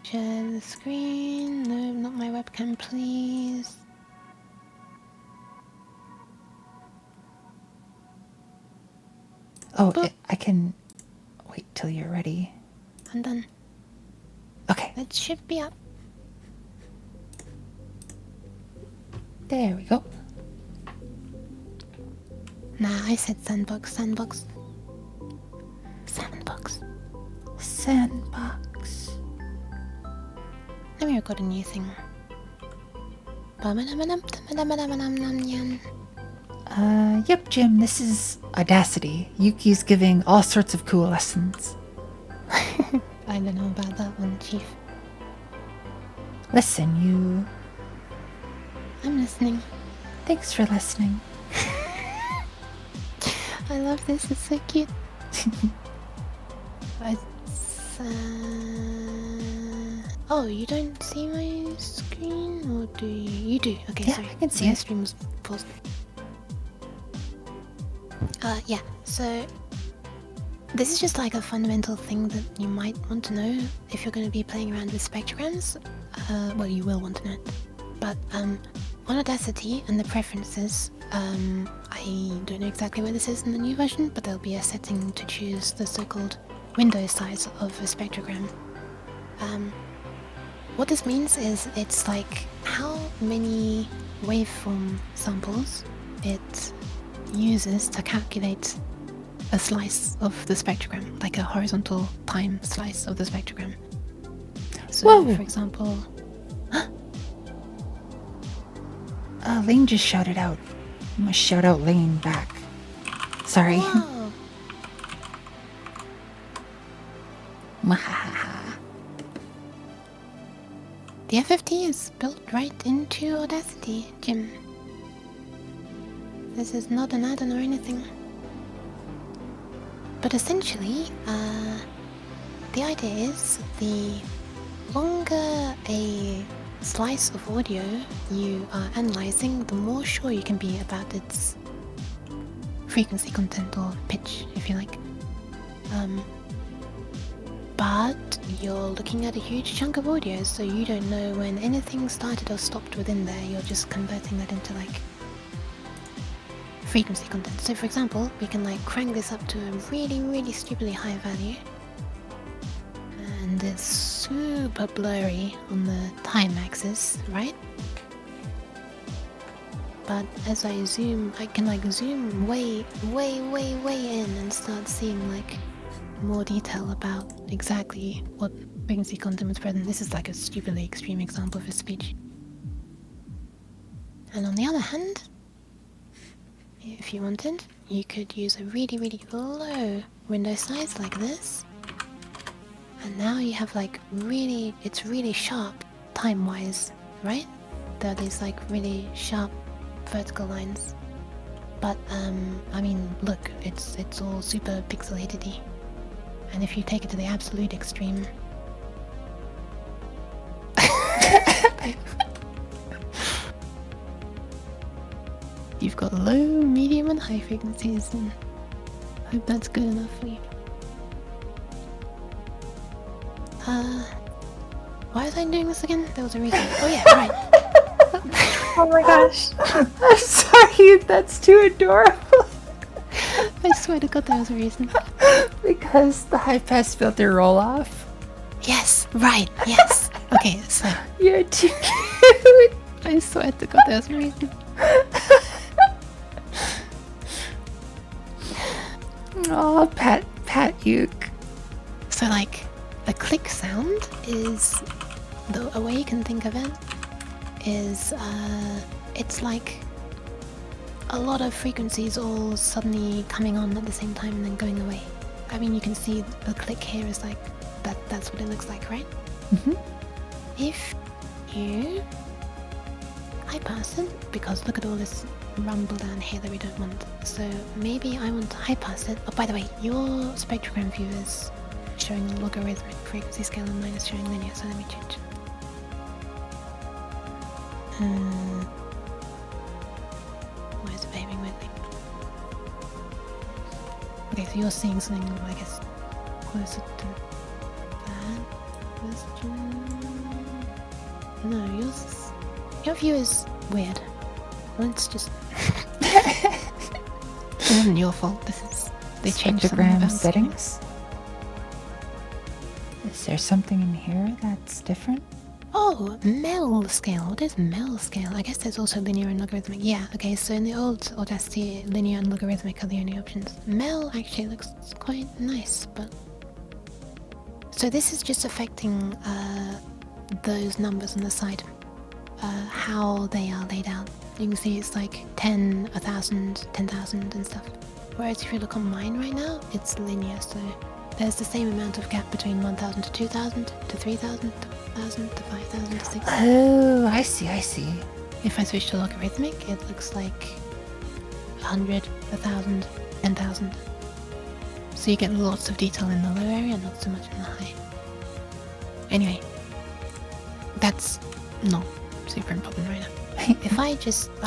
Share the screen. No, not my webcam, please. Oh, I can wait till you're ready. I'm done. Okay. It should be up. There we go. Nah, I said sandbox, sandbox. Sandbox. Sandbox. Let me record a new thing. Yep, Jim, this is Audacity. Yuki's giving all sorts of cool lessons. I don't know about that one, Chief. Listen, you... I'm listening. Thanks for listening. I love this, it's so cute. Oh, you don't see my screen? Or do you? You do. Okay, Yeah, sorry. I can see my it. stream was paused. Yeah, so this is just like a fundamental thing that you might want to know if you're going to be playing around with spectrograms. Well, you will want to know it. But on Audacity and the preferences, I don't know exactly where this is in the new version, but there'll be a setting to choose the so-called window size of a spectrogram. What this means is it's like how many waveform samples it uses to calculate a slice of the spectrogram, like a horizontal time slice of the spectrogram. So, Whoa. for example... Lane just shouted out. I'm gonna shout out Lane back. Sorry. Whoa. Mahahaha. The FFT is built right into Audacity, Jim. This is not an add-on or anything. But essentially, the idea is the longer a slice of audio you are analyzing, the more sure you can be about its frequency content or pitch, if you like. But you're looking at a huge chunk of audio, so you don't know when anything started or stopped within there. You're just converting that into like frequency content. So for example, we can like crank this up to a really, really stupidly high value. And it's super blurry on the time axis, right? But as I zoom, I can like zoom way in and start seeing like more detail about exactly what frequency content was present. This is like a stupidly extreme example of a speech. And on the other hand, if you wanted, you could use a really, really low window size like this. And now you have like really, it's really sharp time-wise, right? There are these like really sharp vertical lines. But I mean, look, it's all super pixelated-y. And if you take it to the absolute extreme, you've got low, medium, and high frequencies, and I hope that's good enough for you. Why was I doing this again? There was a reason. Oh yeah, right. Oh my gosh. I'm sorry, that's too adorable. I swear to God, there was a reason. Because the high pass filter roll off. Yes, right, yes. Okay, so You're too cute. I swear to God, there was a reason. Oh, Pat Uke. So like, the click sound is, a way you can think of it is, it's like a lot of frequencies all suddenly coming on at the same time and then going away. I mean, you can see the click here is like, that's what it looks like, right? Mm-hmm. If you high pass it, because look at all this rumble down here that we don't want. So maybe I want to high pass it. Oh, by the way, your spectrogram view is showing a logarithmic frequency scale and mine is showing linear, so let me change. Why is it behaving weirdly? Okay, so you're seeing something, I guess, closer to that question. No, your view is weird. Let's just. It isn't your fault. This is they changed something Spectrogram about settings. Is there something in here that's different? Oh, Mel scale. What is Mel scale? I guess there's also linear and logarithmic. Yeah, okay, so in the old Audacity, linear and logarithmic are the only options. Mel actually looks quite nice, but... So this is just affecting those numbers on the side. How they are laid out. You can see it's like 10, 1,000, 10,000 and stuff. Whereas if you look on mine right now, it's linear, so there's the same amount of gap between 1,000 to 2,000 to 3,000 to 1,000 to 5,000 to 6,000. Oh, I see. If I switch to logarithmic, it looks like 100, 1,000, 10,000. So you get lots of detail in the low area, not so much in the high. Anyway, that's not super important right now. I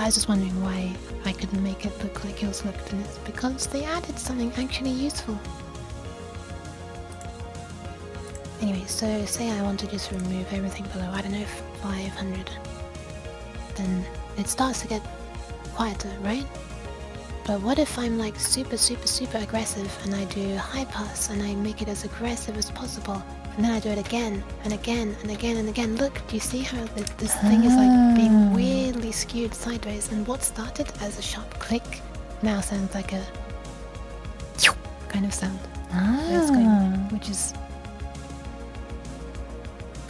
was just wondering why I couldn't make it look like yours looked, and it's because they added something actually useful. Anyway, so say I want to just remove everything below, I don't know, 500. Then it starts to get quieter, right? But what if I'm like super aggressive and I do high pass and I make it as aggressive as possible, and then I do it again and again and again and again. Look, do you see how this thing is like being weirdly skewed sideways, and what started as a sharp click now sounds like a kind of sound. It's going, which is...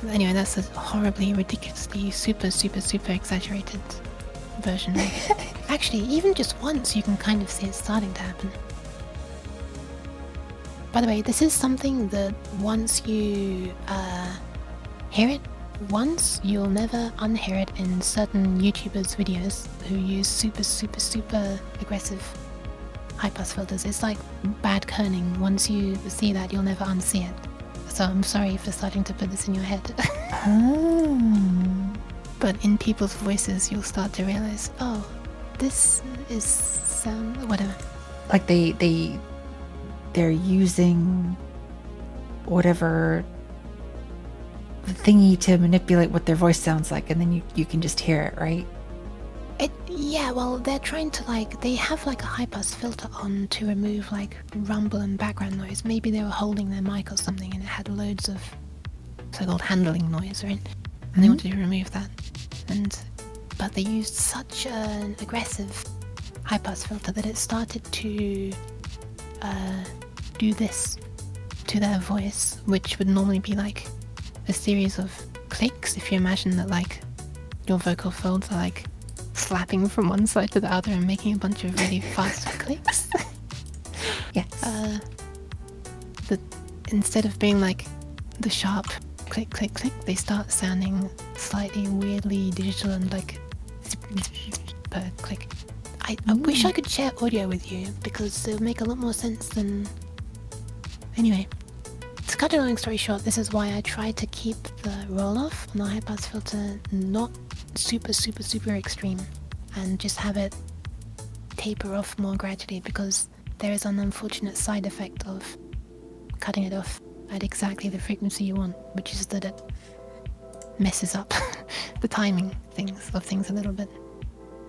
Anyway, that's a horribly, ridiculously, super exaggerated version. Actually, even just once, you can kind of see it starting to happen. By the way, this is something that once you hear it once, you'll never unhear it in certain YouTubers' videos who use super aggressive high-pass filters. It's like bad kerning. Once you see that, you'll never unsee it. So I'm sorry for starting to put this in your head. But in people's voices, you'll start to realize, oh, this is sound... whatever. Like they're using whatever thingy to manipulate what their voice sounds like, and then you can just hear it, right? Yeah, well, they're trying to they have like a high pass filter on to remove like rumble and background noise. Maybe they were holding their mic or something and it had loads of so-called handling noise, right? And they wanted to remove that. But they used such an aggressive high pass filter that it started to do this to their voice, which would normally be like a series of clicks. If you imagine that your vocal folds are slapping from one side to the other and making a bunch of really fast clicks. Yes. Instead of being the sharp click, click, click, they start sounding slightly weirdly digital and like per click. I wish I could share audio with you because it would make a lot more sense than... Anyway, to cut a long story short, this is why I try to keep the roll-off on the high-pass filter not super, super, super extreme and just have it taper off more gradually, because there is an unfortunate side effect of cutting it off at exactly the frequency you want, which is that it messes up the timing of things a little bit.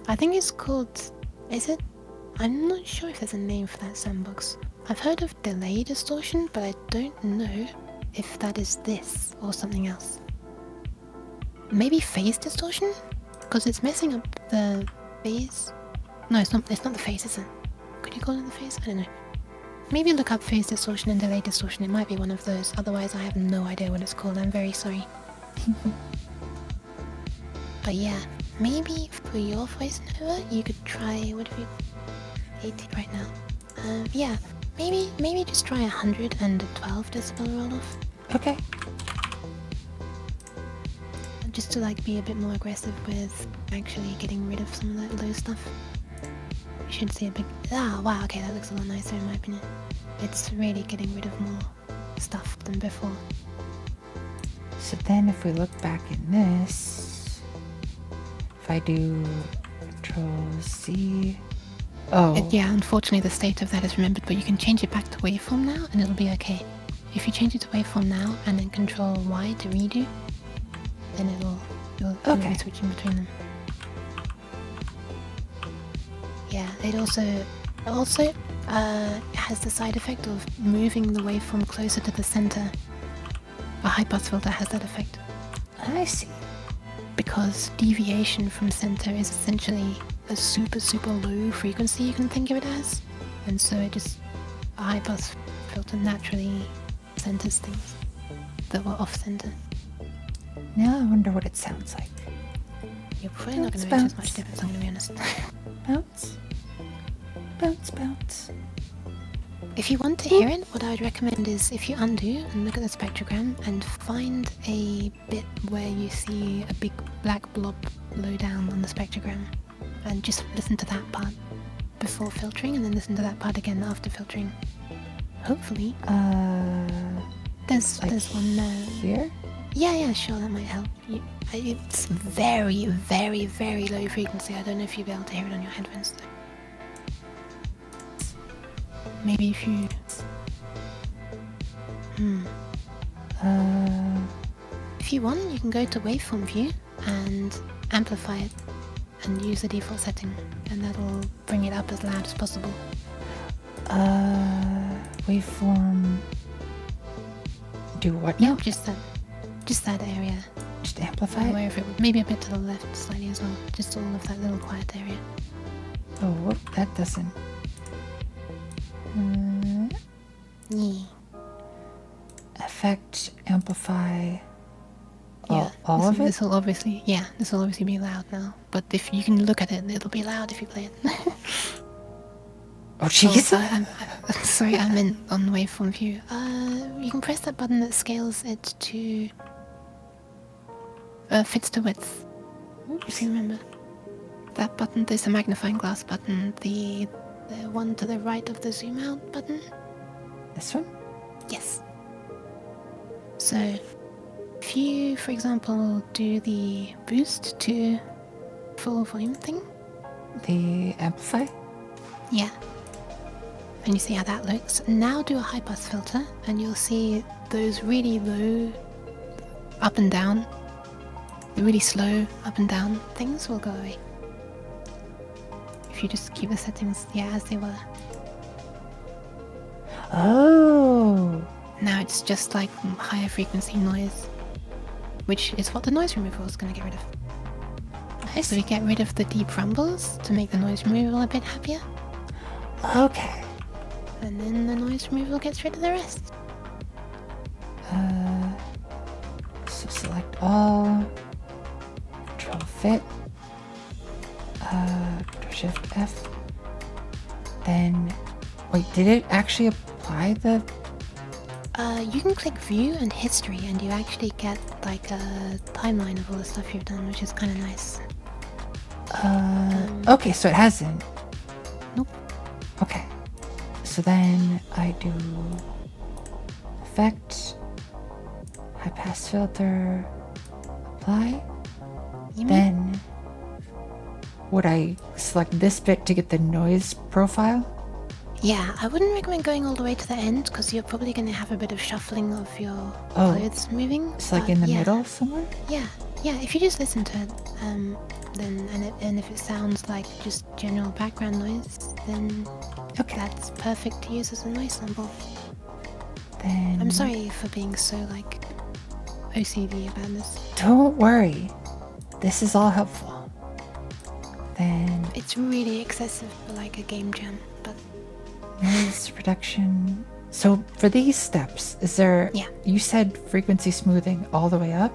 I think it's called... Is it? I'm not sure if there's a name for that sandbox. I've heard of delay distortion, but I don't know if that is this or something else. Maybe phase distortion? Because it's messing up the phase. No, it's not the phase, is it? Could you call it the phase? I don't know. Maybe look up phase distortion and delay distortion. It might be one of those. Otherwise, I have no idea what it's called. I'm very sorry. But yeah, maybe for your voice over, you could try... What have you... 80 right now. Yeah, maybe just try 112 decibel roll-off. Okay. Just to like be a bit more aggressive with actually getting rid of some of that low stuff. You should see a big... Ah, wow, okay, that looks a lot nicer in my opinion. It's really getting rid of more stuff than before. So then if we look back in this, if I do Control-C... Oh. Yeah, unfortunately the state of that is remembered, but you can change it back to waveform now and it'll be okay. If you change it to waveform now and then Control Y to redo, then you'll be switching between them. Yeah, it also has the side effect of moving the waveform closer to the center. A high-pass filter has that effect. I see. Because deviation from center is essentially a super, super low frequency, you can think of it as. And so a high-pass filter naturally centers things that were off-center. Now I wonder what it sounds like. You're probably not going to notice much difference, I'm going to be honest. Bounce. Bounce, bounce. If you want to hear it, what I would recommend is if you undo and look at the spectrogram and find a bit where you see a big black blob low down on the spectrogram, and just listen to that part before filtering and then listen to that part again after filtering. Hopefully. There's one there. Here? Yeah, sure, that might help. It's very, very, very low frequency. I don't know if you'll be able to hear it on your headphones though. Maybe if you... If you want, you can go to waveform view and amplify it and use the default setting, and that'll bring it up as loud as possible. Waveform... Do what Yeah, now? just that area. Just amplify it? Wherever maybe a bit to the left slightly as well. Just all of that little quiet area. Oh, whoop, that doesn't... Yeah. Effect, amplify... Yeah, all of it? This will obviously be loud now. But if you can look at it, it'll be loud if you play it. Oh, jeez. I'm sorry, I meant on waveform view. You can press that button that scales it to... fits to width. Oops. If you remember. That button, there's a magnifying glass button. The one to the right of the zoom out button. This one? Yes. So, if you, for example, do the boost to full volume thing. The amplify? Yeah. And you see how that looks. Now do a high pass filter and you'll see those really low up and down, the really slow up and down things will go away. If you just keep the settings, as they were. Oh! Now it's just like higher frequency noise, which is what the noise removal is going to get rid of. So we get rid of the deep rumbles to make the noise removal a bit happier. Okay. And then the noise removal gets rid of the rest. So select all, Control Fit, Control Shift F. Then, wait, did it actually apply the You can click view and history, and you actually get like a timeline of all the stuff you've done, which is kind of nice. Okay, so it hasn't. Nope. Okay. So then I do effect, high pass filter, apply. You mean? Then would I select this bit to get the noise profile? Yeah, I wouldn't recommend going all the way to the end because you're probably going to have a bit of shuffling of your Oh. clothes moving. It's like but in the yeah, middle somewhere? Yeah, yeah. If you just listen to it, then and if it sounds like just general background noise, then Okay. that's perfect to use as a noise sample. Then I'm sorry for being so like OCD about this. don't worry. This is all helpful. Then It's really excessive for like a game jam, but noise reduction. So for these steps, is there Yeah. you said frequency smoothing all the way up?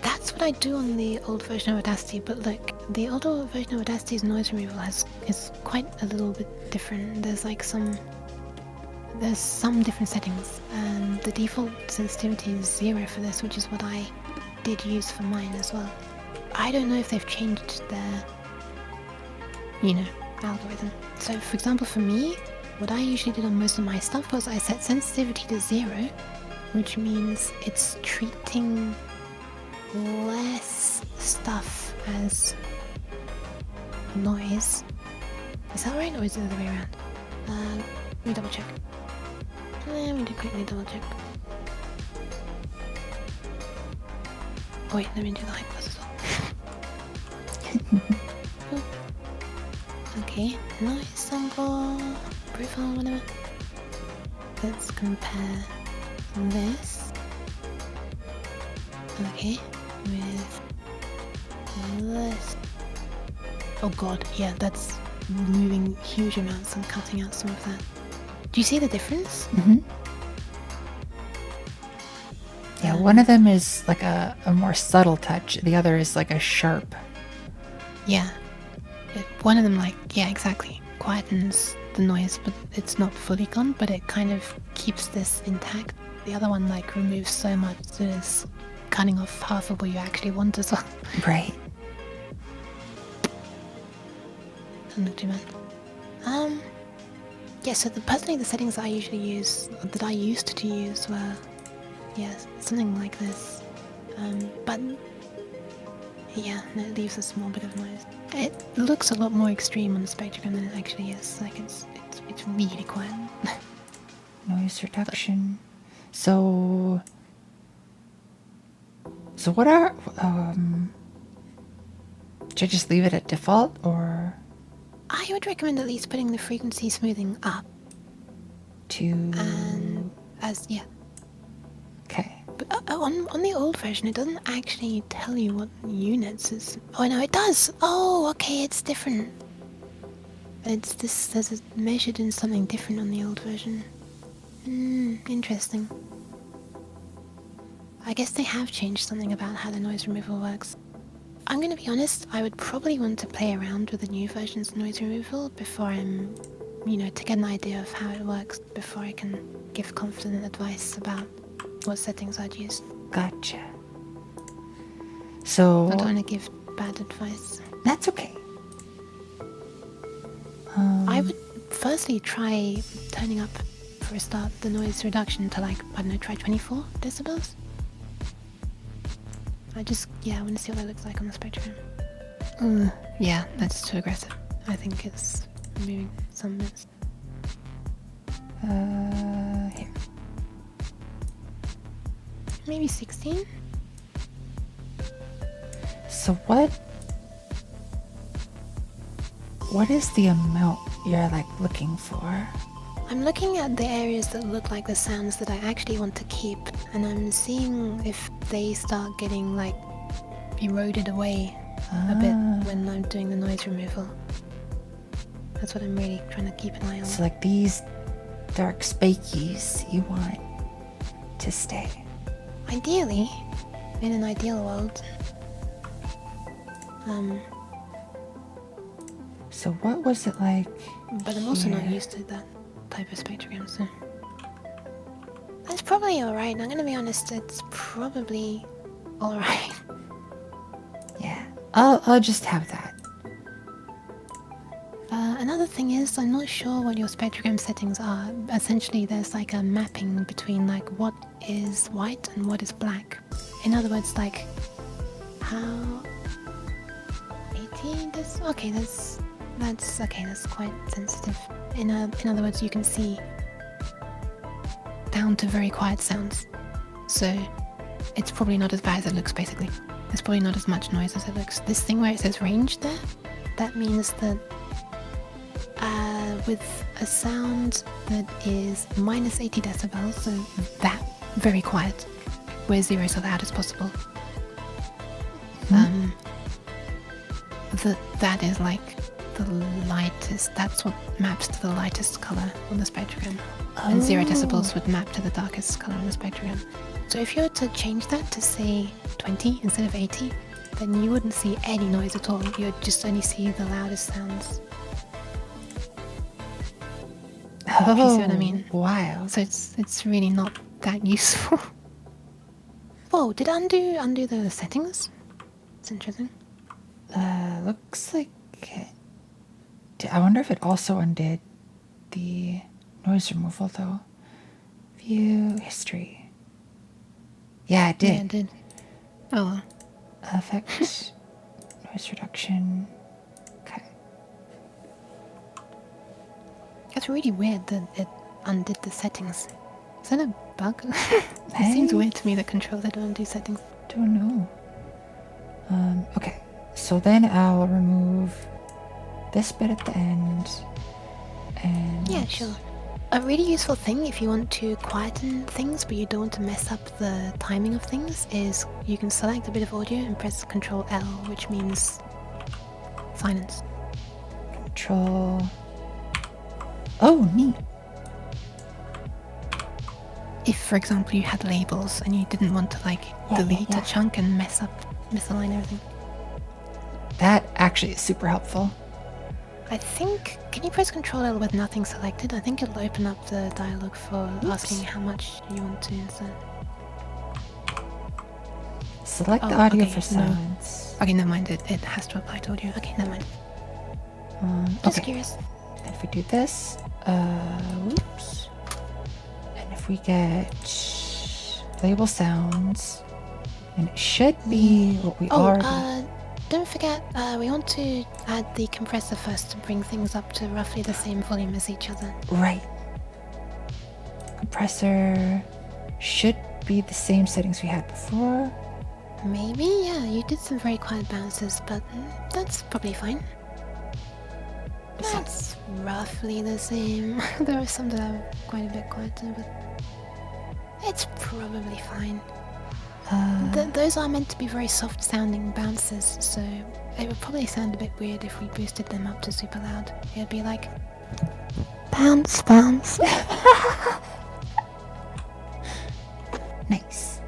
that's what I do on the old version of Audacity. But look, the older version of Audacity's noise removal is quite a little bit different. There's some different settings. The default sensitivity is 0 for this, which is what I did use for mine as well. I don't know if they've changed their, algorithm. So, for example, for me, what I usually did on most of my stuff was I set sensitivity to 0, which means it's treating less stuff as noise. Is that right, or is it the other way around? Let me double check. Let me quickly double check. Oh wait, let me do the high pass as well. Okay, noise sample, profile, whatever. Let's compare this. Okay, with this. Oh god, yeah, that's removing huge amounts and cutting out some of that. Do you see the difference? Mm-hmm. Yeah, one of them is like a more subtle touch. The other is like a sharp. Yeah. One of them, yeah, exactly. Quietens the noise, but it's not fully gone, but it kind of keeps this intact. The other one, removes so much that it's cutting off half of what you actually want as well. Right. Doesn't look too bad. Yeah, so personally the settings that I usually use, that I used to use were, something like this. But yeah, no, it leaves a small bit of noise. It looks a lot more extreme on the spectrum than it actually is. It's really quiet. Noise reduction. So what are should I just leave it at default or I would recommend at least putting the frequency smoothing up to and Okay. But on the old version, it doesn't actually tell you what units is. Oh no, it does. Oh, okay, it's different. It's this. There's measured in something different on the old version. Interesting. I guess they have changed something about how the noise removal works. I'm gonna be honest. I would probably want to play around with the new version's noise removal before I'm, to get an idea of how it works before I can give confident advice about what settings I'd use. Gotcha. So I don't want to give bad advice. That's okay. I would firstly try turning up, for a start, the noise reduction to try 24 decibels. I want to see what that looks like on the spectrum. Yeah, that's too aggressive. I think it's moving some bits. Here. Maybe 16? So what is the amount you're looking for? I'm looking at the areas that look like the sounds that I actually want to keep, and I'm seeing if they start getting eroded away a bit when I'm doing the noise removal. That's what I'm really trying to keep an eye on. So these dark spikies you want to stay. Ideally, in an ideal world. So what was it like? But I'm also not here? used to that type of spectrogram, so. It's probably alright. I'm gonna be honest, it's probably alright. Yeah, I'll just have that. Another thing is, I'm not sure what your spectrogram settings are. Essentially, there's like a mapping between like what is white and what is black. In other words, like how 80. That's okay. That's okay. That's quite sensitive. In other words, you can see down to very quiet sounds. So it's probably not as bad as it looks. Basically, there's probably not as much noise as it looks. This thing where it says range there, that means that. With a sound that is minus 80 decibels, so that very quiet, where 0 is so loud as possible. That is like the lightest. That's what maps to the lightest color on the spectrogram, and 0 decibels would map to the darkest color on the spectrogram. So if you were to change that to say 20 instead of 80, then you wouldn't see any noise at all. You would just only see the loudest sounds. Oh, If you see what I mean. Wow. So it's really not that useful. Whoa, did I undo the settings? It's interesting. Looks like I wonder if it also undid the noise removal though. View history. Yeah, it did. Yeah, it did. Oh well. Effect, noise reduction. Okay. It's really weird that it undid the settings. Is that a bug? It seems weird to me that controls don't undo settings. Don't know. Okay. So then I'll remove this bit at the end. And Yeah, sure. A really useful thing if you want to quieten things but you don't want to mess up the timing of things is you can select a bit of audio and press Ctrl L, which means silence. Control. Oh, neat. If, for example, you had labels and you didn't want to like delete a chunk and misalign everything. That actually is super helpful. I think, can you press Ctrl L with nothing selected? I think it'll open up the dialog for asking how much you want to insert. Select the Oh, audio okay, for silence. Okay, never mind. It has to apply to audio. Okay, never mind. Just Okay. curious. If we do this, whoops. And if we get label sounds, and it should be what we already. Don't forget, we want to add the compressor first to bring things up to roughly the same volume as each other. Right. Compressor should be the same settings we had before. Maybe, yeah, you did some very quiet bounces, but that's probably fine. That's roughly the same. There are some that are quite a bit quieter, but it's probably fine. Those are meant to be very soft sounding bounces, so it would probably sound a bit weird if we boosted them up to super loud. It'd be like bounce, bounce. Nice.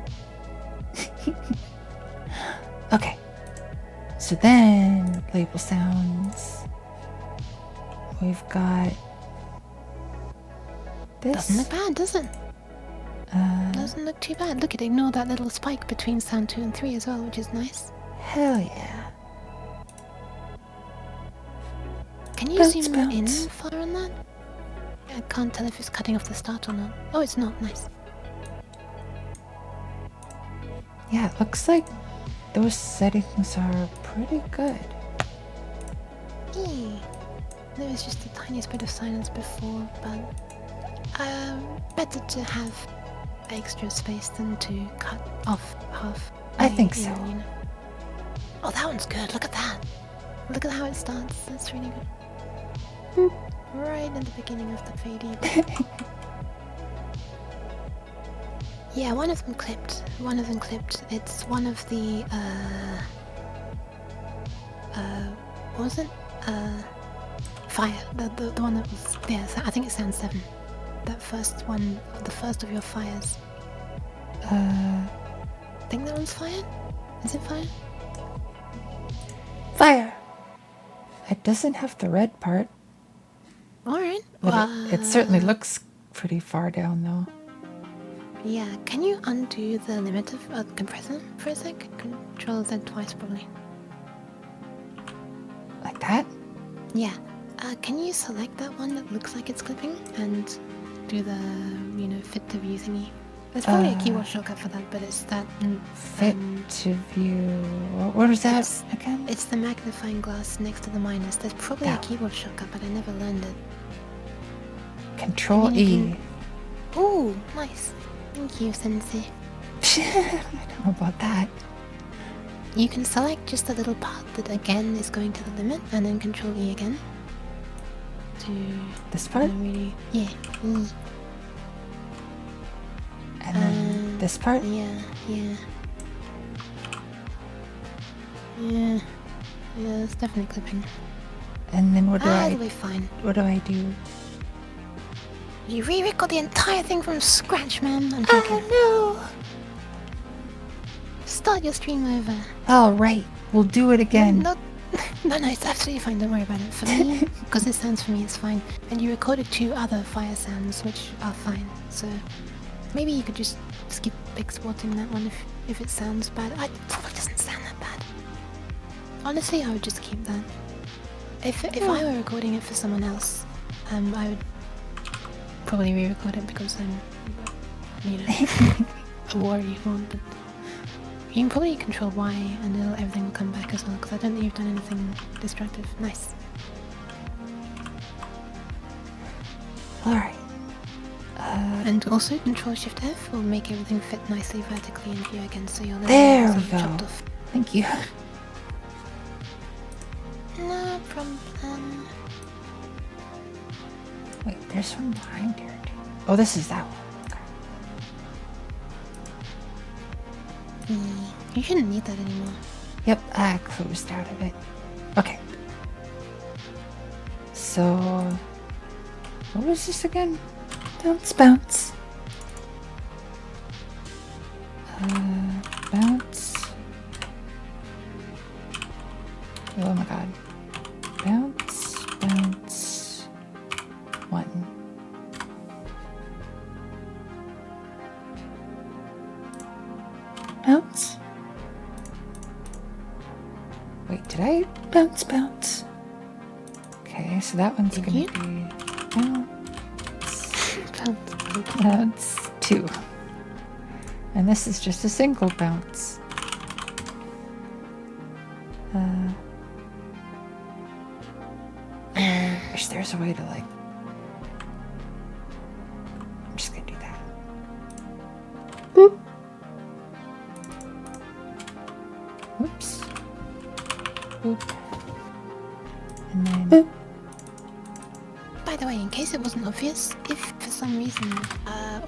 Okay. So then, label sounds. We've got this. Doesn't look bad, does it? Doesn't look too bad. Look, it ignored that little spike between sound 2 and 3 as well, which is nice. Hell yeah. Can you Bounce, zoom bounce. in far on that? I can't tell if it's cutting off the start or not. Oh, it's not. Nice. Yeah, it looks like those settings are pretty good. There was just the tiniest bit of silence before, but better to have extra space than to cut off half. I think so. You know. Oh, that one's good. Look at that. Look at how it starts. That's really good. Right at the beginning of the fade in. Yeah, one of them clipped. It's one of the, what was it? Fire. The one that was, yeah, I think it's sound 7. That first one, the first of your fires. I think that one's fire? Is it fire? Fire! It doesn't have the red part, Alright. but it certainly looks pretty far down though. Yeah, can you undo the limit of the compressor for a sec? Control Z twice, probably. Like that? Yeah. Can you select that one that looks like it's clipping and do the, fit to view thingy? There's probably a keyboard shortcut for that, but it's that. Fit to view. What was that again? It's the magnifying glass next to the minus. There's probably a That keyboard shortcut, but I never learned it. Control And then you E. Ooh, nice. Thank you, Sensei. I don't know about that. You can select just the little part that again is going to the limit, and then Control E again. To This part? really, yeah. E. And then this part? Yeah. Yeah, it's definitely clipping. And then what do It'll be fine. What do I do? You re-record the entire thing from scratch, man. I'm joking. Oh Start your stream over. no! All right, we'll do it again. No, it's absolutely fine. Don't worry about it. For me, because it sounds for me, it's fine. And you recorded 2 other fire sounds, which are fine. So maybe you could just skip exporting that one if it sounds bad. It probably doesn't sound that bad. Honestly, I would just keep that. If I were recording it for someone else, I would probably re-record it because I'm, a worry one. But you can probably control Y and everything will come back as well, because I don't think you've done anything destructive. Nice. Alright. And also Control Shift F will make everything fit nicely vertically in here again, so you'll There we go. chopped off. Thank you. No problem. Wait, there's one behind here too. Oh, this is that one. Okay. You shouldn't need that anymore. Yep, I closed out of it. Okay. So, what was this again? Bounce, bounce. Bounce. Oh my god. Bounce, bounce. 1. Bounce. Wait, did I bounce? Okay, so that one's Did gonna you? be bounce 2. And this is just a single bounce. Wish there's a way to like. I'm just gonna do that. Boop. Whoops. Boop. And then. Boop. By the way, in case it wasn't obvious, if for some reason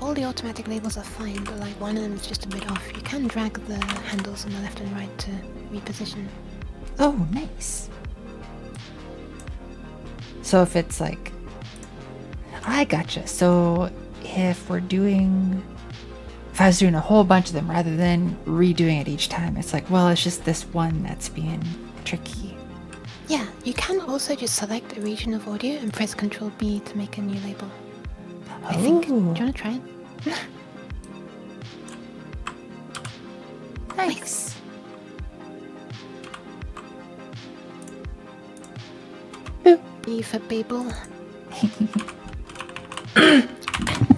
all the automatic labels are fine, but like one of them is just a bit off, you can drag the handles on the left and right to reposition. Oh, nice. So if it's like, I gotcha. So if I was doing a whole bunch of them rather than redoing it each time, it's like, well, it's just this one that's being tricky. Yeah, you can also just select a region of audio and press Ctrl B to make a new label. I think. Do you Oh. want to try it? Nice. B for Babel.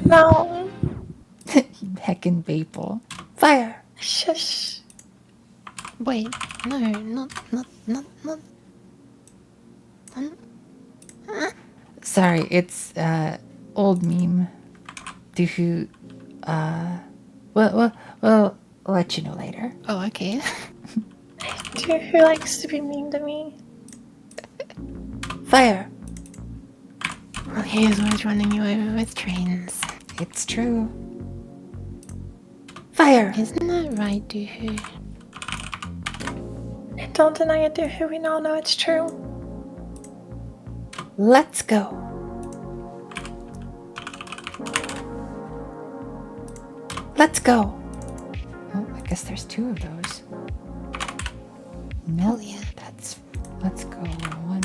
No. Heckin' Babel. Fire. Shush. Wait, no, not. Sorry, it's old meme. Doohoo. Well, I'll let you know later. Oh, okay. Dude, who likes to be mean to me? Fire. Well, here's what's running you over with trains. It's true. Fire. Isn't that right, Doohoo? And don't deny it, dude, who we all know it's true. Let's go. Let's go. Oh, I guess there's 2 of those. Hell Nope. yeah. Let's go 1.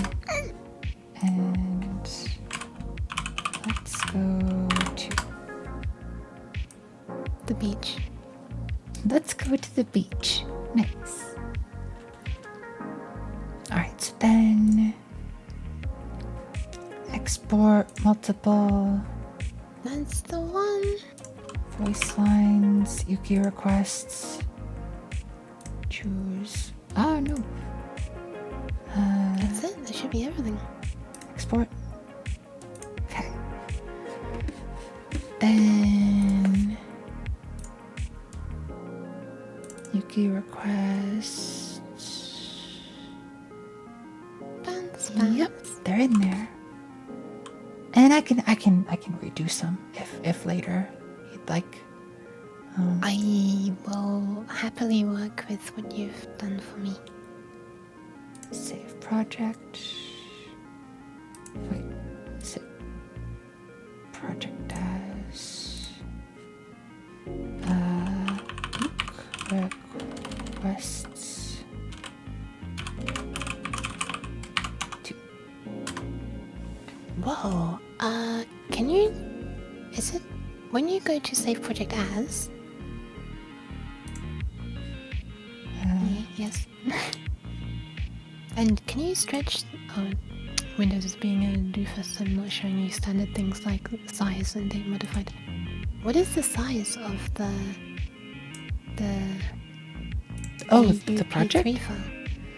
And let's go 2. beach. Nice. Alright, so then export multiple That's the one. voice lines, Yuki requests. Choose. Oh no. That's it. That should be everything. Export. Okay. Then Yuki requests. Bounce. Yep, they're in there. And I can redo some if later you'd like. I will happily work with what you've done for me. Save project. Wait, is it project as requests to Whoa. Can you? Is it when you go to save project as? Yes. And can you stretch? Oh, Windows is being a doofus. I'm not showing you standard things like size and date modified. What is the size of the the project? AUP3 file?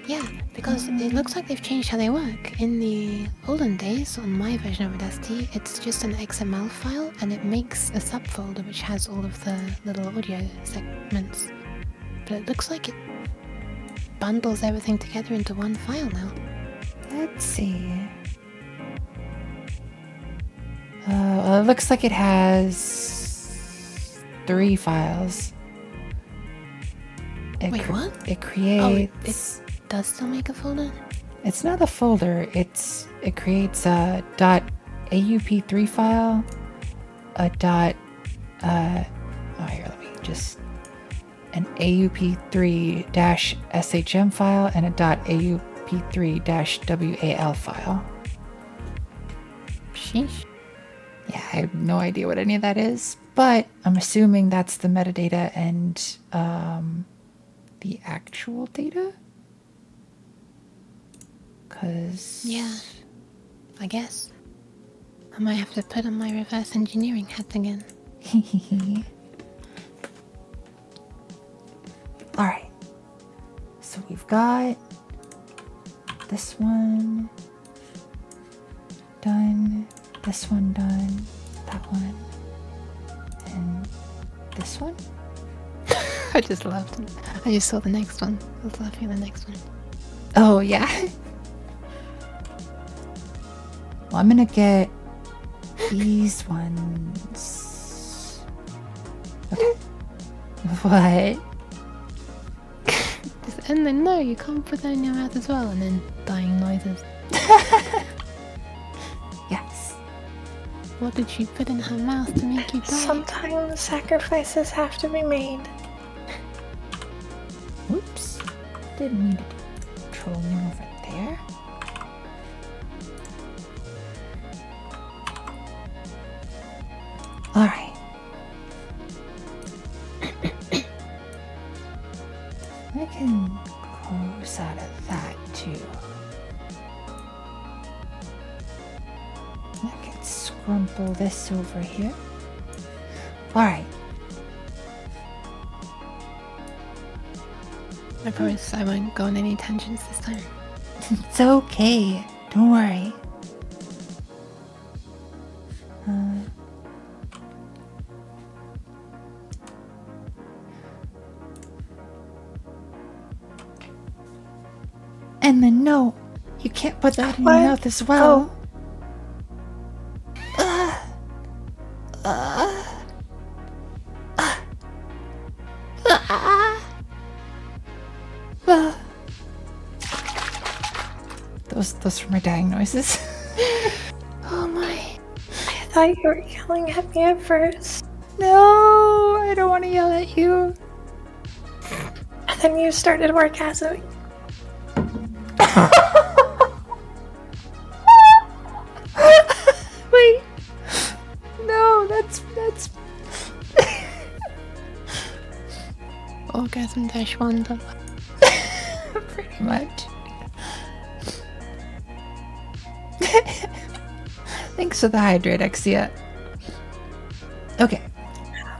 Yeah, because it looks like they've changed how they work. In the olden days, on my version of Audacity, it's just an XML file and it makes a subfolder which has all of the little audio segments. But it looks like it bundles everything together into one file now. Let's see. Well, it looks like it has 3 files. Wait, what? It Oh, creates. it does still make a folder? It's not a folder. It creates a .aup3 file, a here, let me just an AUP3-SHM file, and a .aup3-WAL file. Sheesh. Yeah, I have no idea what any of that is, but I'm assuming that's the metadata and the actual data. Cause Yeah, I guess. I might have to put on my reverse engineering hat again. All right. So we've got this one done, this one done, that one, and this one. I just laughed. I just saw the next one. I was laughing at the next one. Oh yeah. Well, I'm gonna get these ones. Okay. What? And then no, you can't put that in your mouth as well, and then dying noises. Yes. What did she put in her mouth to make you die? Sometimes sacrifices have to be made. Oops. Didn't mean to do trolling over there. All right. I can close out of that too. I can scrumple this over here. All right. I promise I won't go on any tangents this time. It's okay. Don't worry. And then no, you can't put that in your What? mouth as well. Those were my dying noises. Oh my. I thought you were yelling at me at first. No, I don't want to yell at you. And then you started orgasming. Wait. No, that's 2000-1. Pretty much. Thanks for the hydrate, Exia. Okay.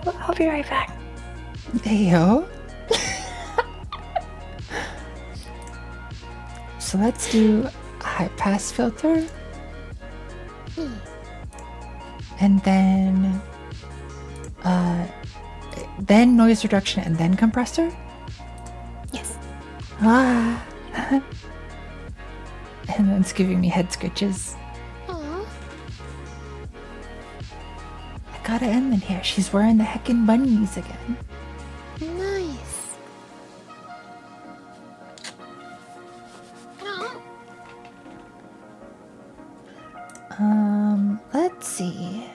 I'll be right back. Heyo. So let's do a high pass filter. And then noise reduction and then compressor? Yes. Ah. And then it's giving me head scratches. Aww. I gotta end in here. She's wearing the heckin' bunnies again. Nice. Let's see.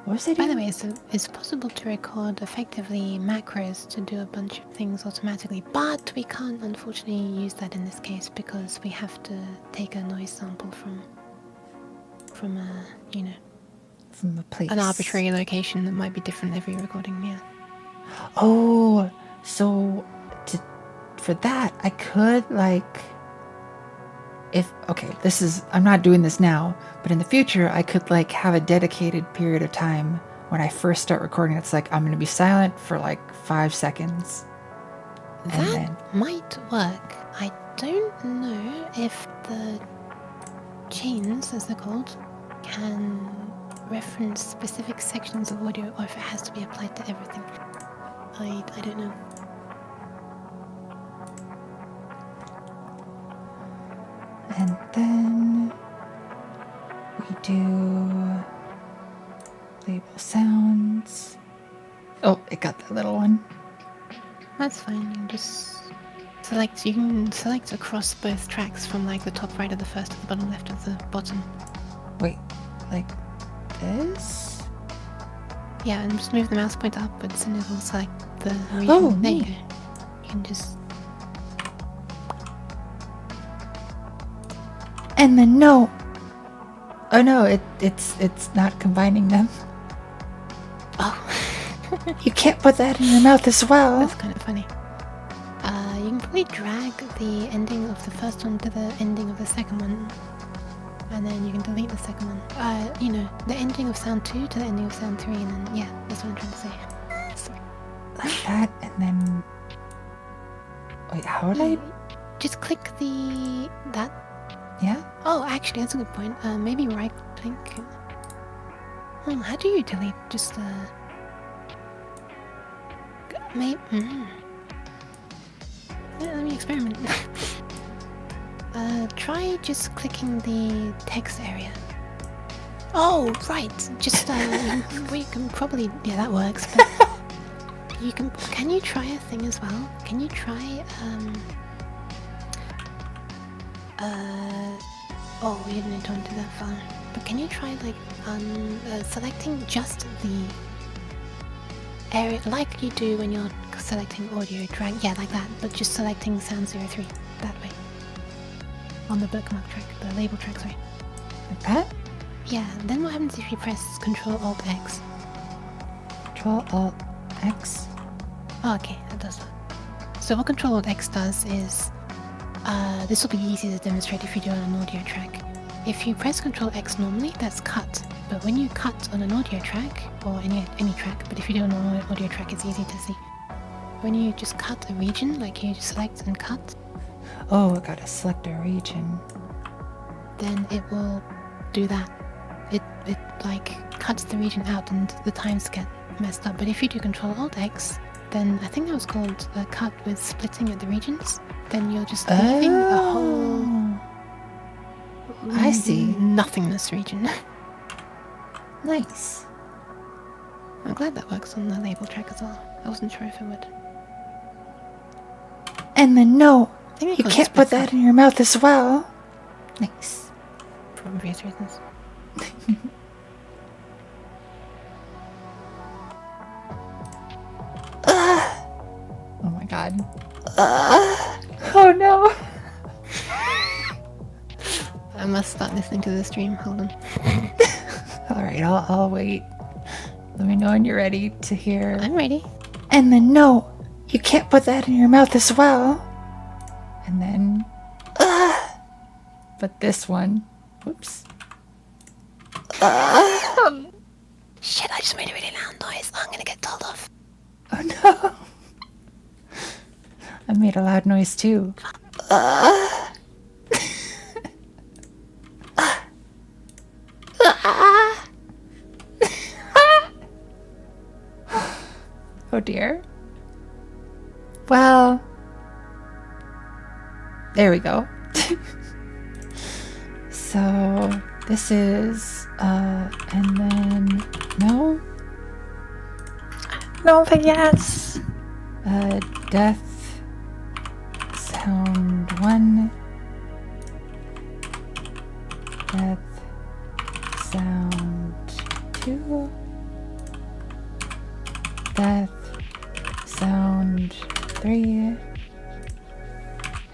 What was I By doing? the way, it's possible to record effectively macros to do a bunch of things automatically, but we can't unfortunately use that in this case because we have to take a noise sample from a, From the place. an arbitrary location that might be different every recording, yeah. Oh, so for that, I could I'm not doing this now, but in the future, I could have a dedicated period of time when I first start recording. It's I'm going to be silent for 5 seconds. That might work. I don't know if the chains, as they're called, can reference specific sections of audio or if it has to be applied to everything. I don't know. And then we do label sounds. Oh, it got that little one. That's fine. You can just select. You can select across both tracks from the top right of the first to the bottom left of the bottom. Wait, like this? Yeah, and just move the mouse pointer upwards and it will select the region. Oh, there you neat. go. You can just. And then no. Oh no, it's not combining them. Oh. You can't put that in your mouth as well. That's kind of funny. You can probably drag the ending of the first one to the ending of the second one. And then you can delete the second one. The ending of sound 2 to the ending of sound 3, and then, yeah, that's what I'm trying to say. Sorry. Like that, and then... Wait, how would I... Just click that. Yeah? Oh, actually, that's a good point. Maybe right click. Oh, how do you delete? Just, maybe... Yeah, let me experiment. Try just clicking the text area. Oh, right. Just, we can probably... Yeah, that works, but... Can you try a thing as well? Can you try, Oh, we didn't need to undo that far. But can you try, selecting just the area, like you do when you're selecting audio drag? Yeah, like that, but just selecting sound 03, that way. On the bookmark track, the label track, sorry. Like that? Yeah, then what happens if you press Ctrl-Alt-X? Ctrl-Alt-X? Oh, okay, that does that. So what Ctrl-Alt-X does is, this will be easy to demonstrate if you do it on an audio track. If you press Ctrl-X normally, that's cut. But when you cut on an audio track, or any track, but if you do it on an audio track, it's easy to see. When you just cut a region, like you just select and cut, Oh, I gotta select a region. then it will do that. It cuts the region out and the times get messed up. But if you do Ctrl-Alt-X, then I think that was called a cut with splitting at the regions. Then you're just leaving a whole I see. nothingness region. Nice. I'm glad that works on the label track as well. I wasn't sure if it would. And then no, I think you can't put that in your mouth as well. Nice. for obvious reasons. Oh my god. Oh no. I must start listening to the stream. Hold on. Alright, I'll wait. Let me know when you're ready to hear. I'm ready. And then no, You can't put that in your mouth as well. And then, but this one, whoops. Shit, I just made a really loud noise. I'm gonna get told off. Oh no. I made a loud noise too. Oh dear. Well, there we go. So this is and then no, No, but yes. death sound 1, death sound 2, death sound 3,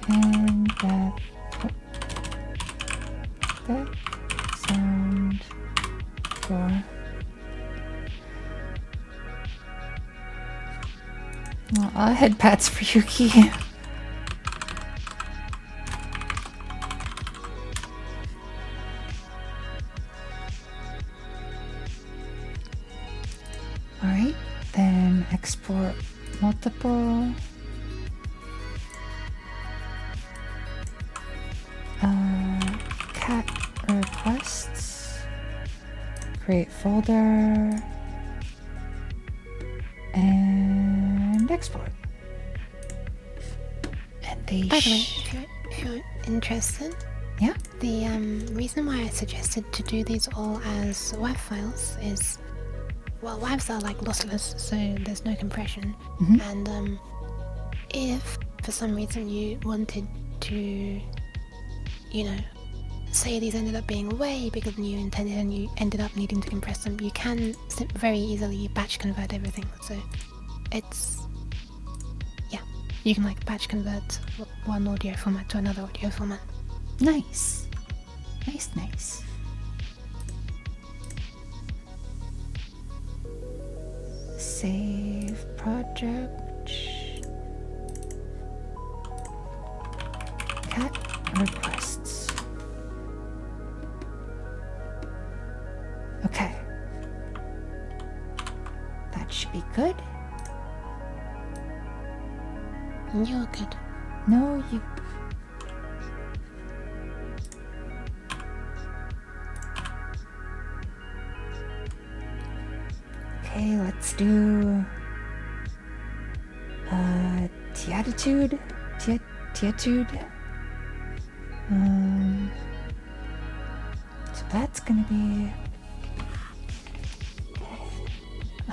and death sound 4. Well, I'll head pats for Yuki. Alright, then export multiple. Cat requests. Create folder. And export. And they By the way, if you're interested, yeah. the reason why I suggested to do these all as WAV files is, well, WAVs are like lossless, so there's no compression. Mhm. And if for some reason you wanted to, you know, say these ended up being way bigger than you intended and you ended up needing to compress them, you can very easily batch convert everything. So it's, yeah, you can like batch convert one audio format to another audio format. Nice. Nice. Save project. Cat requests. Okay. That should be good. You're good. No, you. Okay, let's do Teatitude. Teatude. So that's gonna be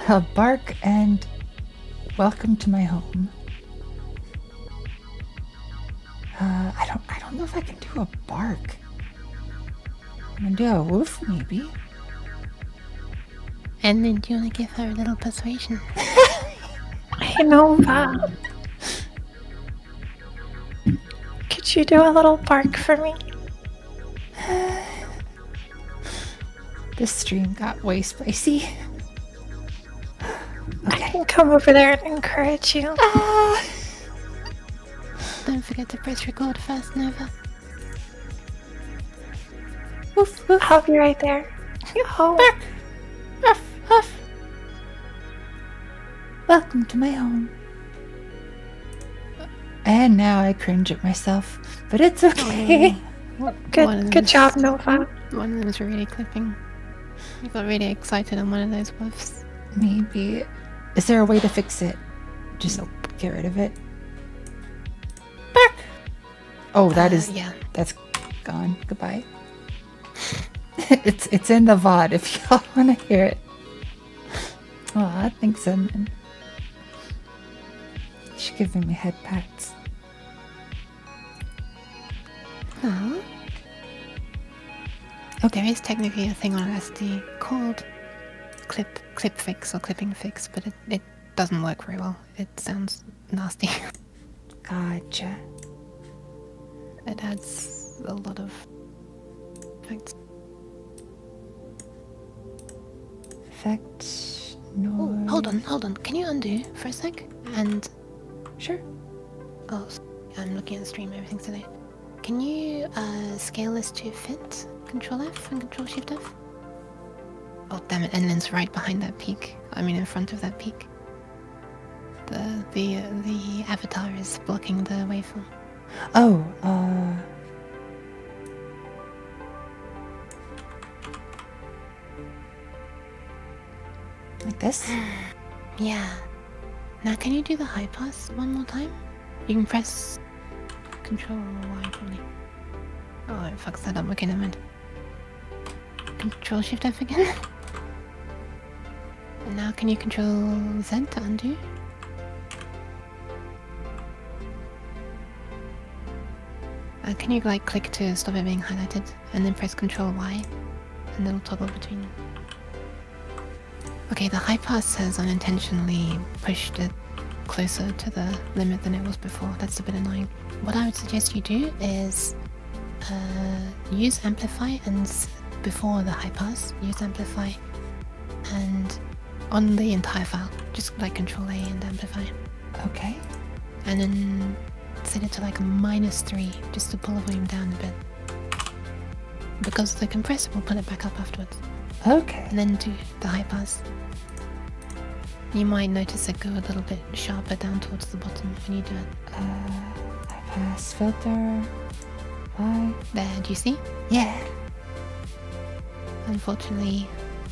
a bark and welcome to my home. I don't know if I can do a bark. I'm gonna do a woof maybe. And then do you want to give her a little persuasion? I know, Bob. Could you do a little bark for me? This stream got way spicy. I can come over there and encourage you. Don't forget to press record first, Nova. Woof woof. I'll be right there. Oh, Huff huff. Welcome to my home. And now I cringe at myself, but it's okay. good job, Nova. One of them was really clipping. You got really excited on one of those woofs. Maybe. Is there a way to fix it? Just get rid of it. Bark. Oh, that is. Yeah. That's gone. Goodbye. it's in the VOD if y'all want to hear it. Aw, thanks, Edmund. She's giving me head pats. Oh. There is technically a thing on Audacity called clip fix or clipping fix, but it doesn't work very well. It sounds nasty. Gotcha. It adds a lot of effects. Effect. No. Oh, hold on. Can you undo for a sec? And Sure. Oh, I'm looking at the stream. Everything's today. Can you scale this to fit? Control F and Control Shift F. Oh damn it! And then it's right behind that peak. I mean, in front of that peak. The avatar is blocking the waveform. Oh, like this? Yeah. Now can you do the high pass one more time? You can press Control Y probably. Oh, it fucks that up. Okay, never mind. Control Shift F again. And now can you Control Z to undo? Can you like click to stop it being highlighted and then press Control Y and it'll toggle between. Okay, the high pass has unintentionally pushed it closer to the limit than it was before. That's a bit annoying. What I would suggest you do is use Amplify and before the high pass, use Amplify and on the entire file, just like Control A and Amplify. Okay. And then set it to like -3 just to pull the volume down a bit. Because the compressor will put it back up afterwards. Okay. And then do the high pass. You might notice it go a little bit sharper down towards the bottom when you do it. High pass filter. Why? There, do you see? Yeah. Unfortunately,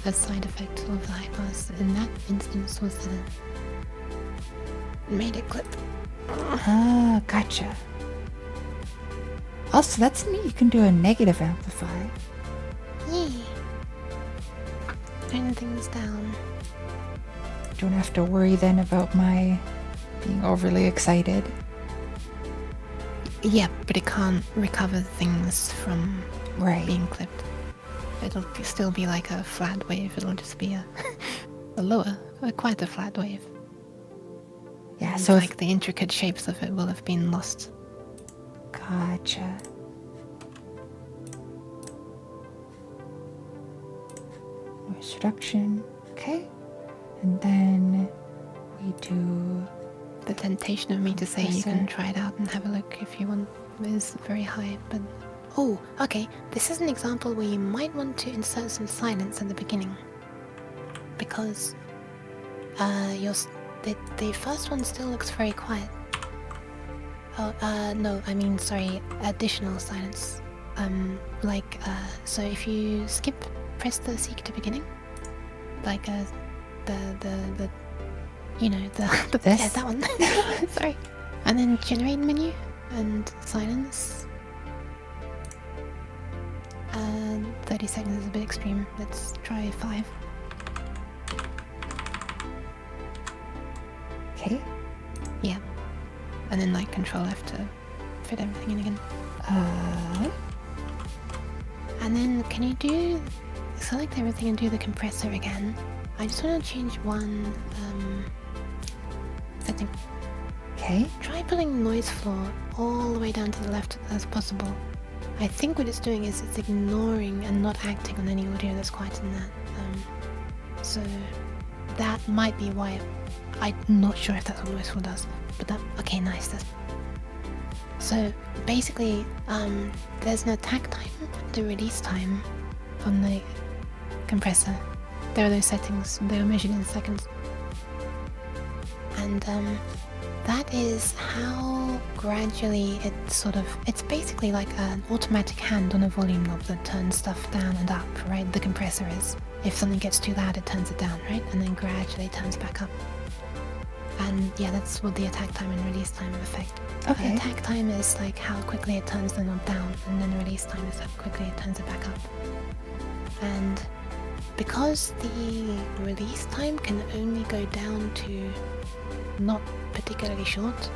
a side effect of the high pass in that instance was that it made it clip. Ah, gotcha. Also, that's neat. You can do a negative amplify. Yay! Turn things down. Don't have to worry then about my being overly excited. Yeah, but it can't recover things from Right. being clipped. It'll still be like a flat wave. It'll just be a lower, quite a flat wave. Yeah, And so like the intricate shapes of it will have been lost. gotcha. Noise reduction. Okay. And then we do The temptation of me to say you can try it out and have a look if you want is very high, but... Oh, okay. This is an example where you might want to insert some silence at the beginning. Because the first one still looks very quiet. Oh, no, I mean, sorry, additional silence. So if you press the seek to beginning, like the you know, the This? yeah, that one. Sorry. And then generate menu and silence. 30 seconds is a bit extreme. Let's try 5. okay. Yeah. And then like Control F to fit everything in again. And then can you select everything and do the compressor again? I just want to change one setting. Okay. Try pulling noise floor all the way down to the left as possible. I think what it's doing is it's ignoring and not acting on any audio that's quite in that. So that might be why. I'm not sure if that's what noise floor does, but that okay, nice. So basically, there's an attack time, the release time on the compressor. There are those settings. They are measured in seconds. And that is how gradually it's basically like an automatic hand on a volume knob that turns stuff down and up, right? The compressor is. If something gets too loud, it turns it down, right? And then gradually turns back up. And yeah, that's what the attack time and release time affect. Okay. The attack time is like how quickly it turns the knob down, and then the release time is how quickly it turns it back up. And because the release time can only go down to not particularly short,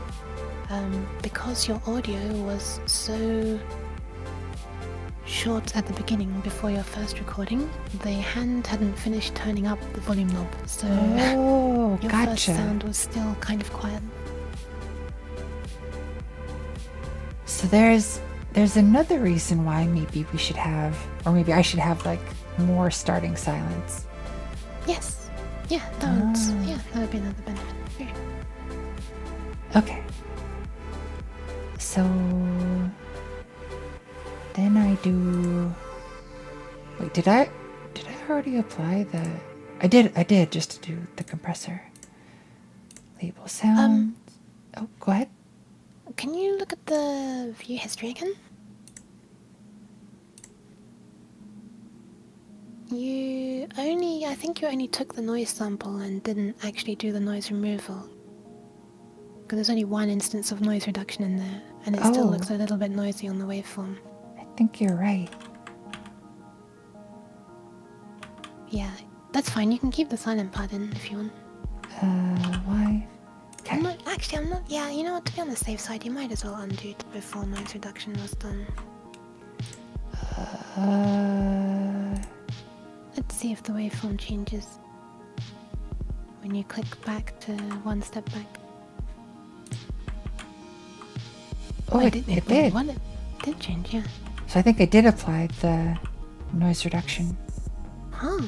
because your audio was so short at the beginning before your first recording, the hand hadn't finished turning up the volume knob, so Oh, your first gotcha. sound was still kind of quiet. So there's another reason why maybe we should have, or maybe I should have like more starting silence. Yes. Yeah, that would be another benefit. Here. Okay. So then I do. Wait, did I already apply the? I did just to do the compressor. Label sound. Oh, go ahead. Can you look at the view history again? I think you only took the noise sample and didn't actually do the noise removal. Because there's only one instance of noise reduction in there, and it still Oh. looks a little bit noisy on the waveform. I think you're right. Yeah, that's fine. You can keep the silent part in if you want. Why? Okay. I'm not. Yeah, you know what? To be on the safe side, you might as well undo it before noise reduction was done. Let's see if the waveform changes when you click back to one step back. Oh, it did. It did change, yeah. So I think I did apply the noise reduction. Huh.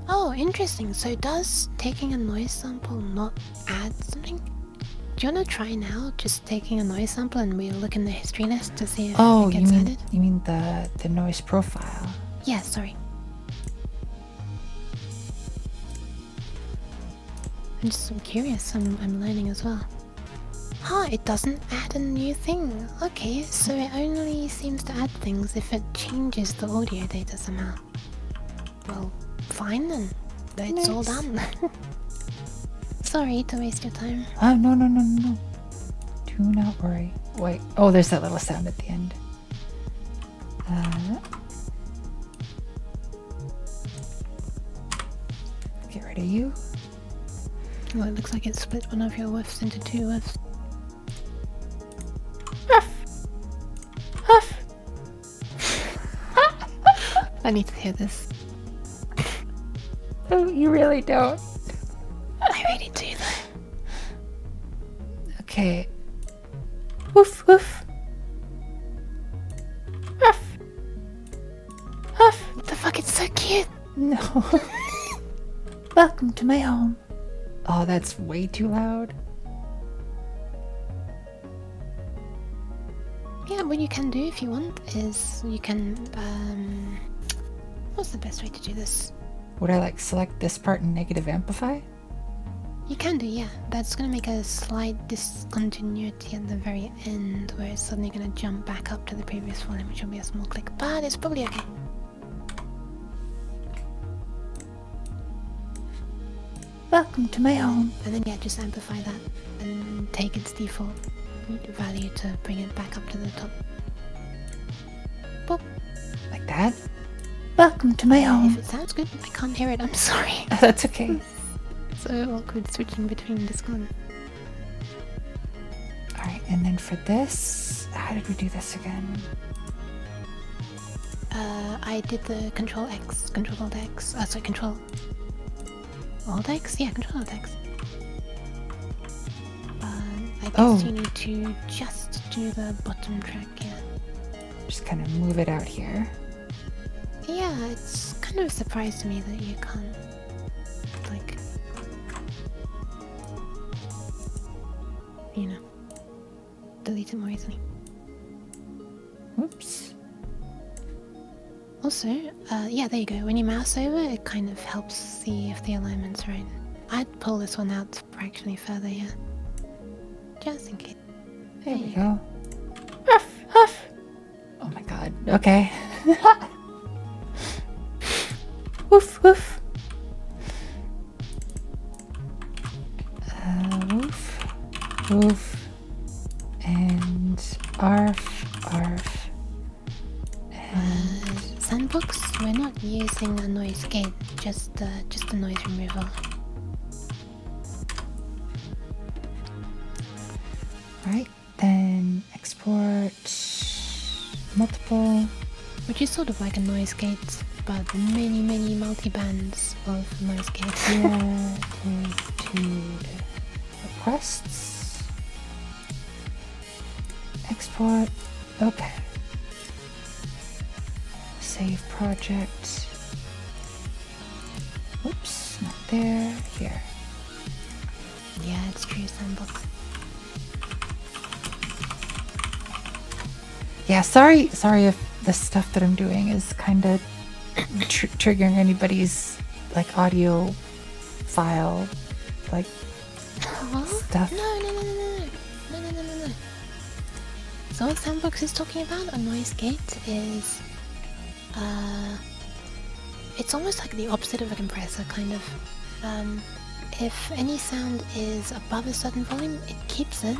Oh, interesting. So does taking a noise sample not add something? Do you want to try now, just taking a noise sample, and we'll look in the history list to see if Oh, it gets added? you mean the noise profile? Yeah, sorry. I'm curious. I'm learning as well. Huh, it doesn't add a new thing. Okay, so it only seems to add things if it changes the audio data somehow. Well, fine then. It's all done. Sorry to waste your time. Oh, no. Do not worry. Wait. Oh, there's that little sound at the end. Get rid of you. Well, it looks like it split one of your whiffs into two whiffs. Huff. I need to hear this. Oh, you really don't. I really do though. Okay. Woof woof. Huff. Huff. What the fuck? It's so cute. No. Welcome to my home. Oh, that's way too loud. Yeah, what you can do if you want is you can what's the best way to do this? Would I like select this part and negative amplify? You can do, yeah. That's gonna make a slight discontinuity at the very end where it's suddenly gonna jump back up to the previous volume, which will be a small click, but it's probably okay. Welcome to my home. And then yeah, just amplify that and take its default value to bring it back up to the top. Boop. Like that. Welcome to my If home. it sounds good, I can't hear it, I'm sorry. That's okay. So awkward switching between Discord. Alright, and then for this, how did we do this again? I did the Control X, Control Alt X, sorry, Control Alt X? Yeah, Control Alt X. I guess you need to just do the bottom track, yeah. Just kind of move it out here. Yeah, it's kind of a surprise to me that you can't, like, you know, delete it more easily. Whoops. Also, yeah, there you go. When you mouse over, it kind of helps see if the alignment's right. I'd pull this one out fractionally further, yeah. Just in case. There we go. Huff, huff. Oh my god. Okay. Woof, woof. Woof, woof. And arf, arf. And Sandbox, we're not using a noise gate, just a noise removal. right, then export multiple. Which is sort of like a noise gate, but many multi-bands of noise gates. Latitude requests. Export. Okay. Save project. Whoops, not there. Here. Yeah, it's true, Sandbox. Yeah, sorry if the stuff that I'm doing is kind of triggering anybody's like audio file, like What? stuff. No. So what Sandbox is talking about, a noise gate, is it's almost like the opposite of a compressor, kind of. If any sound is above a certain volume, it keeps it.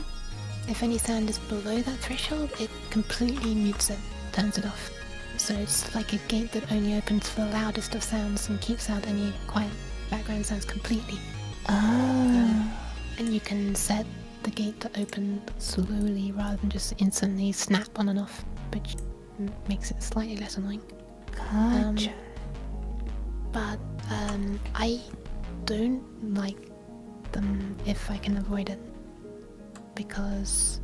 If any sound is below that threshold, it completely mutes it, turns it off. So it's like a gate that only opens the loudest of sounds and keeps out any quiet background sounds completely. And you can set the gate to open slowly rather than just instantly snap on and off, which makes it slightly less annoying. Gotcha. But I don't like them if I can avoid it, because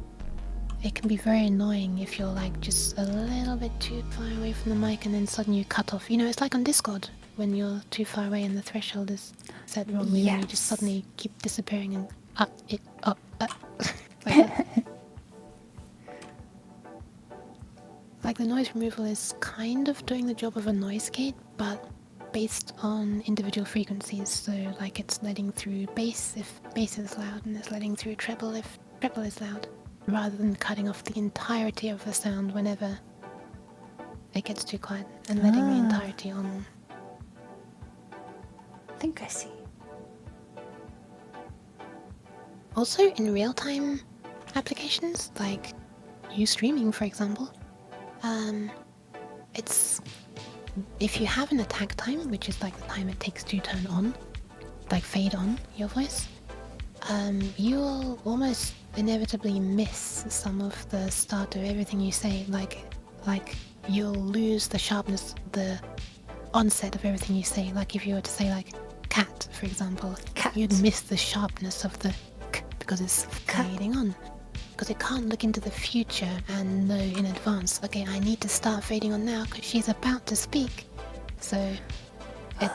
it can be very annoying if you're like just a little bit too far away from the mic and then suddenly you cut off. You know, it's like on Discord when you're too far away and the threshold is set wrongly, and you just suddenly keep disappearing and like that. Like the noise removal is kind of doing the job of a noise gate, but based on individual frequencies. So like it's letting through bass if bass is loud, and it's letting through treble if treble is loud, rather than cutting off the entirety of the sound whenever it gets too quiet and letting the entirety on. I think I see. Also in real-time applications, like you streaming for example, it's if you have an attack time, which is like the time it takes to turn on, like fade on your voice, you'll almost inevitably miss some of the start of everything you say. Like you'll lose the sharpness, the onset of everything you say. Like if you were to say like cat, for example, you'd miss the sharpness of the k because it's fading on. Because it can't look into the future and know in advance, okay, I need to start fading on now because she's about to speak. So it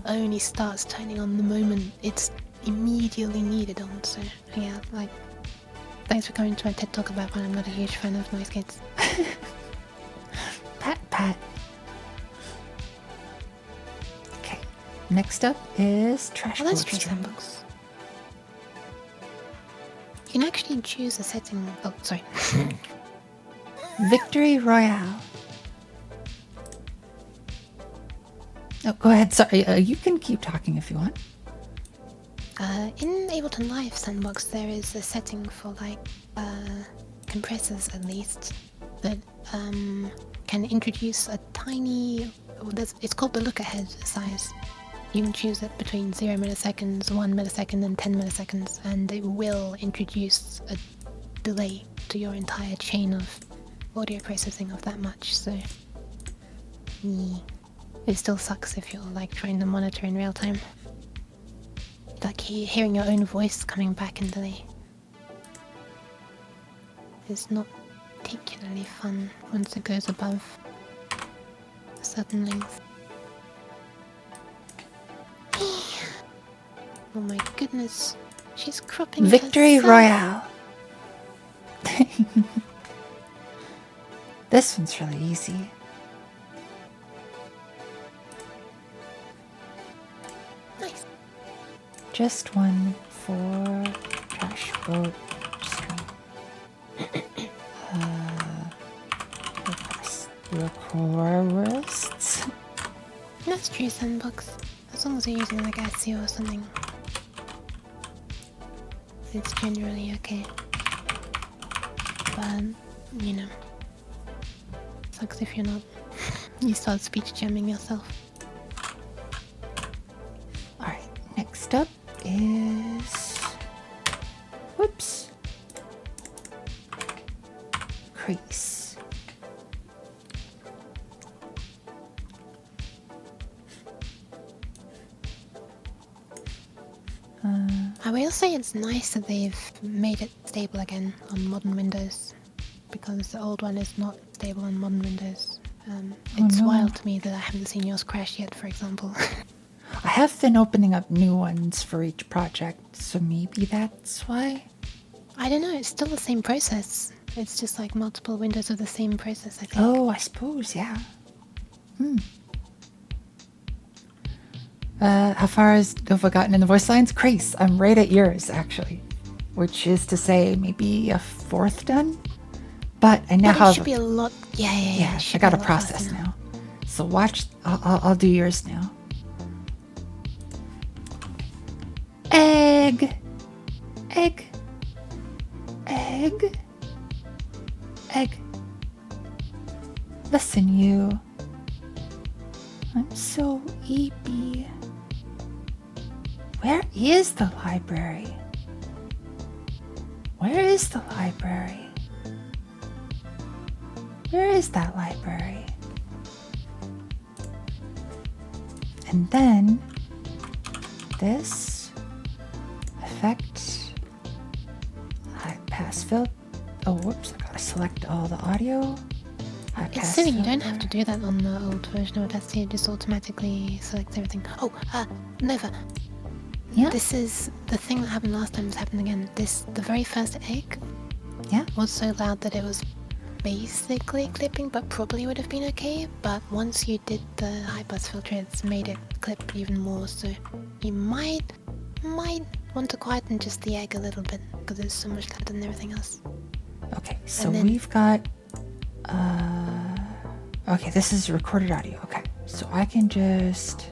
only starts turning on the moment it's immediately needed on. So yeah, like, thanks for coming to my TED Talk about why I'm not a huge fan of noise gates. Pat. Okay, next up is trash. Well, that's true, Sandbox. You can actually choose a setting. Oh, sorry. Victory Royale. Oh, go ahead. Sorry, you can keep talking if you want. In Ableton Live Sandbox, there is a setting for like compressors at least that can introduce a tiny. It's called the look ahead size. You can choose it between 0 milliseconds, 1 millisecond, and 10 milliseconds, and it will introduce a delay to your entire chain of audio processing of that much. So, it still sucks if you're like trying to monitor in real time. Like hearing your own voice coming back in delay. It's not particularly fun once it goes above a certain length. Oh my goodness, she's cropping Victory herself. Royale. This one's really easy. Nice. Just one for trash boat stream. Requests. That's true, Sandbox. As long as you're using like SEO or something, it's generally okay. But, you know, sucks if you're not. You start speech jamming yourself. Alright, next up is... Whoops. Crease. I will say it's nice that they've made it stable again on modern Windows, because the old one is not stable on modern Windows. It's wild to me that I haven't seen yours crash yet, for example. I have been opening up new ones for each project, so maybe that's why? I don't know, it's still the same process. It's just like multiple windows of the same process, I think. Oh, I suppose, yeah. How far has Nova gotten in the voice lines? Grace, I'm right at yours, actually. Which is to say, maybe a fourth done? But I now But it have... should be a lot. Yeah. Yeah, it I should got be a lot process faster now. So watch, I'll do yours now. Egg. Egg. Egg. Egg. Listen, you. I'm so eepy. Where is the library? Where is the library? Where is that library? And then this effect, high pass filter. Oh, whoops! I gotta select all the audio. High It's pass silly, you don't have filter. to do that on the old version of Audacity, it just automatically selects everything. Oh, Nova, Yeah. this is the thing that happened last time is happening again. The very first egg Yeah. was so loud that it was basically clipping, but probably would have been okay. But once you did the high pass filter, it's made it clip even more, so you might want to quieten just the egg a little bit, because it's so much louder than everything else. Okay, so And then- we've got. Okay, this is recorded audio. Okay, so I can just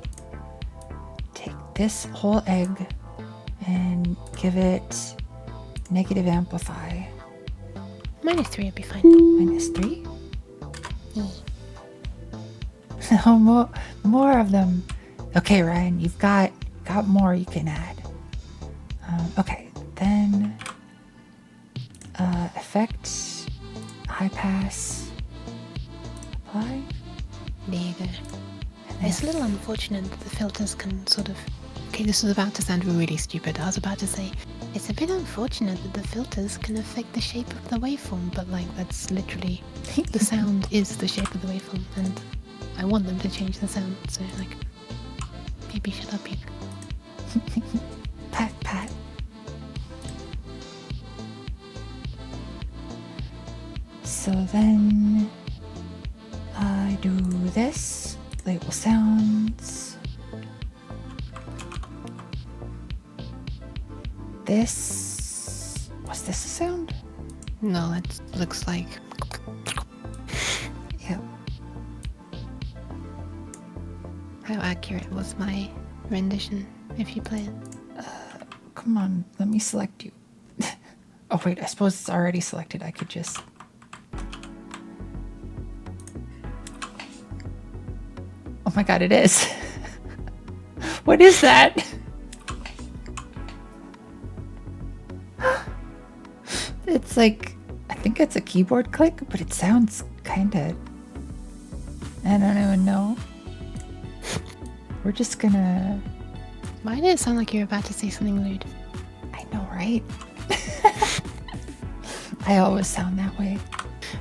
take this whole egg and give it negative amplify -3 would be fine. -3. Oh, more of them. Okay, Ryan, you've got more you can add. Okay, then effect, high pass, apply. There you go. And It's a then little unfortunate that the filters can sort of... Okay, this is about to sound really stupid. I was about to say, it's a bit unfortunate that the filters can affect the shape of the waveform, but like that's literally... the sound is the shape of the waveform, and I want them to change the sound, so like... Maybe shut up, you. pat. So then I do this, label sounds. This, was this a sound? No, it looks like... Yep. How accurate was my rendition, if you play it? Come on, let me select you. Oh wait, I suppose it's already selected. I could just... Oh my god, it is. What is that? It's like, I think it's a keyboard click, but it sounds kinda... I don't even know. We're just gonna... Why did it sound like you were about to say something lewd? I know, right? I always sound that way.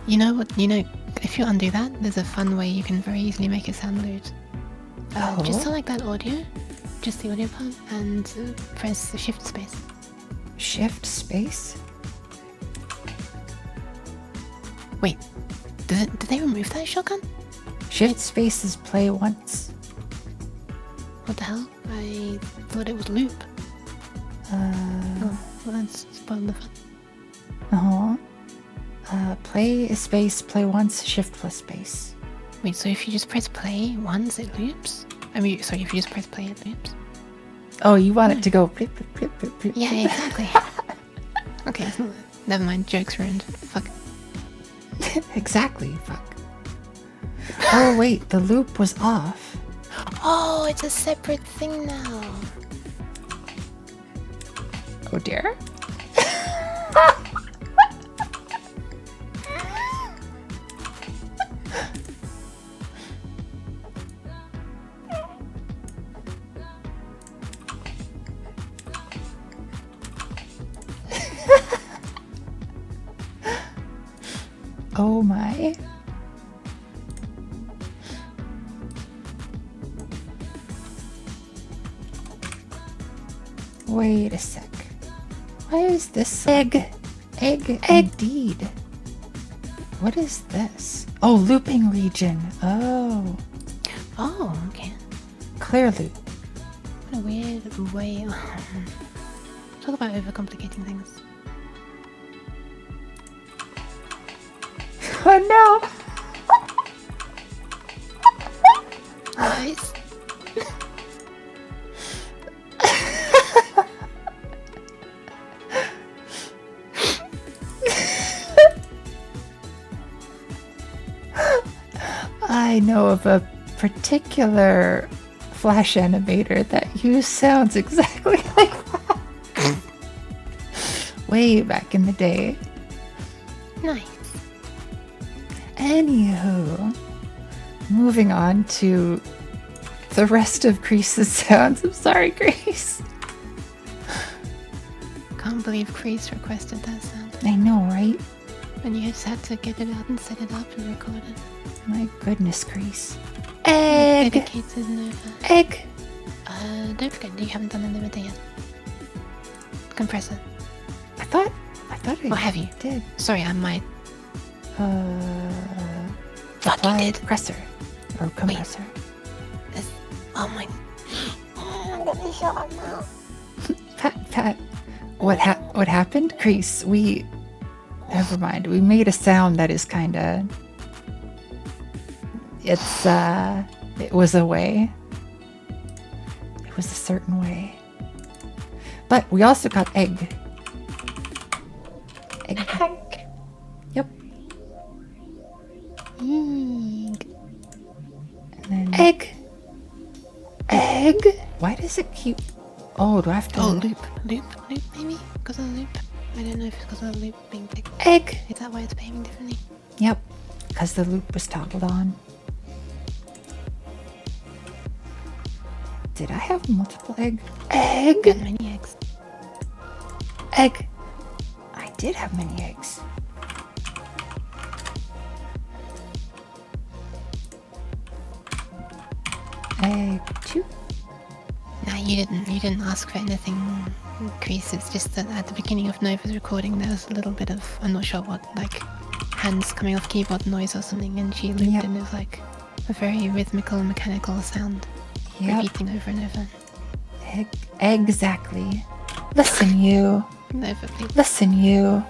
You know what? You know, if you undo that, there's a fun way you can very easily make it sound lewd. Just Oh. select that audio, just the audio part, and press the shift space. Shift space? Wait, did they remove that shotgun? Shift space is play once. What the hell? I thought it was loop. Oh, well, that's spoiled the fun. Play space, play once, shift plus space. Wait, so if you just press play once, it loops? I mean, sorry, if you just press play, it loops? Oh, you want it to go... blip, blip, blip, blip, blip. Yeah, exactly. Okay, it's not... Never mind, joke's ruined. Fuck. Exactly, fuck. Oh wait, the loop was off. Oh, it's a separate thing now. Oh dear. Oh my. Wait a sec. Why is this egg? Egg indeed. What is this? Oh, looping region. Oh, Oh, okay. clear loop. What a weird way. Talk about overcomplicating things. Oh no! Nice. I know of a particular Flash animator that used sounds exactly like that. Way back in the day. Nice. Anywho, moving on to the rest of Grease's sounds. I'm sorry, Grease. Can't believe Chris requested that sound. I know, right? And you just had to get it out and set it up and record it. My goodness, Grease. Egg! Dedicated Nova. Egg! Don't forget, you haven't done the limiter yet. Compressor. I thought I Or have you? did. Sorry, I might. Thought you Apply did. compressor. Or compressor. Oh my. Pat, what happened? Grease, never mind. We made a sound that is kinda... it was a way. It was a certain way. But we also got egg. Egg. Heck. Yep. Egg. And then egg. Egg? Why does it keep... Oh, do I have to... Oh, loop, maybe? Because of the loop? I don't know if it's because of the loop being big. Egg! Is that why it's behaving differently? Yep. Because the loop was toggled on. Did I have multiple egg? Egg! Got many eggs. Egg! I did have many eggs. Egg 2. Nah, you didn't ask for anything, Chris. It's just that at the beginning of Nova's recording there was a little bit of, I'm not sure what, like hands coming off keyboard noise or something, and she looped Yep. and it was like a very rhythmical and mechanical sound Yep. repeating over and over. Exactly. Listen, you. Nova, please. Listen, you.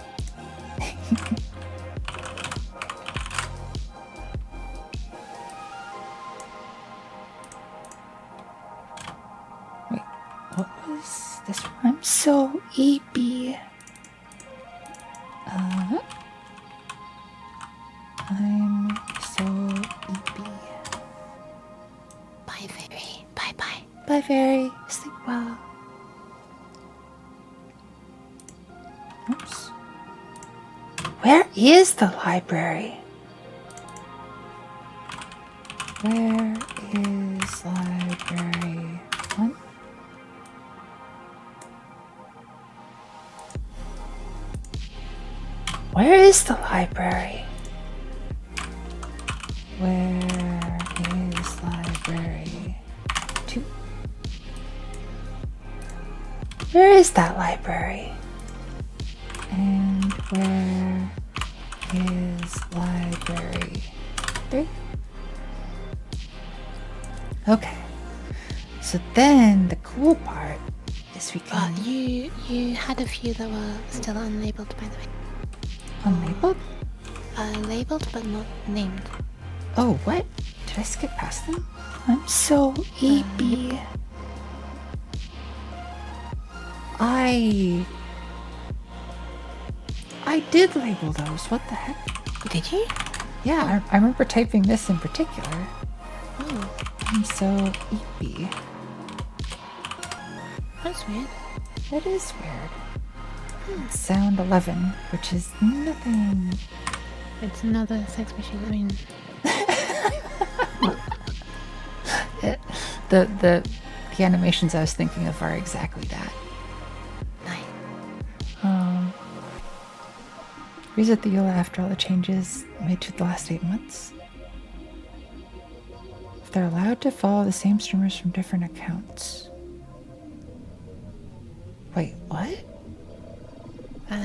Wait, what was this one? I'm so eepy. I'm so eepy. Bye, Fairy. Bye. Bye, Fairy. Sleep well. Oops. Where is the library? Where is library 1? Where is the library? Where is library 2? Where is that library? And where is library 3? Okay. So then the cool part is we can... But you had a few that were still unlabeled, by the way. Unlabeled? Labeled but not named. Oh, what? Did I skip past them? I'm so eepy. I did label those. What the heck? Did you? Yeah, I remember typing this in particular. Oh, I'm so eepy. that's weird. That is weird. Sound 11, which is nothing. It's another sex machine. I mean, The animations I was thinking of are exactly that. nice. Reset the EULA after all the changes made to the last 8 months. If they're allowed to follow the same streamers from different accounts. Wait, what?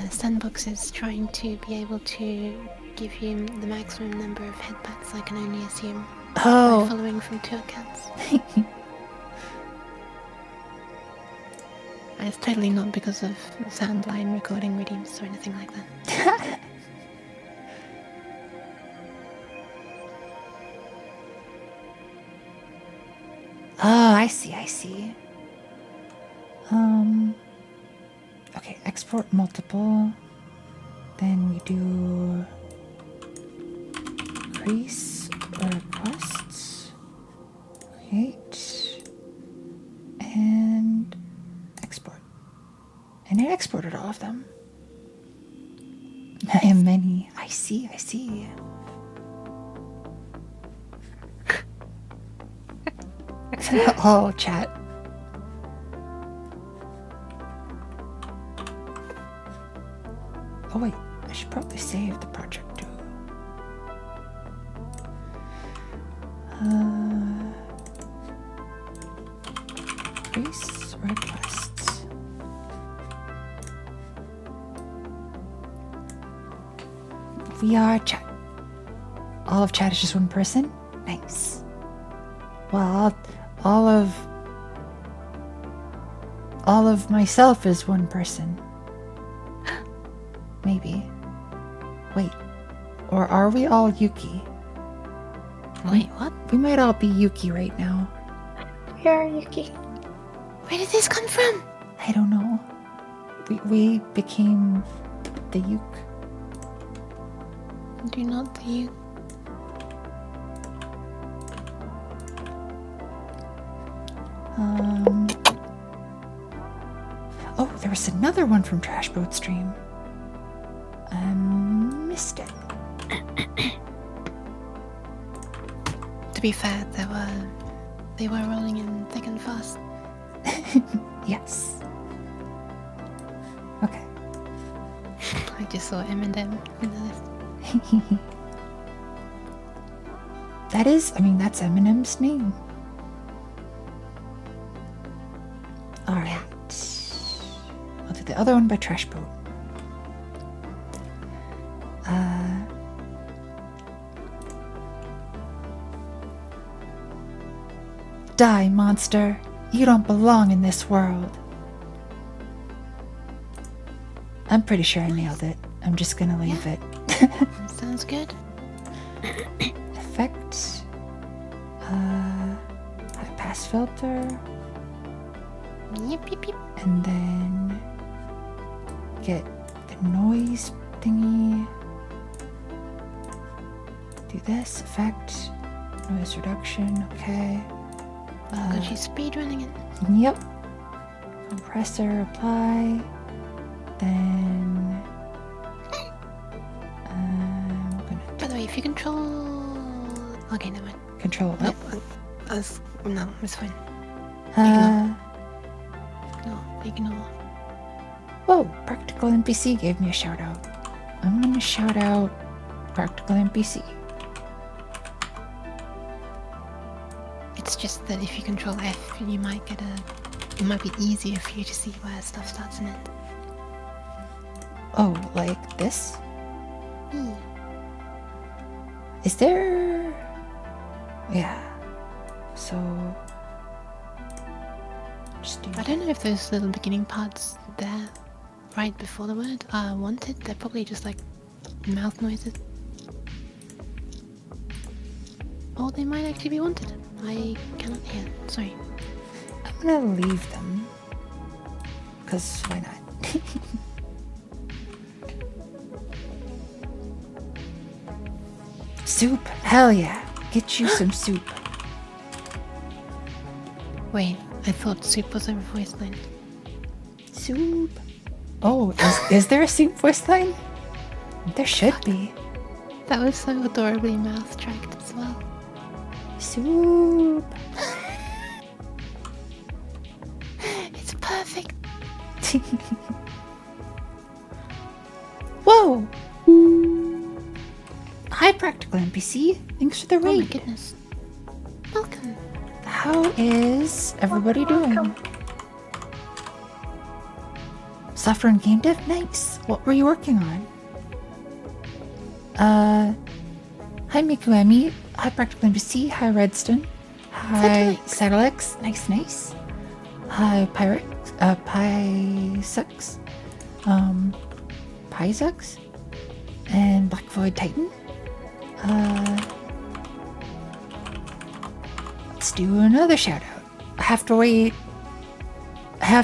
Sandbox is trying to be able to give you the maximum number of headbutts, I can only assume. By Oh, following from 2 accounts. And it's totally not because of sound line recording redeems or anything like that. oh, I see, I see. Okay, export multiple. Then we do increase requests. Create. And export. And it exported all of them. I have many. I see, I see. Oh, chat. Oh wait, I should probably save the project too. Increase requests. We are chat. All of chat is just one person? Nice. Well, all of myself is one person. Maybe. Wait. Or are we all Yuki? Wait, what? We might all be Yuki right now. We are Yuki. Where did this come from? I don't know. We became the Yuk. Do not the you. Oh, there was another one from Trash Boat Stream. I missed it. To be fair, they were rolling in thick and fast. Yes. Okay. I just saw Eminem in the list. That's Eminem's name. Alright. I'll do the other one by Trash Boat. Die, monster. You don't belong in this world. I'm pretty sure I nailed it. I'm just gonna leave it. Sounds good. Effect. High pass filter. Yep, yep, yep. And then get the noise thingy. Do this effect. Noise reduction. Okay. Got you speedrunning it. Yep. Compressor apply. Then I'm gonna By the way, if you control... Okay, never mind. control Nope. up. No, it's fine. Ignore. Whoa, Practical NPC gave me a shout out. I'm gonna shout out Practical NPC. It's just that if you control F, you might get it might be easier for you to see where stuff starts and ends. Oh, like this? Hmm. Is there... Yeah. So... Just do I don't know if those little beginning parts there, right before the word, are wanted. They're probably just like mouth noises. Or they might actually be wanted. I cannot hear. Sorry. I'm gonna leave them. Because why not? Soup? Hell yeah. Get you some soup. Wait, I thought soup was a voice line. Soup. Oh, is there a soup voice line? There should be. That was so adorably mouth tracked as well. Soup. It's perfect. Whoa. Hi, Practical NPC. Thanks for the Oh my raid. goodness. Welcome. How is everybody doing? Welcome. Software and game dev? Nice. What were you working on? Hi Mikuemi. Hi Practical NPC. Hi Redstone. Hi Satellix. Nice. Hi Pirate. Pisux. Pisux. And Black Void Titan. Let's do another shout out. I have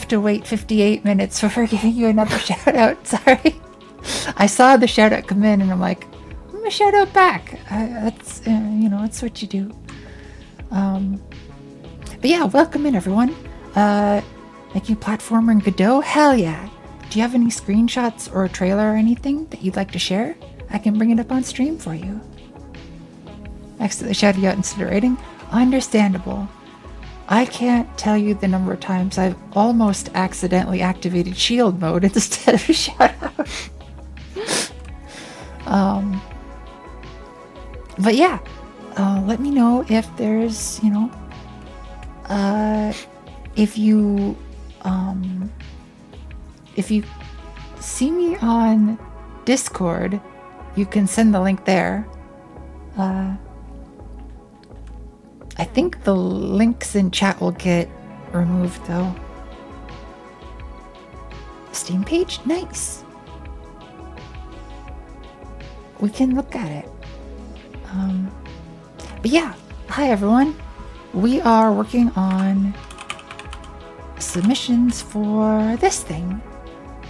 to wait 58 minutes before giving you another shout out. Sorry. I saw the shout out come in and I'm like, I'm gonna shout out back. That's that's what you do. But yeah, welcome in everyone. Making a platformer in Godot? Hell yeah. Do you have any screenshots or a trailer or anything that you'd like to share? I can bring it up on stream for you. Accidentally shouted you out instead of rating? Understandable. I can't tell you the number of times I've almost accidentally activated shield mode instead of shout out. But yeah, let me know if there's, if you see me on Discord, you can send the link there. I think the links in chat will get removed though. Steam page? Nice. We can look at it. But yeah, hi everyone. We are working on submissions for this thing.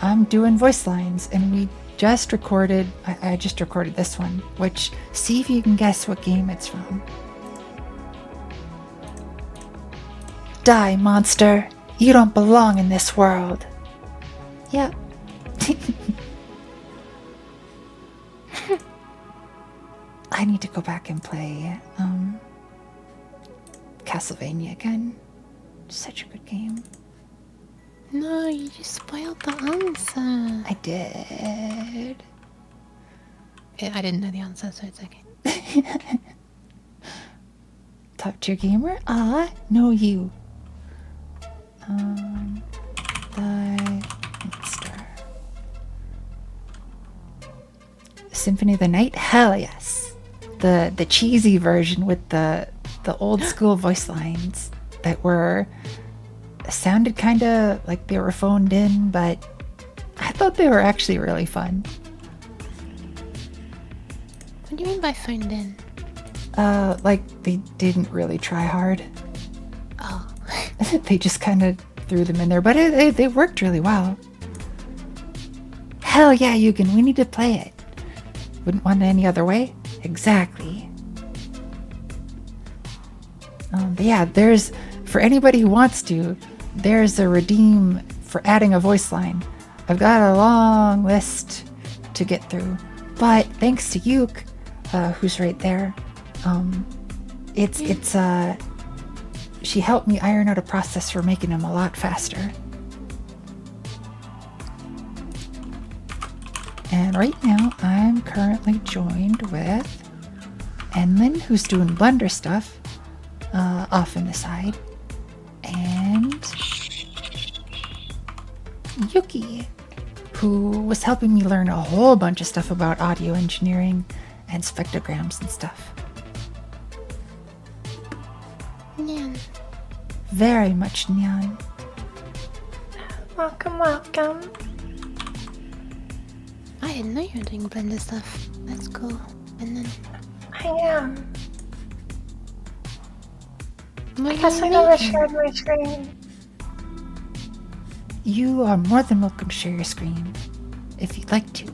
I'm doing voice lines and we just recorded, I just recorded this one, which see if you can guess what game it's from. Die, monster. You don't belong in this world. Yep. I need to go back and play Castlevania again. Such a good game. No, you just spoiled the answer. I did. I didn't know the answer, so it's okay. Top tier gamer? No you. Die monster. Symphony of the Night? Hell yes. The cheesy version with the old school voice lines that sounded kind of like they were phoned in, but I thought they were actually really fun. What do you mean by phoned in? Like they didn't really try hard. Oh. They just kind of threw them in there, but they worked really well. Hell yeah, Yugen, we need to play it. Wouldn't want it any other way? Exactly. But yeah, for anybody who wants to, there's a redeem for adding a voice line. I've got a long list to get through, but thanks to Yuke, who's right there, she helped me iron out a process for making them a lot faster. And right now, I'm currently joined with Enlin, who's doing Blender stuff, off in the side, and Yuki, who was helping me learn a whole bunch of stuff about audio engineering and spectrograms and stuff. Nyan. Very much Nyan. Welcome. I didn't know you were doing Blender stuff. That's cool. And then I am. what I are guess you I never making? shared my screen. You are more than welcome to share your screen, if you'd like to.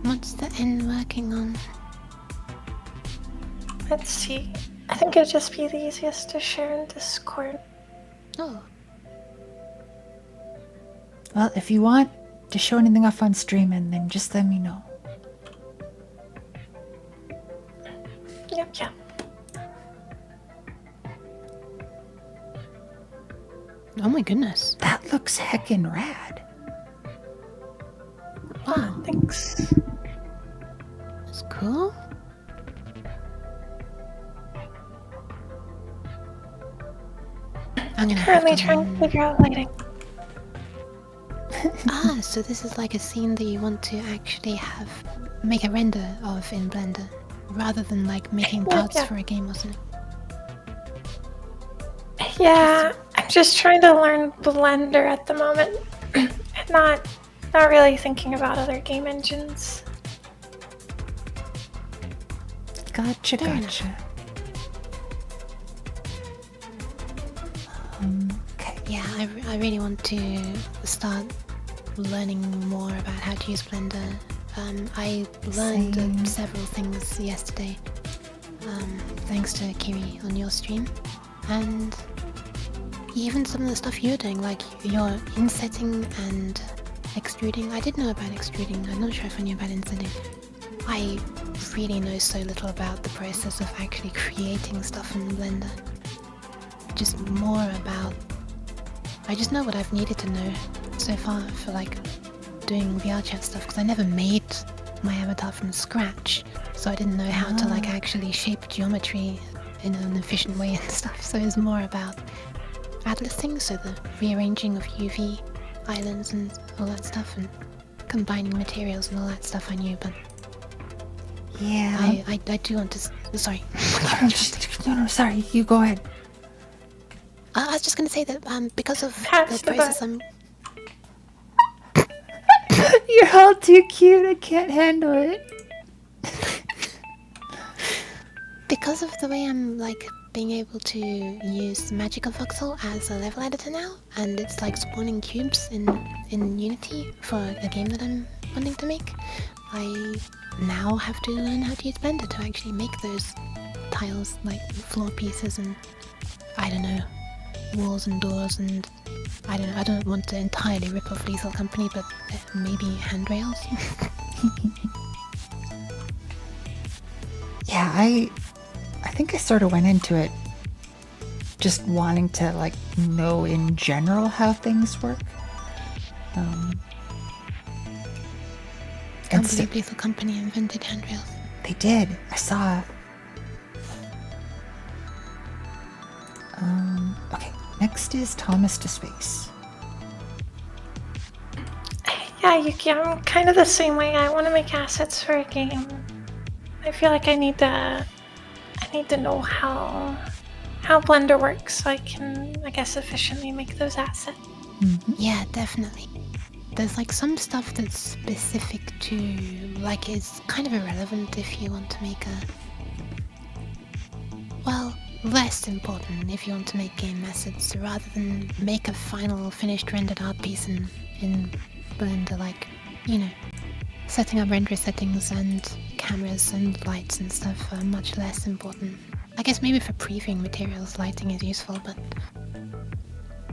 What's the N working on? Let's see. I think it'd just be the easiest to share in Discord. Oh, Well, if you want to show anything off on stream, and then just let me know. Yep. oh my goodness. That looks heckin' rad. Wow, Thanks. that's cool. I'm gonna have Currently to trying to figure out lighting. so this is like a scene that you want to actually have make a render of in Blender, rather than like making Well, parts yeah. for a game or something. Yeah, I'm just trying to learn Blender at the moment. not really thinking about other game engines. Gotcha, Fair gotcha. Okay. Yeah, I really want to start learning more about how to use Blender. I learned Same. several things yesterday, thanks to Kiri on your stream, and even some of the stuff you're doing, like your insetting and extruding. I did know about extruding. I'm not sure if I knew about insetting. I really know so little about the process of actually creating stuff in Blender. Just more about... I just know what I've needed to know so far for like doing VR chat stuff, because I never made my avatar from scratch, so I didn't know how to like actually shape geometry in an efficient way and stuff. So it's more about atlasing, so the rearranging of UV islands and all that stuff, and combining materials and all that stuff I knew, but Yeah. I do want to... Sorry. No, sorry. You go ahead. I was just going to say that because of Pass the the process buck. You're all too cute. I can't handle it. Because of the way I'm like being able to use Magical Voxel as a level editor now, and it's like spawning cubes in Unity for a game that I'm wanting to make, I now have to learn how to use Blender to actually make those tiles, like floor pieces and, I don't know, walls and doors, and I don't know, I don't want to entirely rip off Lethal Company, but maybe handrails. Yeah, I think I sort of went into it just wanting to like know in general how things work. Can't Insta- believe Lethal Company invented handrails. They did. I saw. Okay. Next is Thomas to Space. Yeah, Yuki, I'm kind of the same way. I want to make assets for a game. I feel like I need to know how Blender works so I can, I guess, efficiently make those assets. Yeah, definitely. There's like some stuff that's specific to, like, it's kind of irrelevant if you want to make well, less important if you want to make game assets rather than make a final finished rendered art piece in Blender, like, you know, setting up render settings and cameras and lights and stuff are much less important. I guess maybe for previewing materials, lighting is useful, but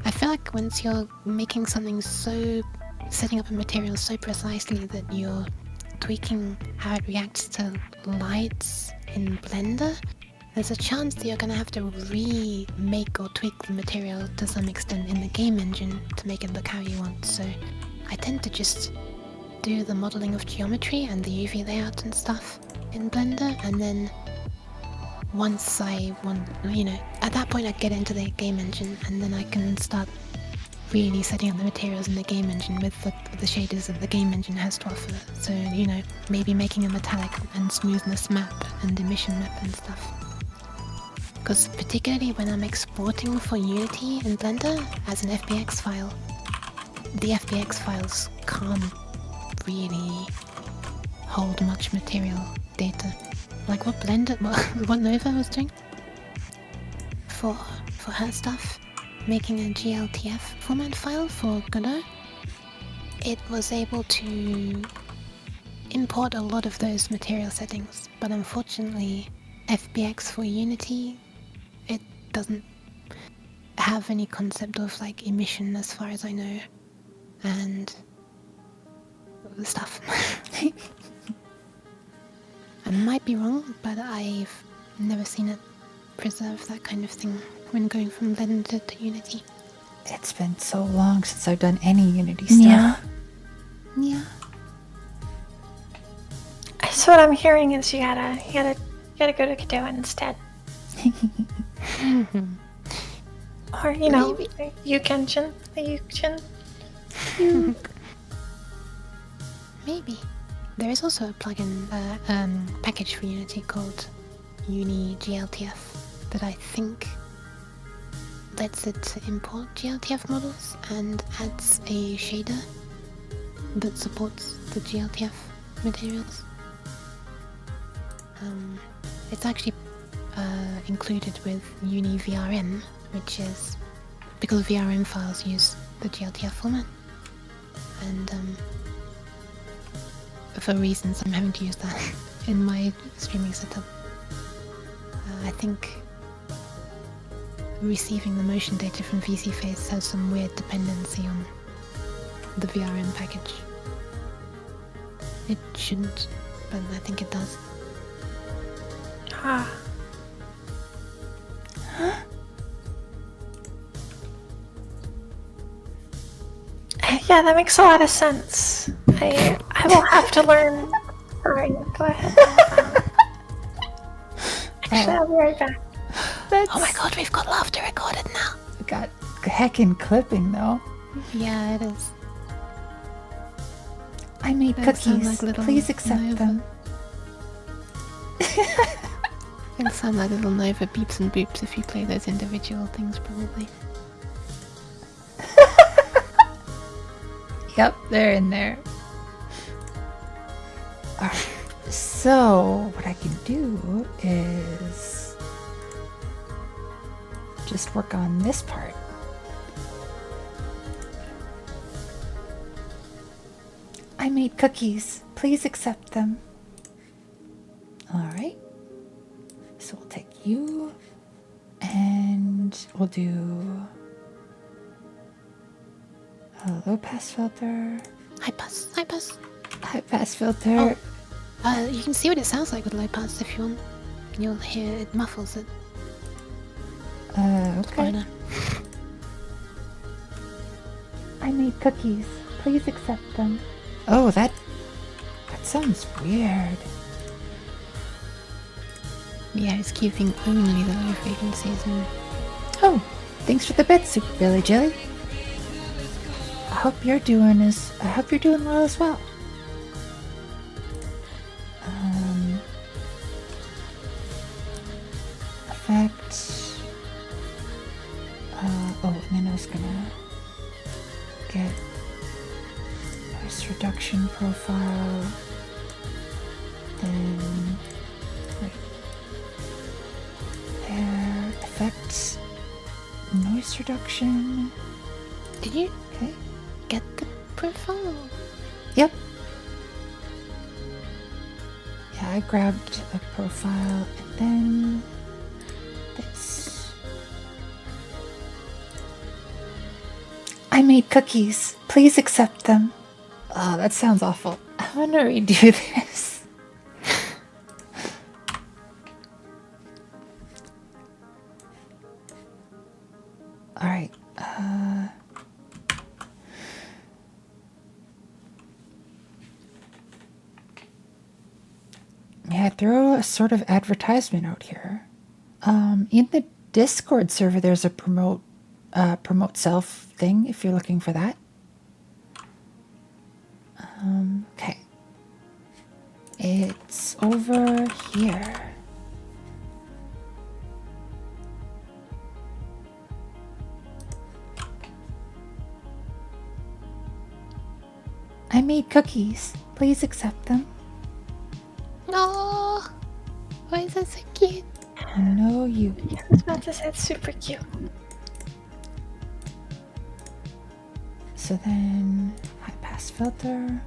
I feel like once you're making something setting up a material so precisely that you're tweaking how it reacts to lights in Blender, there's a chance that you're going to have to remake or tweak the material to some extent in the game engine to make it look how you want. So I tend to just do the modeling of geometry and the UV layout and stuff in Blender, and then once I want, you know, at that point I get into the game engine, and then I can start really setting up the materials in the game engine with the shaders that the game engine has to offer. So, you know, maybe making a metallic and smoothness map and emission map and stuff. Because particularly when I'm exporting for Unity in Blender as an FBX file, the FBX files can't really hold much material data. Like what what Nova was doing for her stuff, making a GLTF format file for Godot, it was able to import a lot of those material settings, but unfortunately FBX for Unity, it doesn't have any concept of like emission as far as I know, and stuff. I might be wrong, but I've never seen it preserve that kind of thing when going from Blender to Unity. It's been so long since I've done any Unity stuff. Yeah. So what I'm hearing is you gotta go to Godot instead. Or, you know, the Yuken. Maybe. There is also a plugin, package for Unity called Uni GLTF that I think lets it import GLTF models and adds a shader that supports the GLTF materials. It's actually included with Uni VRM, which is because VRM files use the GLTF format, and for reasons I'm having to use that in my streaming setup. I think receiving the motion data from VCFace has some weird dependency on the VRM package. It shouldn't, but I think it does. Ah. Yeah, that makes a lot of sense. I will have to learn. Sorry, go ahead. Actually, I'll be right back. Oh my god, we've got laughter recorded now. We got heckin' clipping though. Yeah, it is. I made Those sound cookies. like little Please accept Nova. them. It'll sound like little Nova beeps and boops if you play those individual things, probably. Yep, they're in there. Alright, so what I can do is just work on this part. I made cookies. Please accept them. Alright. So we'll take you and we'll do a low pass filter, High pass, high pass. high pass filter. You can see what it sounds like with low pass if you want. You'll hear it muffles it. Okay. Minor. I made cookies. Please accept them. Oh, that sounds weird. Yeah, it's keeping only the low frequencies in. Oh, thanks for the bit, Super Billy Jelly. I hope you're doing well as well. Effect. And then I was gonna get noise reduction profile. Then right there, effects, noise reduction. Did you Okay. get the profile? Yep. Yeah, I grabbed a profile and then this. I made cookies. Please accept them. Oh, that sounds awful. I'm gonna redo this. Alright. Yeah, throw a sort of advertisement out here. In the Discord server, there's a promote self thing if you're looking for that. Okay. It's over here. I made cookies. Please accept them. No! Why is that so cute? No, you. I was about to say it's super cute. So then, high pass filter.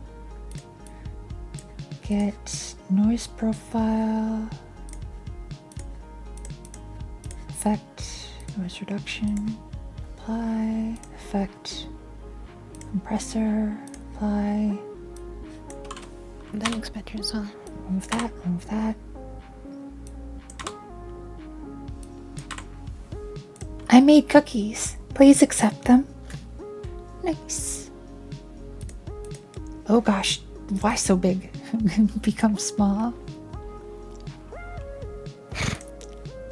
Get noise profile. Effect, noise reduction. Apply. Effect, compressor. Apply. That looks better as well. Remove that, remove that. I made cookies. Please accept them. Nice. Oh gosh, why so big? Become small.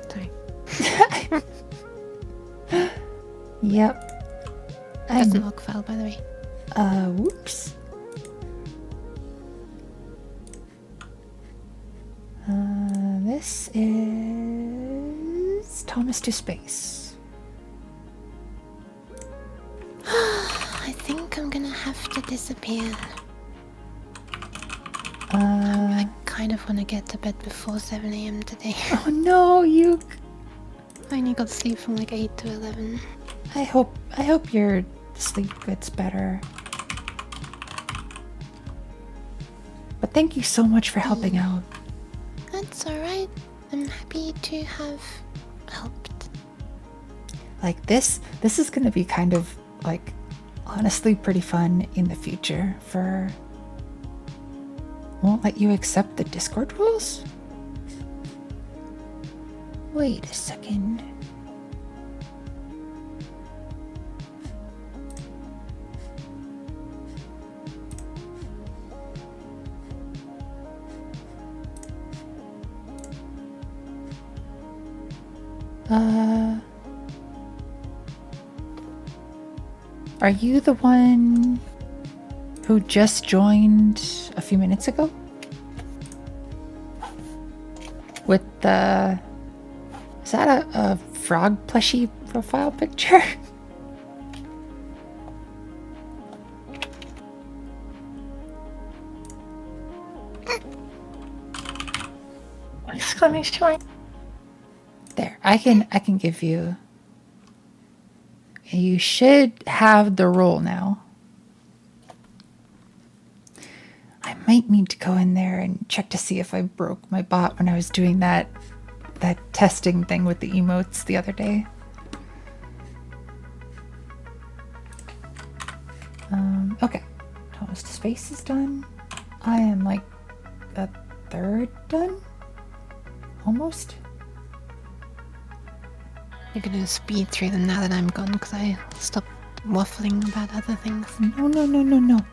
Sorry. Yep. That's an log file, by the way. Whoops. this is Thomas to Space. I think I'm gonna have to disappear. Uh, I kind of want to get to bed before 7 a.m. today. oh no, you. I only got sleep from like 8 to 11. I hope your sleep gets better. But thank you so much for helping out. That's alright. I'm happy to have helped. Like this is gonna be kind of like honestly pretty fun in the future for won't let you accept the Discord rules? Wait a second. Are you the one who just joined a few minutes ago? With the... Is that a frog plushie profile picture? Exclamation mark. There, I can give you... You should have the role now. I might need to go in there and check to see if I broke my bot when I was doing that testing thing with the emotes the other day. Okay. Thomas to Space is done. I am like a third done? Almost? You're gonna speed through them now that I'm gone because I stopped waffling about other things. No.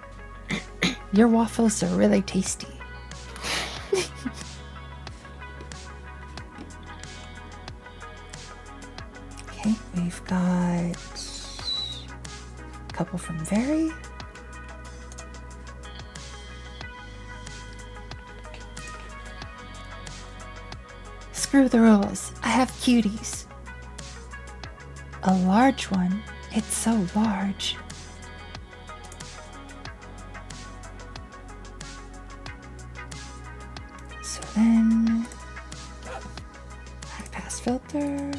Your waffles are really tasty. Okay, we've got a couple from Very. Screw the rules. I have cuties. A large one. It's so large. So then, high pass filter.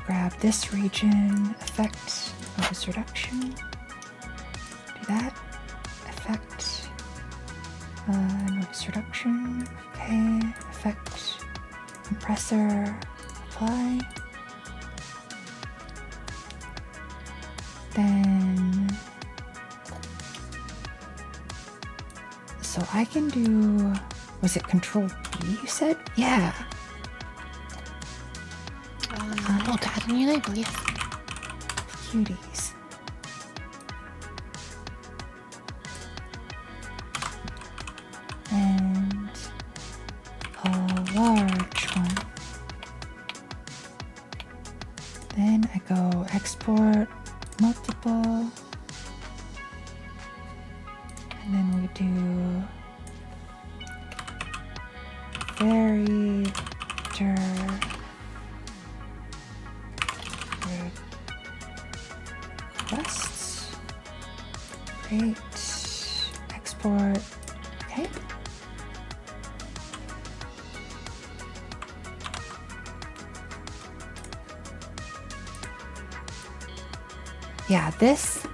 Grab this region, effect, noise reduction. Do that. Effect, noise reduction. Okay, effect, compressor, apply. Then, so I can do, was it Control B you said? Yeah. Oh, to add a new label, yes. Cuties. And a large one. Then I go export multiple. And then we do very requests. Great. Export. Okay. Yeah, this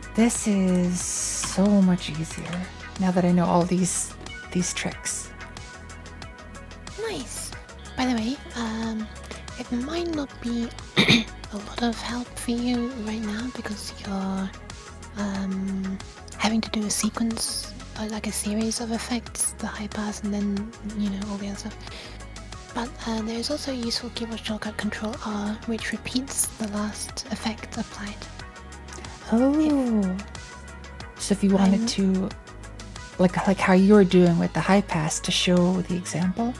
is so much easier now that I know all these tricks. Nice. By the way, it might not be a lot of help for you right now because you're having to do a sequence, like a series of effects, the high pass and then, all the other stuff. But there is also a useful keyboard shortcut Control R, which repeats the last effect applied. Oh. So if you wanted to, like how you were doing with the high pass to show the example?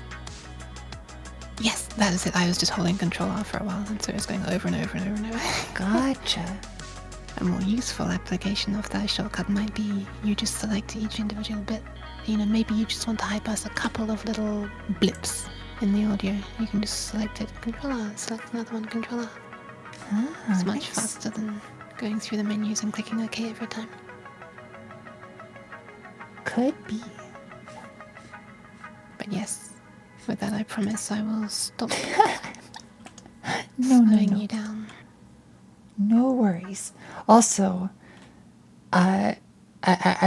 Yes, that is it. I was just holding Control R for a while, and so it was going over and over and over and over. Gotcha. a more useful application of that shortcut might be you just select each individual bit. Maybe you just want to bypass a couple of little blips in the audio. You can just select it, controller, select another one, controller. It's much nice. faster than going through the menus and clicking OK every time. Could be. But yes, with that I promise I will stop No, slowing no. you down. No worries. Also, I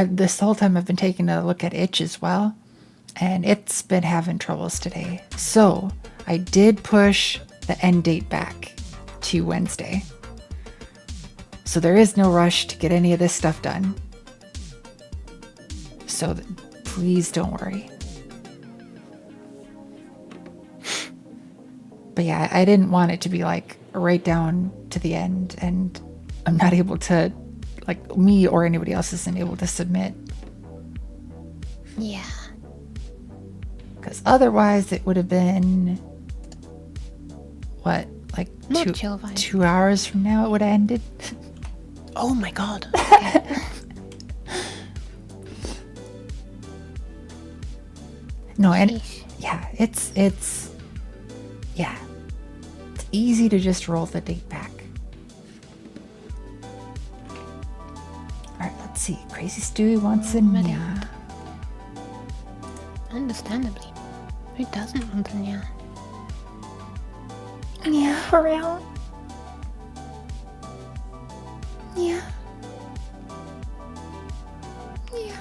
this whole time I've been taking a look at Itch as well, and it's been having troubles today. So I did push the end date back to Wednesday. So there is no rush to get any of this stuff done. So please don't worry. But yeah, I didn't want it to be like right down to the end and I'm not able to, like, me or anybody else isn't able to submit. Yeah. Because otherwise it would have been, what, like Not chill vibe. 2 hours from now it would have ended. Oh my god. Okay. No, and Sheesh. yeah, it's easy to just roll the date back. All right, let's see. Crazy Stewie wants a Ready. nya. Understandably. Who doesn't want a nya? Yeah, For real? yeah, yeah.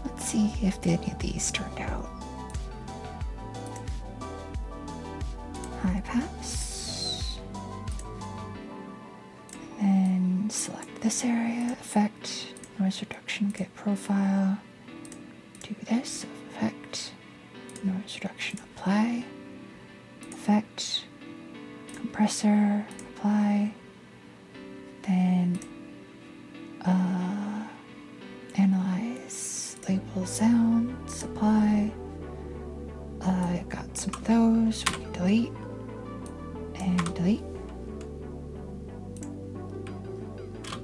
Let's see if any of these turned out. High pass. And select this area. Effect. Noise reduction. Get profile. Do this. Effect. Noise reduction. Apply. Effect. Compressor. Apply. Then analyze. Label sounds. Apply. I got some of those. We can delete. And delete.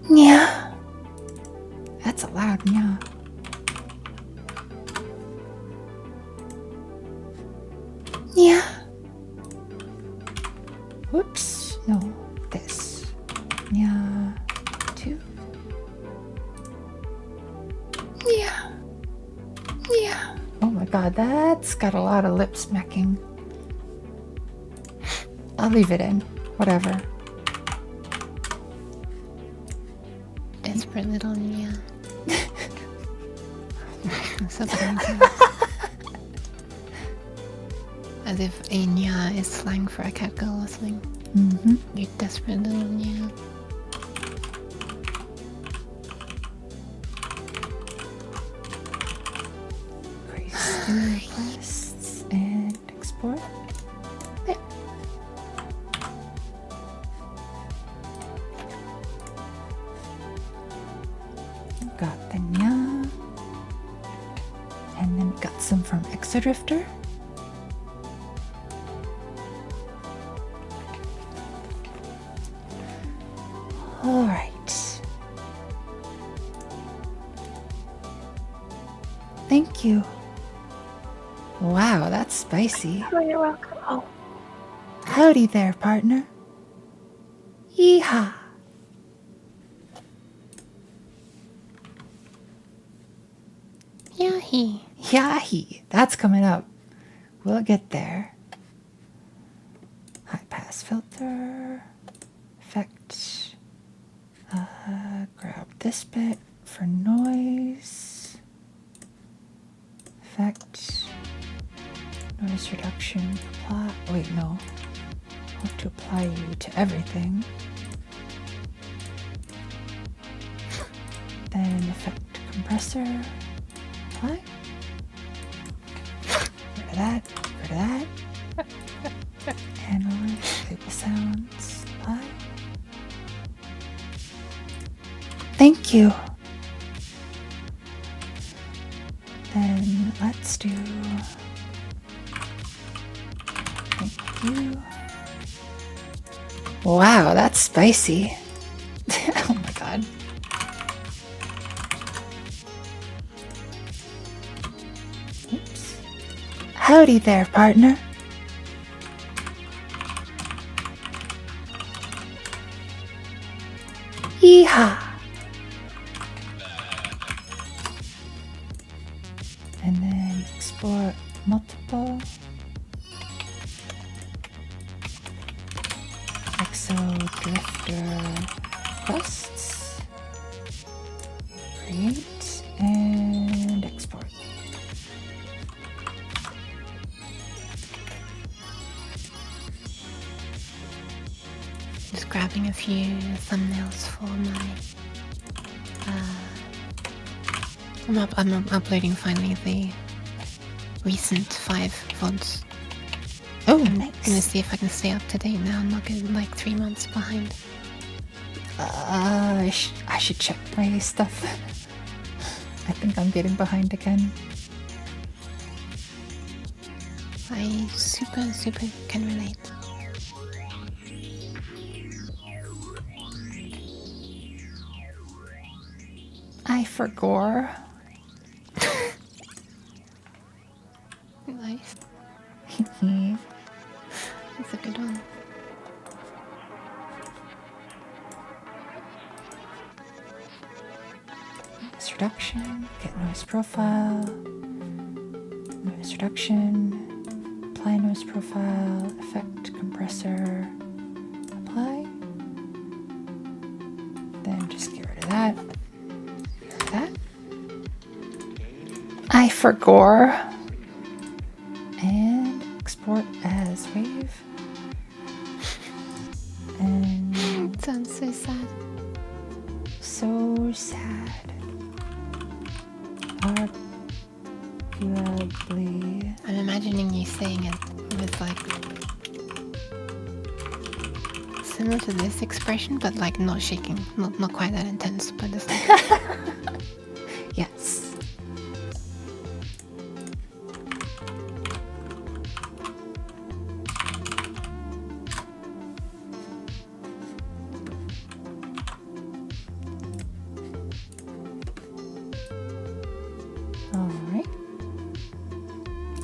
Yeah. That's a loud yeah. Yeah. Whoops. No. This. Yeah. 2. Yeah. Yeah. Oh my god, that's got a lot of lip smacking. I'll leave it in. Whatever. Desperate little nya. So amazing. As if a nya is slang for a cat girl or something. Mm-hmm. You desperate little nya. Crazy requests and export. There. Got the nya. And then got some from Exodrifter. All right. Thank you. Wow, that's spicy. Oh, you're welcome. Oh, Howdy there, partner. Yeehaw. Yahi. Yahi. That's coming up. We'll get there. High pass filter. Effect. Grab this bit for noise. Effect. Noise reduction. Apply. Wait, no. I have to apply you to everything. Then effect compressor. Apply. Rid of that. Rid of that. Analyze. Label sounds. Apply. Thank you. Then let's do. Thank you. Wow, that's spicy. Oh my god. Oops. Howdy there, partner. Yeehaw! And then export multiple. Exo Drifter quests. Create and export. Just grabbing a few thumbnails for my. I'm uploading finally the recent 5 VODs. Oh, I'm nice. gonna see if I can stay up to date now. I'm not getting like 3 months behind. I should check my stuff. I think I'm getting behind again. I super can relate. I forgot. Nice. That's a good one. Noise reduction, get noise profile, noise reduction, apply noise profile, effect compressor, apply. Then just get rid of that. That. I forgot. And export as wave. And It sounds so sad. so sad. Arguably. I'm imagining you saying it with like similar to this expression, but like not shaking, not quite that intense, but just like Yes. Alright.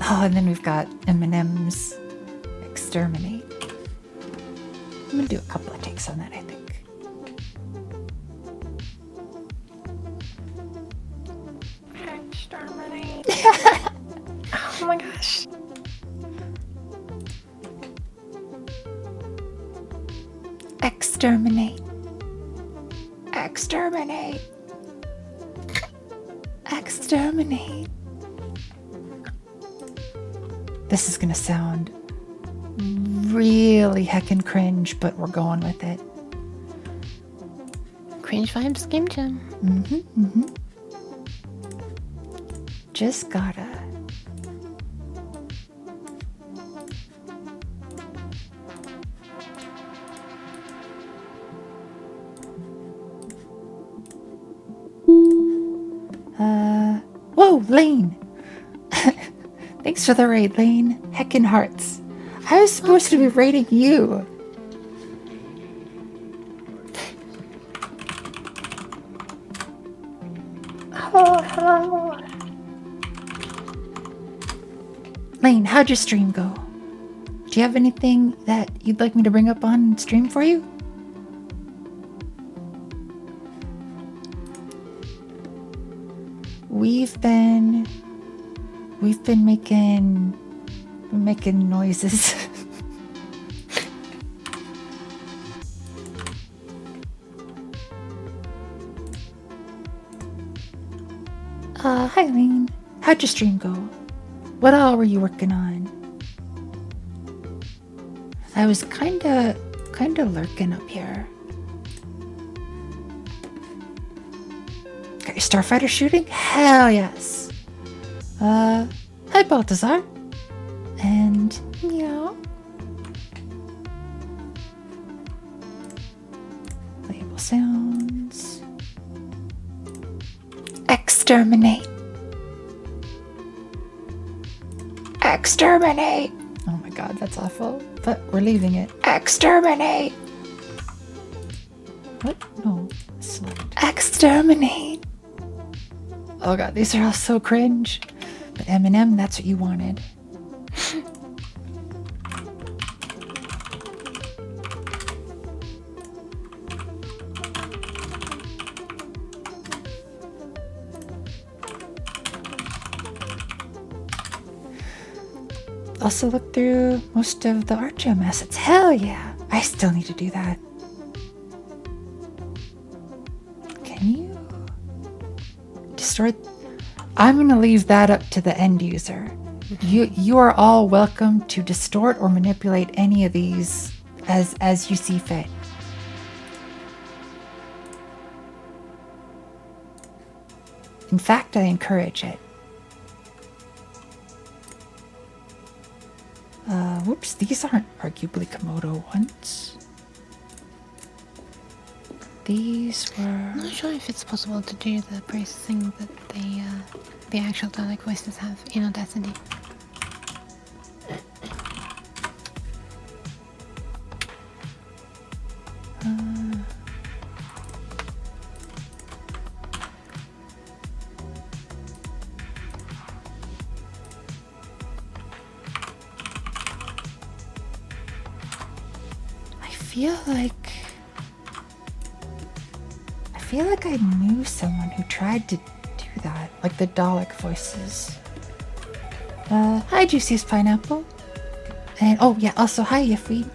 Oh, and then we've got M&M's Exterminate. I'm gonna do a couple of takes on that, I think. Exterminate. Oh my gosh. Exterminate. Exterminate. Exterminate. This is gonna sound really heckin' cringe, but we're going with it. cringe vibes game jam. Just gotta. Whoa, Lane! Thanks for the raid, Lane. Heckin' hearts. I was supposed to be raiding you. Oh, hello. Lane, how'd your stream go? Do you have anything that you'd like me to bring up on stream for you? We've been making noises. Hi Lane. How'd your stream go? What all were you working on? I was kinda lurking up here. Got your starfighter shooting? Hell yes. Hi Balthazar. And meow. Label sounds. Exterminate. Exterminate. Oh my god, that's awful. But we're leaving it. Exterminate. What? No. Select. Exterminate! Oh god, these are all so cringe. But Eminem, that's what you wanted. Also look through most of the Archam assets. Hell yeah! I still need to do that. Can you? Destroy... I'm gonna leave that up to the end user. You are all welcome to distort or manipulate any of these as you see fit. In fact, I encourage it. Whoops, these aren't arguably Komodo ones. These were... I'm not sure if it's possible to do the processing that the actual dialect voices have in Audacity. I feel like I knew someone who tried to do that, like the Dalek voices. Hi, Juiciest Pineapple. And oh yeah, also hi, Yiffweed.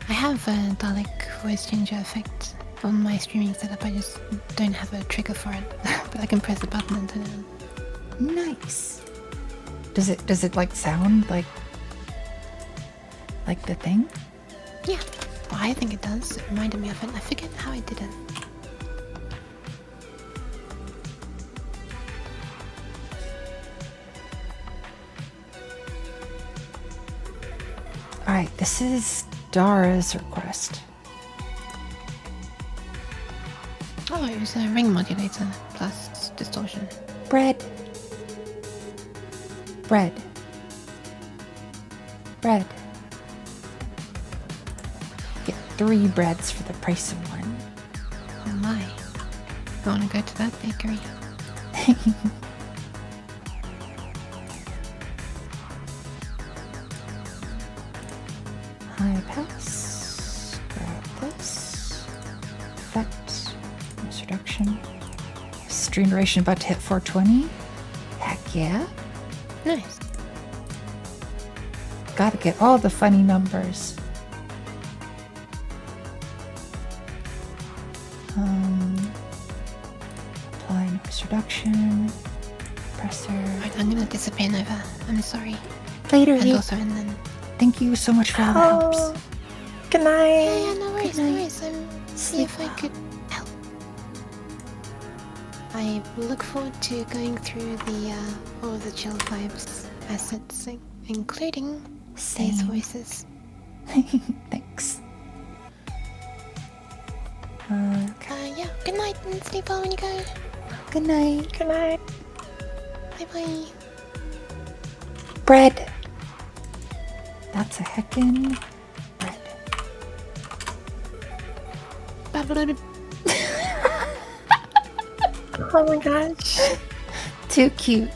I have a Dalek voice changer effect on my streaming setup. I just don't have a trigger for it, but I can press a button and turn it on. Nice. Does it like sound like the thing? Yeah, well, I think it does. It reminded me of it. I forget how I did it. Alright, this is Dara's request. Oh, it was a ring modulator plus distortion. Bread. Bread. Bread. Get 3 breads for the price of 1. Oh my. I want to go to that bakery. High pass. Grab this. Effect. Noise reduction. Stream duration about to hit 420. Heck yeah. Nice. Gotta get all the funny numbers. Apply noise reduction. Compressor. Right, I'm gonna disappear, Nova. I'm sorry. Later, And you. also, and then... Thank you so much for all the helps. Oh, good night. Yeah, no worries, Good no night. worries. See Sleep if I well. could help. I look forward to going through all of the chill vibes assets, including these Same. voices. Thanks. Yeah, good night and sleep well when you go. Good night. Good night. Bye bye. Bread. That's a heckin' bread. Oh my gosh. Too cute.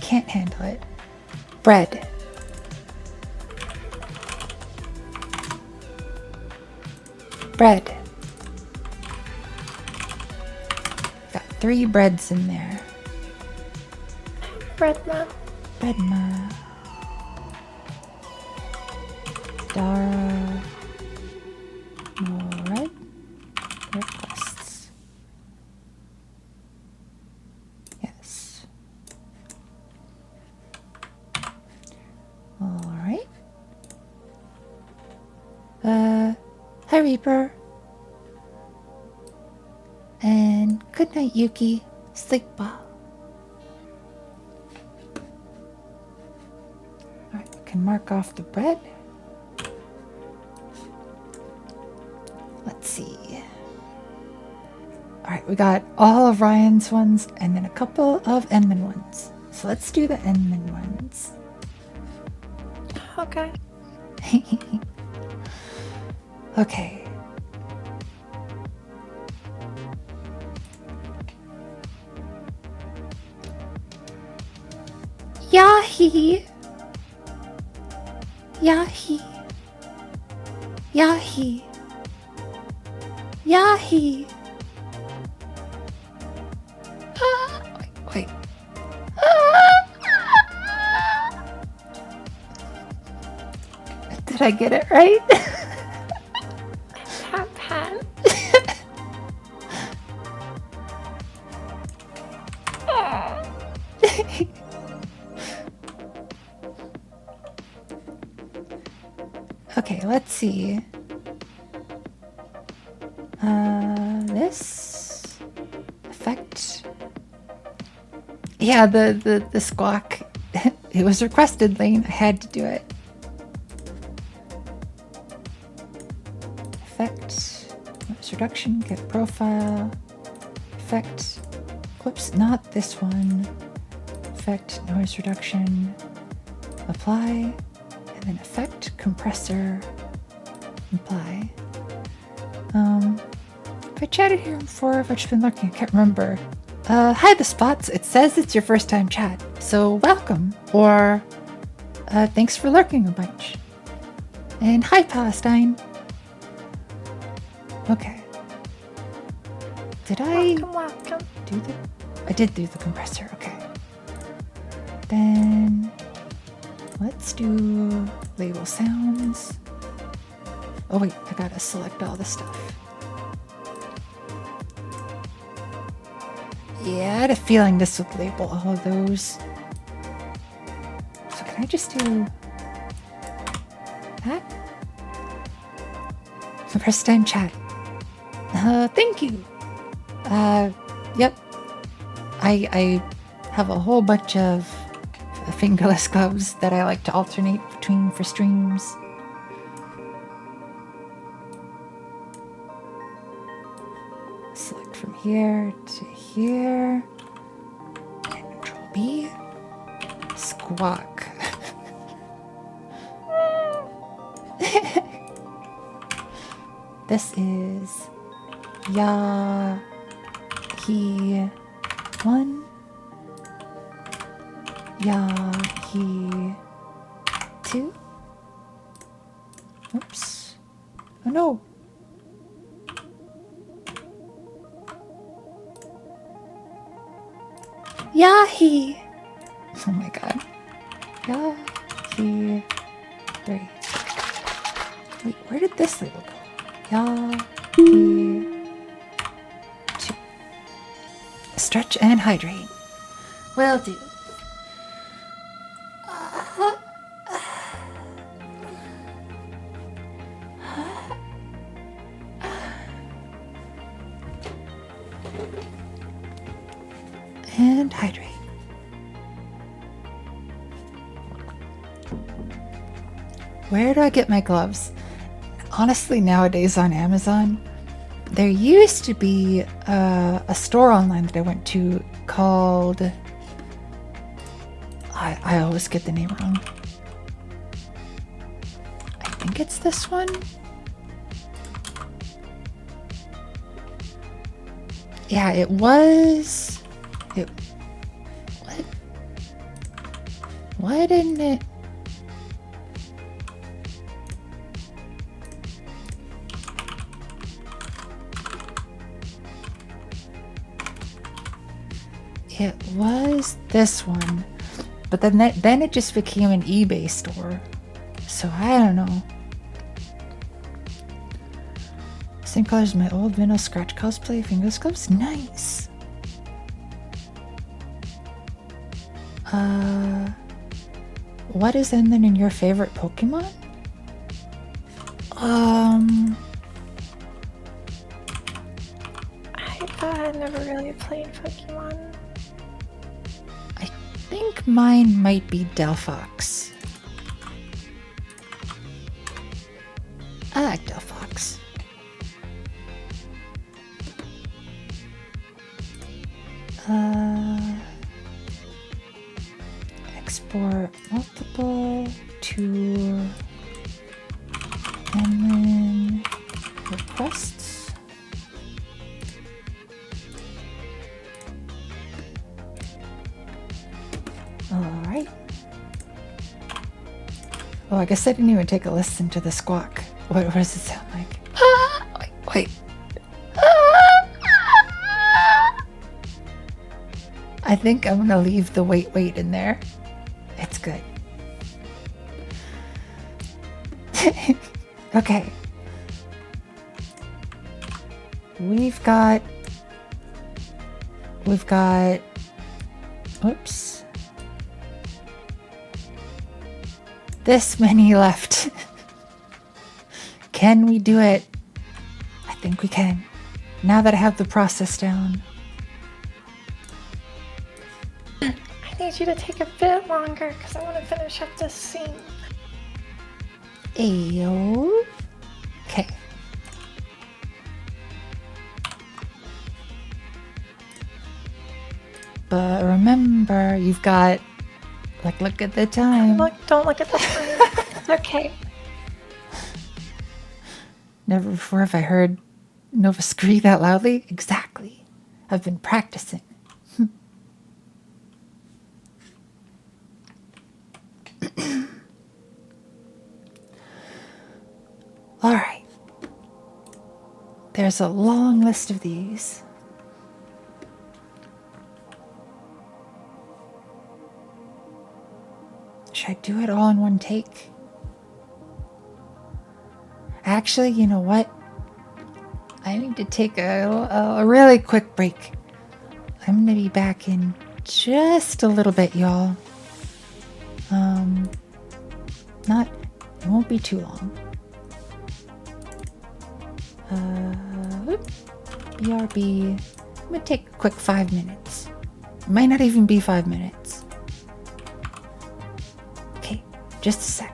Can't handle it. Bread. Bread. Got 3 breads in there. Redma. Redma. Dara. More red. Requests. Yes. Alright. Hi Reaper. And good night, Yuki. Sleep well. Alright, we can mark off the bread. Let's see. Alright, we got all of Ryan's ones and then a couple of Enman ones. So let's do the Enman ones. Okay. Okay. Yahi. Yahi. Yahi. Yahi. Wait. Did I get it right? Pat pat. Okay, let's see. This effect. Yeah, the squawk. It was requested, Lane. I had to do it. Effect. Noise reduction. Get profile. Effect. Whoops, not this one. Effect. Noise reduction. Apply. And then effect. Compressor. Apply. If I chatted here before, if I've just been looking, I can't remember. Hi, the spots. It says it's your first time chat, so welcome. Or, thanks for lurking a bunch. And hi, Palestine. Okay. Did I Welcome. do the... I did do the compressor, okay. Then, let's do label sounds. Oh wait, I gotta select all the stuff. Yeah, I had a feeling this would label all of those. So can I just do that? First time chat. Thank you. Yep. I have a whole bunch of fingerless gloves that I like to alternate between for streams. Select from here to here. And Control B. Squawk. This is Ya He 1. Ya He 2. Oops. Oh no. Yahi. Oh my god. Yahi 3. Wait, where did this label go? Yahi 2. Stretch and hydrate. Will do. And hydrate. Where do I get my gloves? Honestly, nowadays on Amazon, there used to be a store online that I went to called... I always get the name wrong. I think it's this one. Yeah, it was... What? Why didn't it... It was this one, but then it just became an eBay store, so I don't know. Same color as my old Minnow Scratch cosplay, fingerless gloves, nice. What is then in your favorite Pokemon? I never really played Pokemon. I think mine might be Delphox. I like Delphox. Export multiple to and then requests. Alright. Oh, I guess I didn't even take a listen to the squawk. What does it sound like? Wait. I think I'm gonna leave the wait in there. It's good. Okay. We've got oops. This many left. Can we do it? I think we can. Now that I have the process down. I need you to take a bit longer because I want to finish up this scene. Ayo. Okay. But remember, you've got, like, look at the time. Don't look at the time. It's okay. Never before have I heard Nova scream that loudly. Exactly. I've been practicing. All right. There's a long list of these. Should I do it all in one take? Actually, you know what? I need to take a really quick break. I'm gonna be back in just a little bit, y'all. It won't be too long. BRB. I'm gonna take a quick 5 minutes. It might not even be 5 minutes. Okay, just a sec.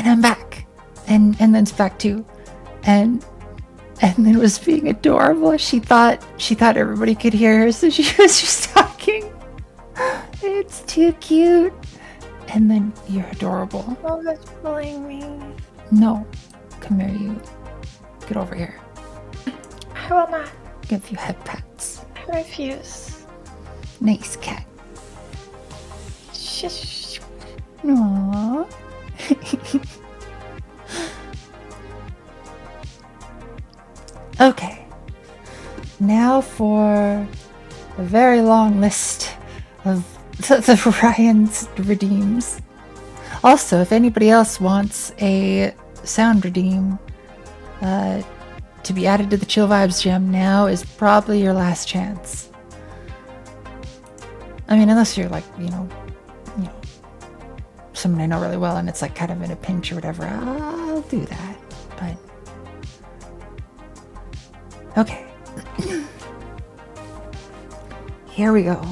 and I'm back. And then it's back too. And then was being adorable. She thought everybody could hear her, so she was just talking. It's too cute. And then you're adorable. Oh, that's bullying me. No. Come here, you. Get over here. I will not. Give you head pats. I refuse. Nice cat. Shush. Aww. Okay. Now for a very long list of the Ryan's redeems. Also, if anybody else wants a sound redeem to be added to the Chill Vibes gem, now is probably your last chance. I mean, unless you're like, you know, someone I know really well and it's like kind of in a pinch or whatever, I'll do that. But okay. Here we go.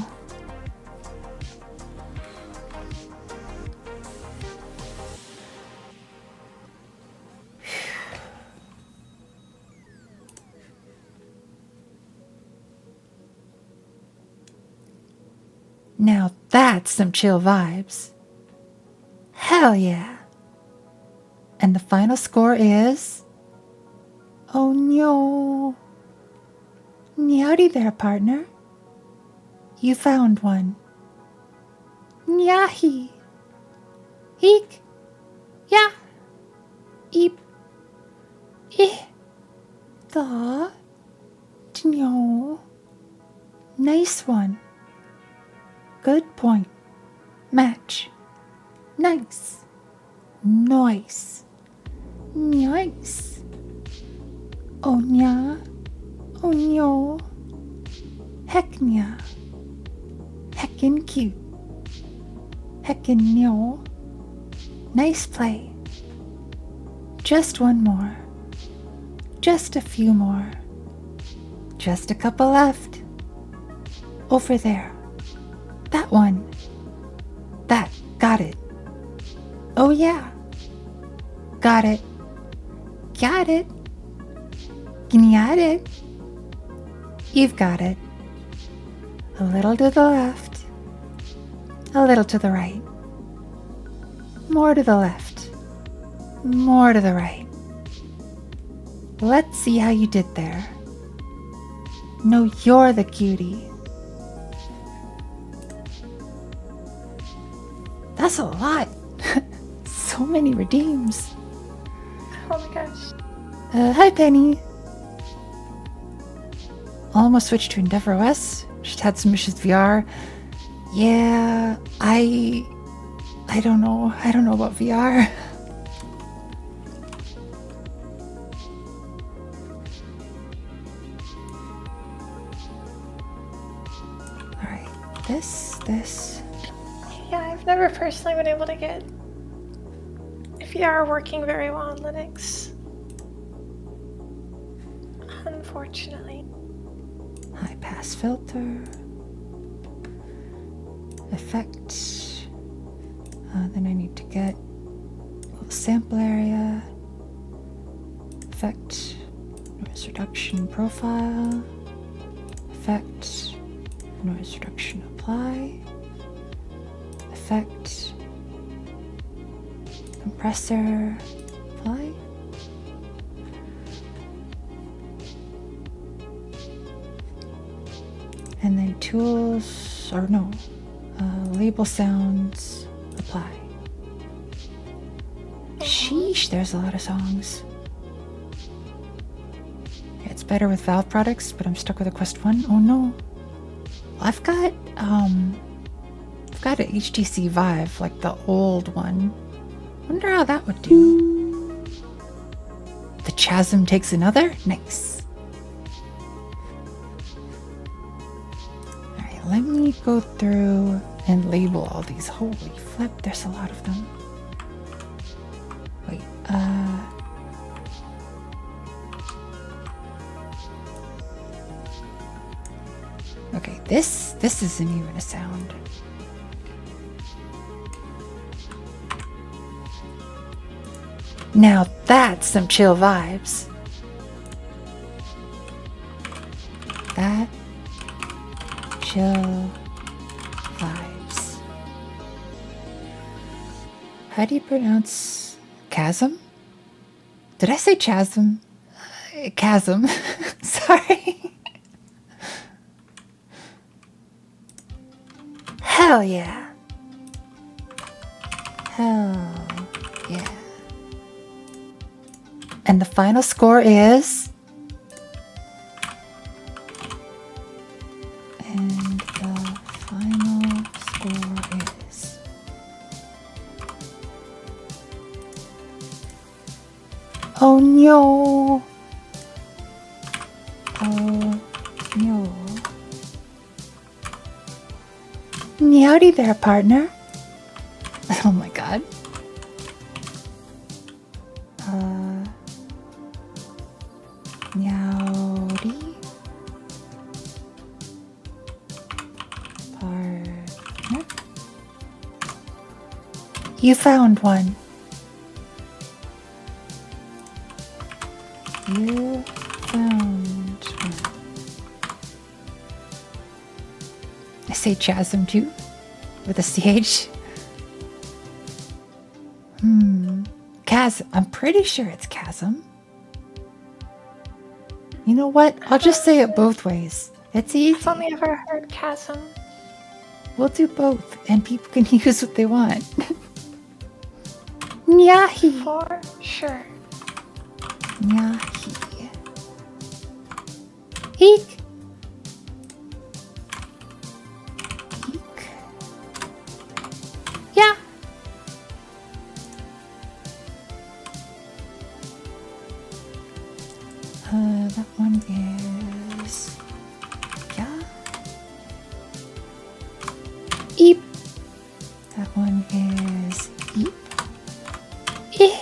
Now that's some chill vibes. Hell yeah. And the final score is... Oh no. Nyowdy there, partner. You found one. Nyahi. Eek. Ya. Eep. Eh. Da. Dnyo. Nice one. Good point. Match. Nice. Nice. Nice. Onya. Onyo. Hecknya. Heckin' cute. Heckin' nyo. Nice play. Just one more. Just a few more. Just a couple left. Over there. That one. That. Got it. Oh yeah. Got it. Got it. Got it. You've got it. A little to the left. A little to the right. More to the left. More to the right. Let's see how you did there. No, you're the cutie. That's a lot. So many redeems. Oh my gosh. Hi, Penny. Almost switched to Endeavor OS. Just had some issues with VR. Yeah, I don't know. I don't know about VR. Alright, this. Yeah, I've never personally been able to get VR working very well on Linux. Unfortunately. High pass filter. Effect. Then I need to get a little sample area. Effect. Noise reduction profile. Effect. Noise reduction apply. Effect. Compressor apply. And then tools, or no, label sounds apply. Sheesh, there's a lot of songs. Yeah, it's better with Valve products, but I'm stuck with a Quest 1. Oh no. I've got an HTC Vive, like the old one. Wonder how that would do. The Chasm takes another? Nice. Alright, let me go through and label all these. Holy flip, there's a lot of them. Wait, okay, this isn't even a sound. Now that's some chill vibes. That chill vibes. How do you pronounce chasm? Did I say chasm? Chasm. Sorry. Hell yeah. Hell yeah. And the final score is... And the final score is... Oh no! Oh no. Meowdy there, partner. Oh my god. Meowdy. Partner. You found one. You found one. I say chasm too, with a CH. Chasm. I'm pretty sure it's chasm. You know what? I'll just say it both ways. It's easy. I've only ever heard chasm. We'll do both, and people can use what they want. Nyahi. For sure. Nyahi. Eek. Eek. Yeah. That one is... Yeah. Eep. That one is eep. Eh.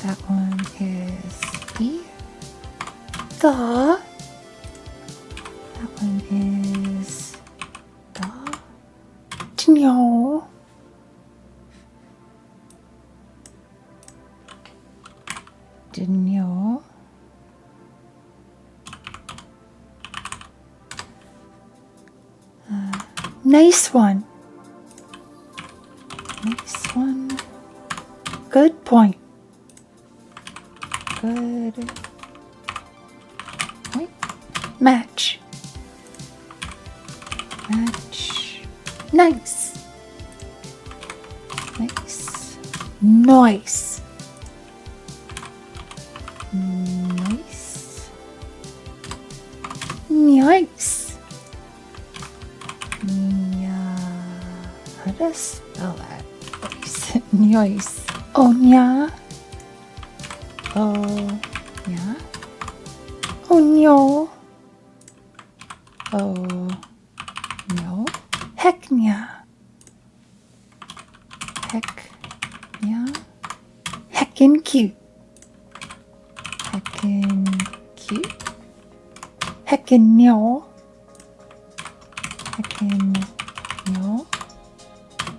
That one is e. The. That one is the. Dnyo. Dnyo. Nice one. Nice one. Good point. Good point. Match. Match. Nice. Nice. Nice. Nice. Nice. How do I spell that? Nice. Oh, yeah. Oh, yeah. Oh, no. Oh, no. Heck, yeah. Heck, yeah. Heckin' cute. Heckin' cute. Heckin' no. Heckin' no.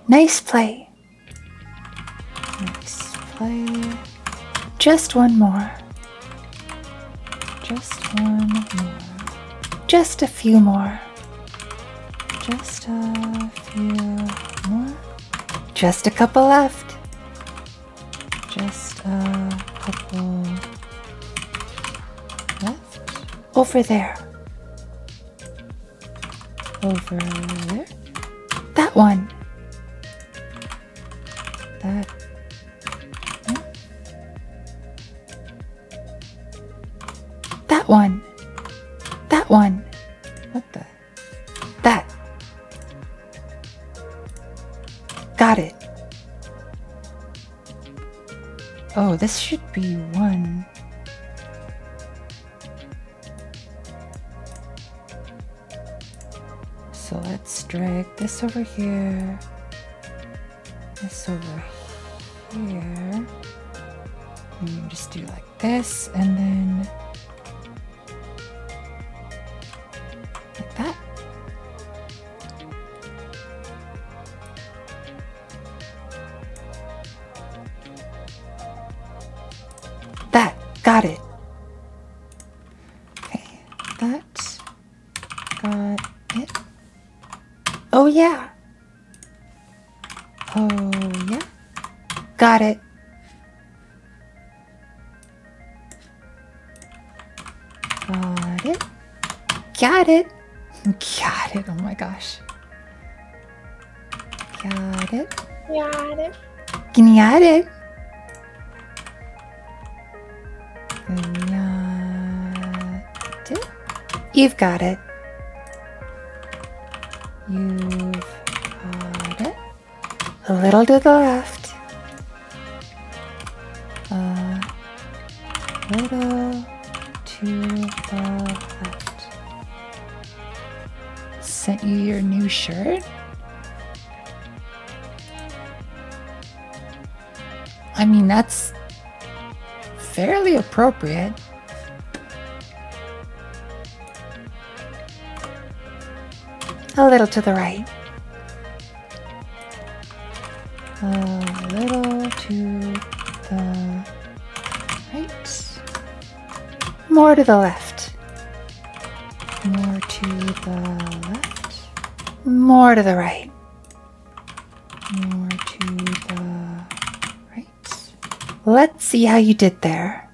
Nice play. Nice play. Just one more. Just one more. Just a few more. Just a few more. Just a couple left. Just a couple left. Over there. Over there. That one. That. Yeah. That one. That one. What the? That. Got it. Oh, this should be one. So let's drag this over here. This over here. And you just do like this, and then like that. Got it. Oh, yeah. Oh, yeah. Got it. Got it. Got it. Got it. Oh my gosh. Got it. Got it. Got it. Got it. You've got it. You've got it. A little to the left. A little to the left. Sent you your new shirt? I mean, that's fairly appropriate. A little to the right. A little to the right. More to the left. More to the left. More to the right. More to the right. Let's see how you did there.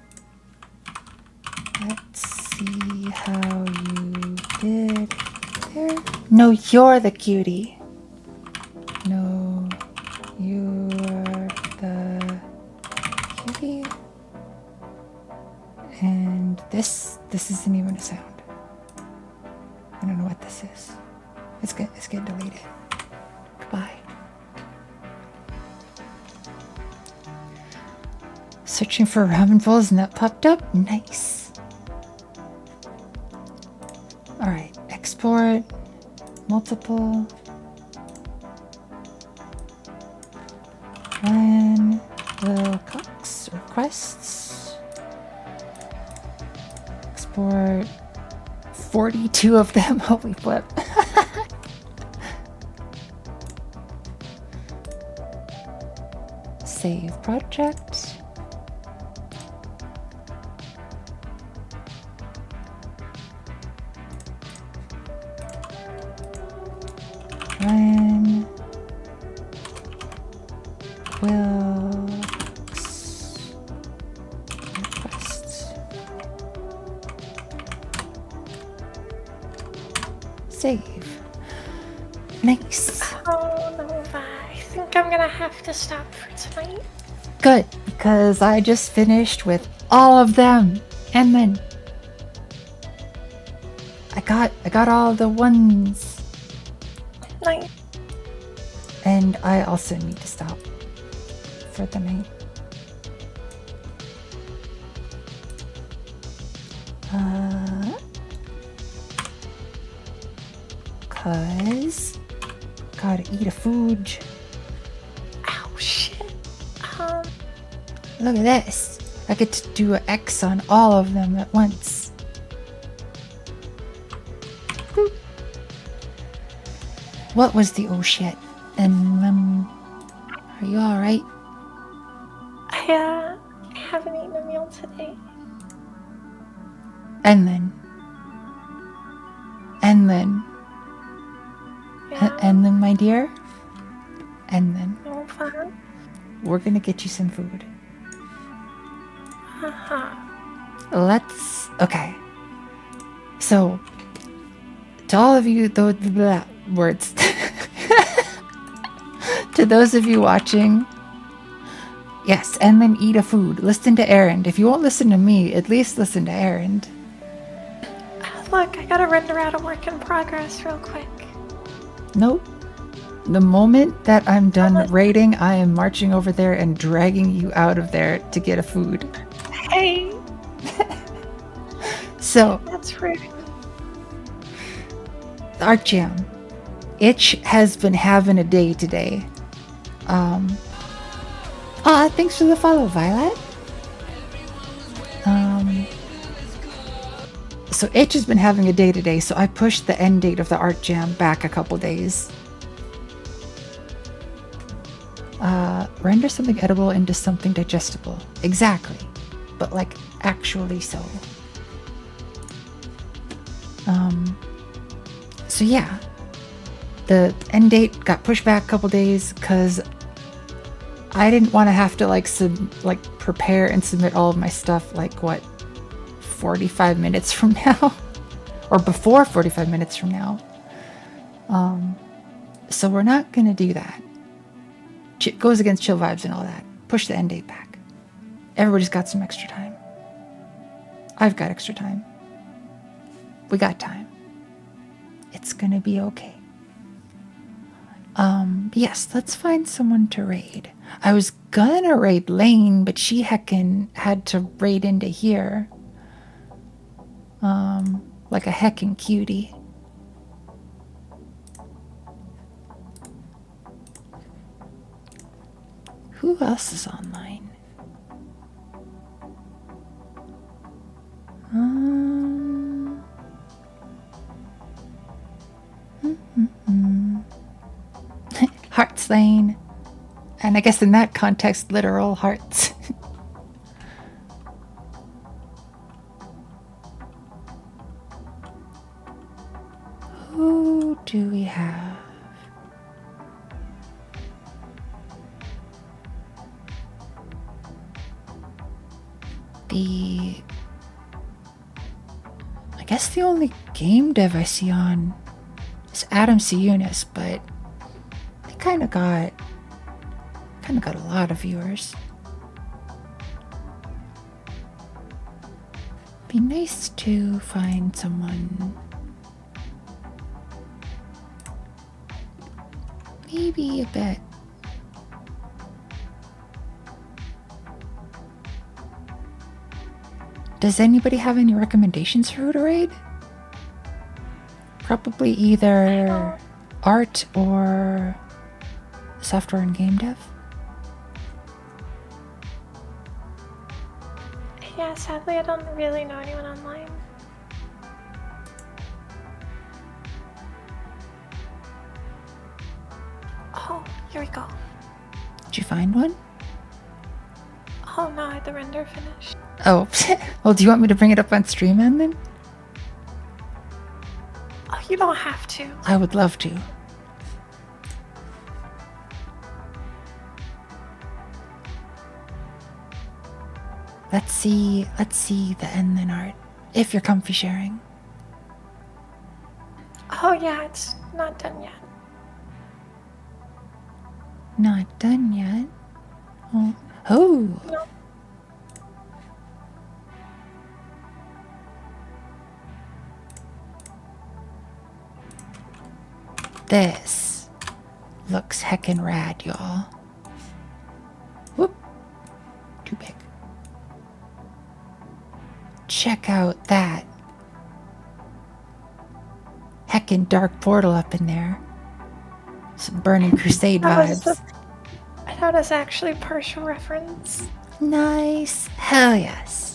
Let's see how you did there. No, you're the cutie. No, you're the cutie. And this isn't even a sound. I don't know what this is. It's getting deleted. Goodbye. Searching for ramen bowls and that popped up. Nice. All right, export, multiple. Run little Cox requests. Export 42 of them. Holy flip. Save project. Run. Will request. Save. Nice. Oh, Nova. I think I'm gonna have to stop for tonight. Good, because I just finished with all of them. And then I got all the ones. Night. And I also need to stop for the night. Cause gotta eat a food. Ow, shit. Look at this. I get to do an X on all of them at once. Boop. What was the oh shit? And are you alright? I haven't eaten a meal today. And then. Yeah. And then, my dear. And then. No fun. We're gonna get you some food. Uh-huh. Okay. So, to all of you, words. To those of you watching, yes, and then eat a food. Listen to Erend. If you won't listen to me, at least listen to Erend. Look, I gotta render out a work in progress real quick. Nope. The moment that I'm done raiding, I am marching over there and dragging you out of there to get a food. Hey, So, that's rude. Art Jam. Itch has been having a day today. Thanks for the follow, Violet. So Itch has been having a day today, so I pushed the end date of the Art Jam back a couple days. Render something edible into something digestible. Exactly. But like, actually so. So yeah, the end date got pushed back a couple days because I didn't want to have to like prepare and submit all of my stuff 45 minutes from now, or before 45 minutes from now. So we're not gonna do that. Goes against chill vibes and all that. Push the end date back. Everybody's got some extra time. I've got extra time. We got time. It's gonna be okay. Yes, let's find someone to raid. I was gonna raid Lane, but she heckin' had to raid into here. Like a heckin' cutie. Who else is online? Hearts Lane. And I guess in that context, literal hearts. Who do we have? I guess the only game dev I see on is Adam C. Eunice, but they kind of got a lot of viewers. Be nice to find someone. Maybe a bit. Does anybody have any recommendations for who to raid? Probably either art or software and game dev. Yeah, sadly, I don't really know anyone online. Oh, here we go. Did you find one? Oh no, the render finished. Oh, well, do you want me to bring it up on stream then? Oh, you don't have to. I would love to. Let's see the end then art. If you're comfy sharing. Oh yeah, it's not done yet. Not done yet. Oh. No. This looks heckin' rad, y'all. Whoop. Too big. Check out that heckin' dark portal up in there. Some Burning Crusade vibes. I thought it was actually partial reference. Nice. Hell yes.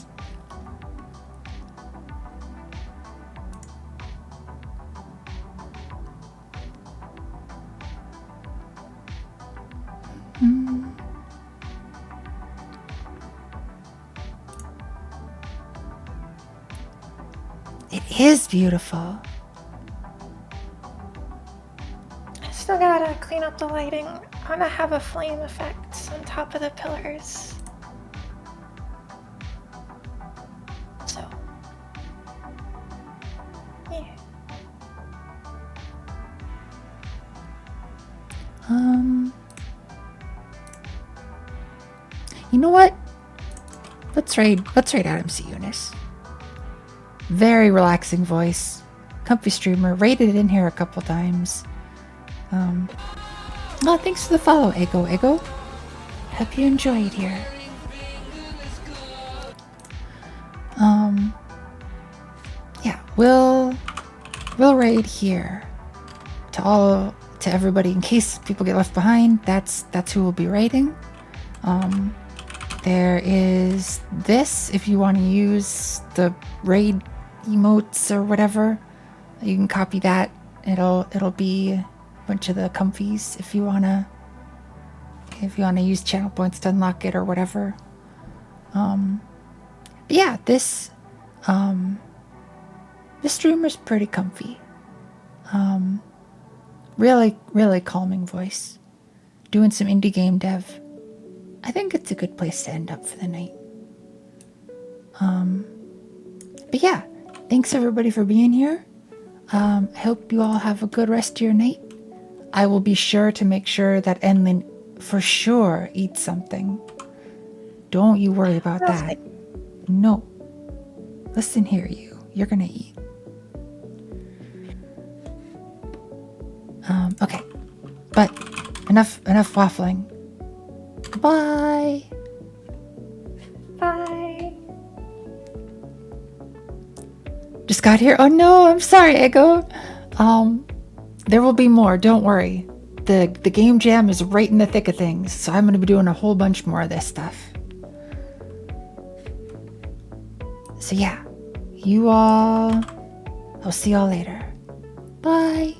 It is beautiful. I still gotta clean up the lighting. I wanna have a flame effect on top of the pillars. So, yeah. You know what? Let's raid Adam C. Eunice. Very relaxing voice. Comfy streamer. Rated it in here a couple times. Oh, thanks for the follow, Ego. Hope you enjoy it here. Yeah, we'll raid here to everybody in case people get left behind. That's who we'll be raiding. There is this if you want to use the raid emotes or whatever. You can copy that. It'll be a bunch of the comfies if you wanna use channel points to unlock it or whatever. But yeah, this streamer's pretty comfy. Really, really calming voice. Doing some indie game dev. I think it's a good place to end up for the night. But yeah, thanks everybody for being here. I hope you all have a good rest of your night. I will be sure to make sure that Enlin for sure eats something. Don't you worry about that. No. Listen here, you. You're gonna eat. Okay. But enough waffling. Bye. Bye. Just got here. Oh no, I'm sorry, Ego. There will be more, don't worry. The game jam is right in the thick of things, so I'm gonna be doing a whole bunch more of this stuff. So yeah, you all, I'll see y'all later. Bye.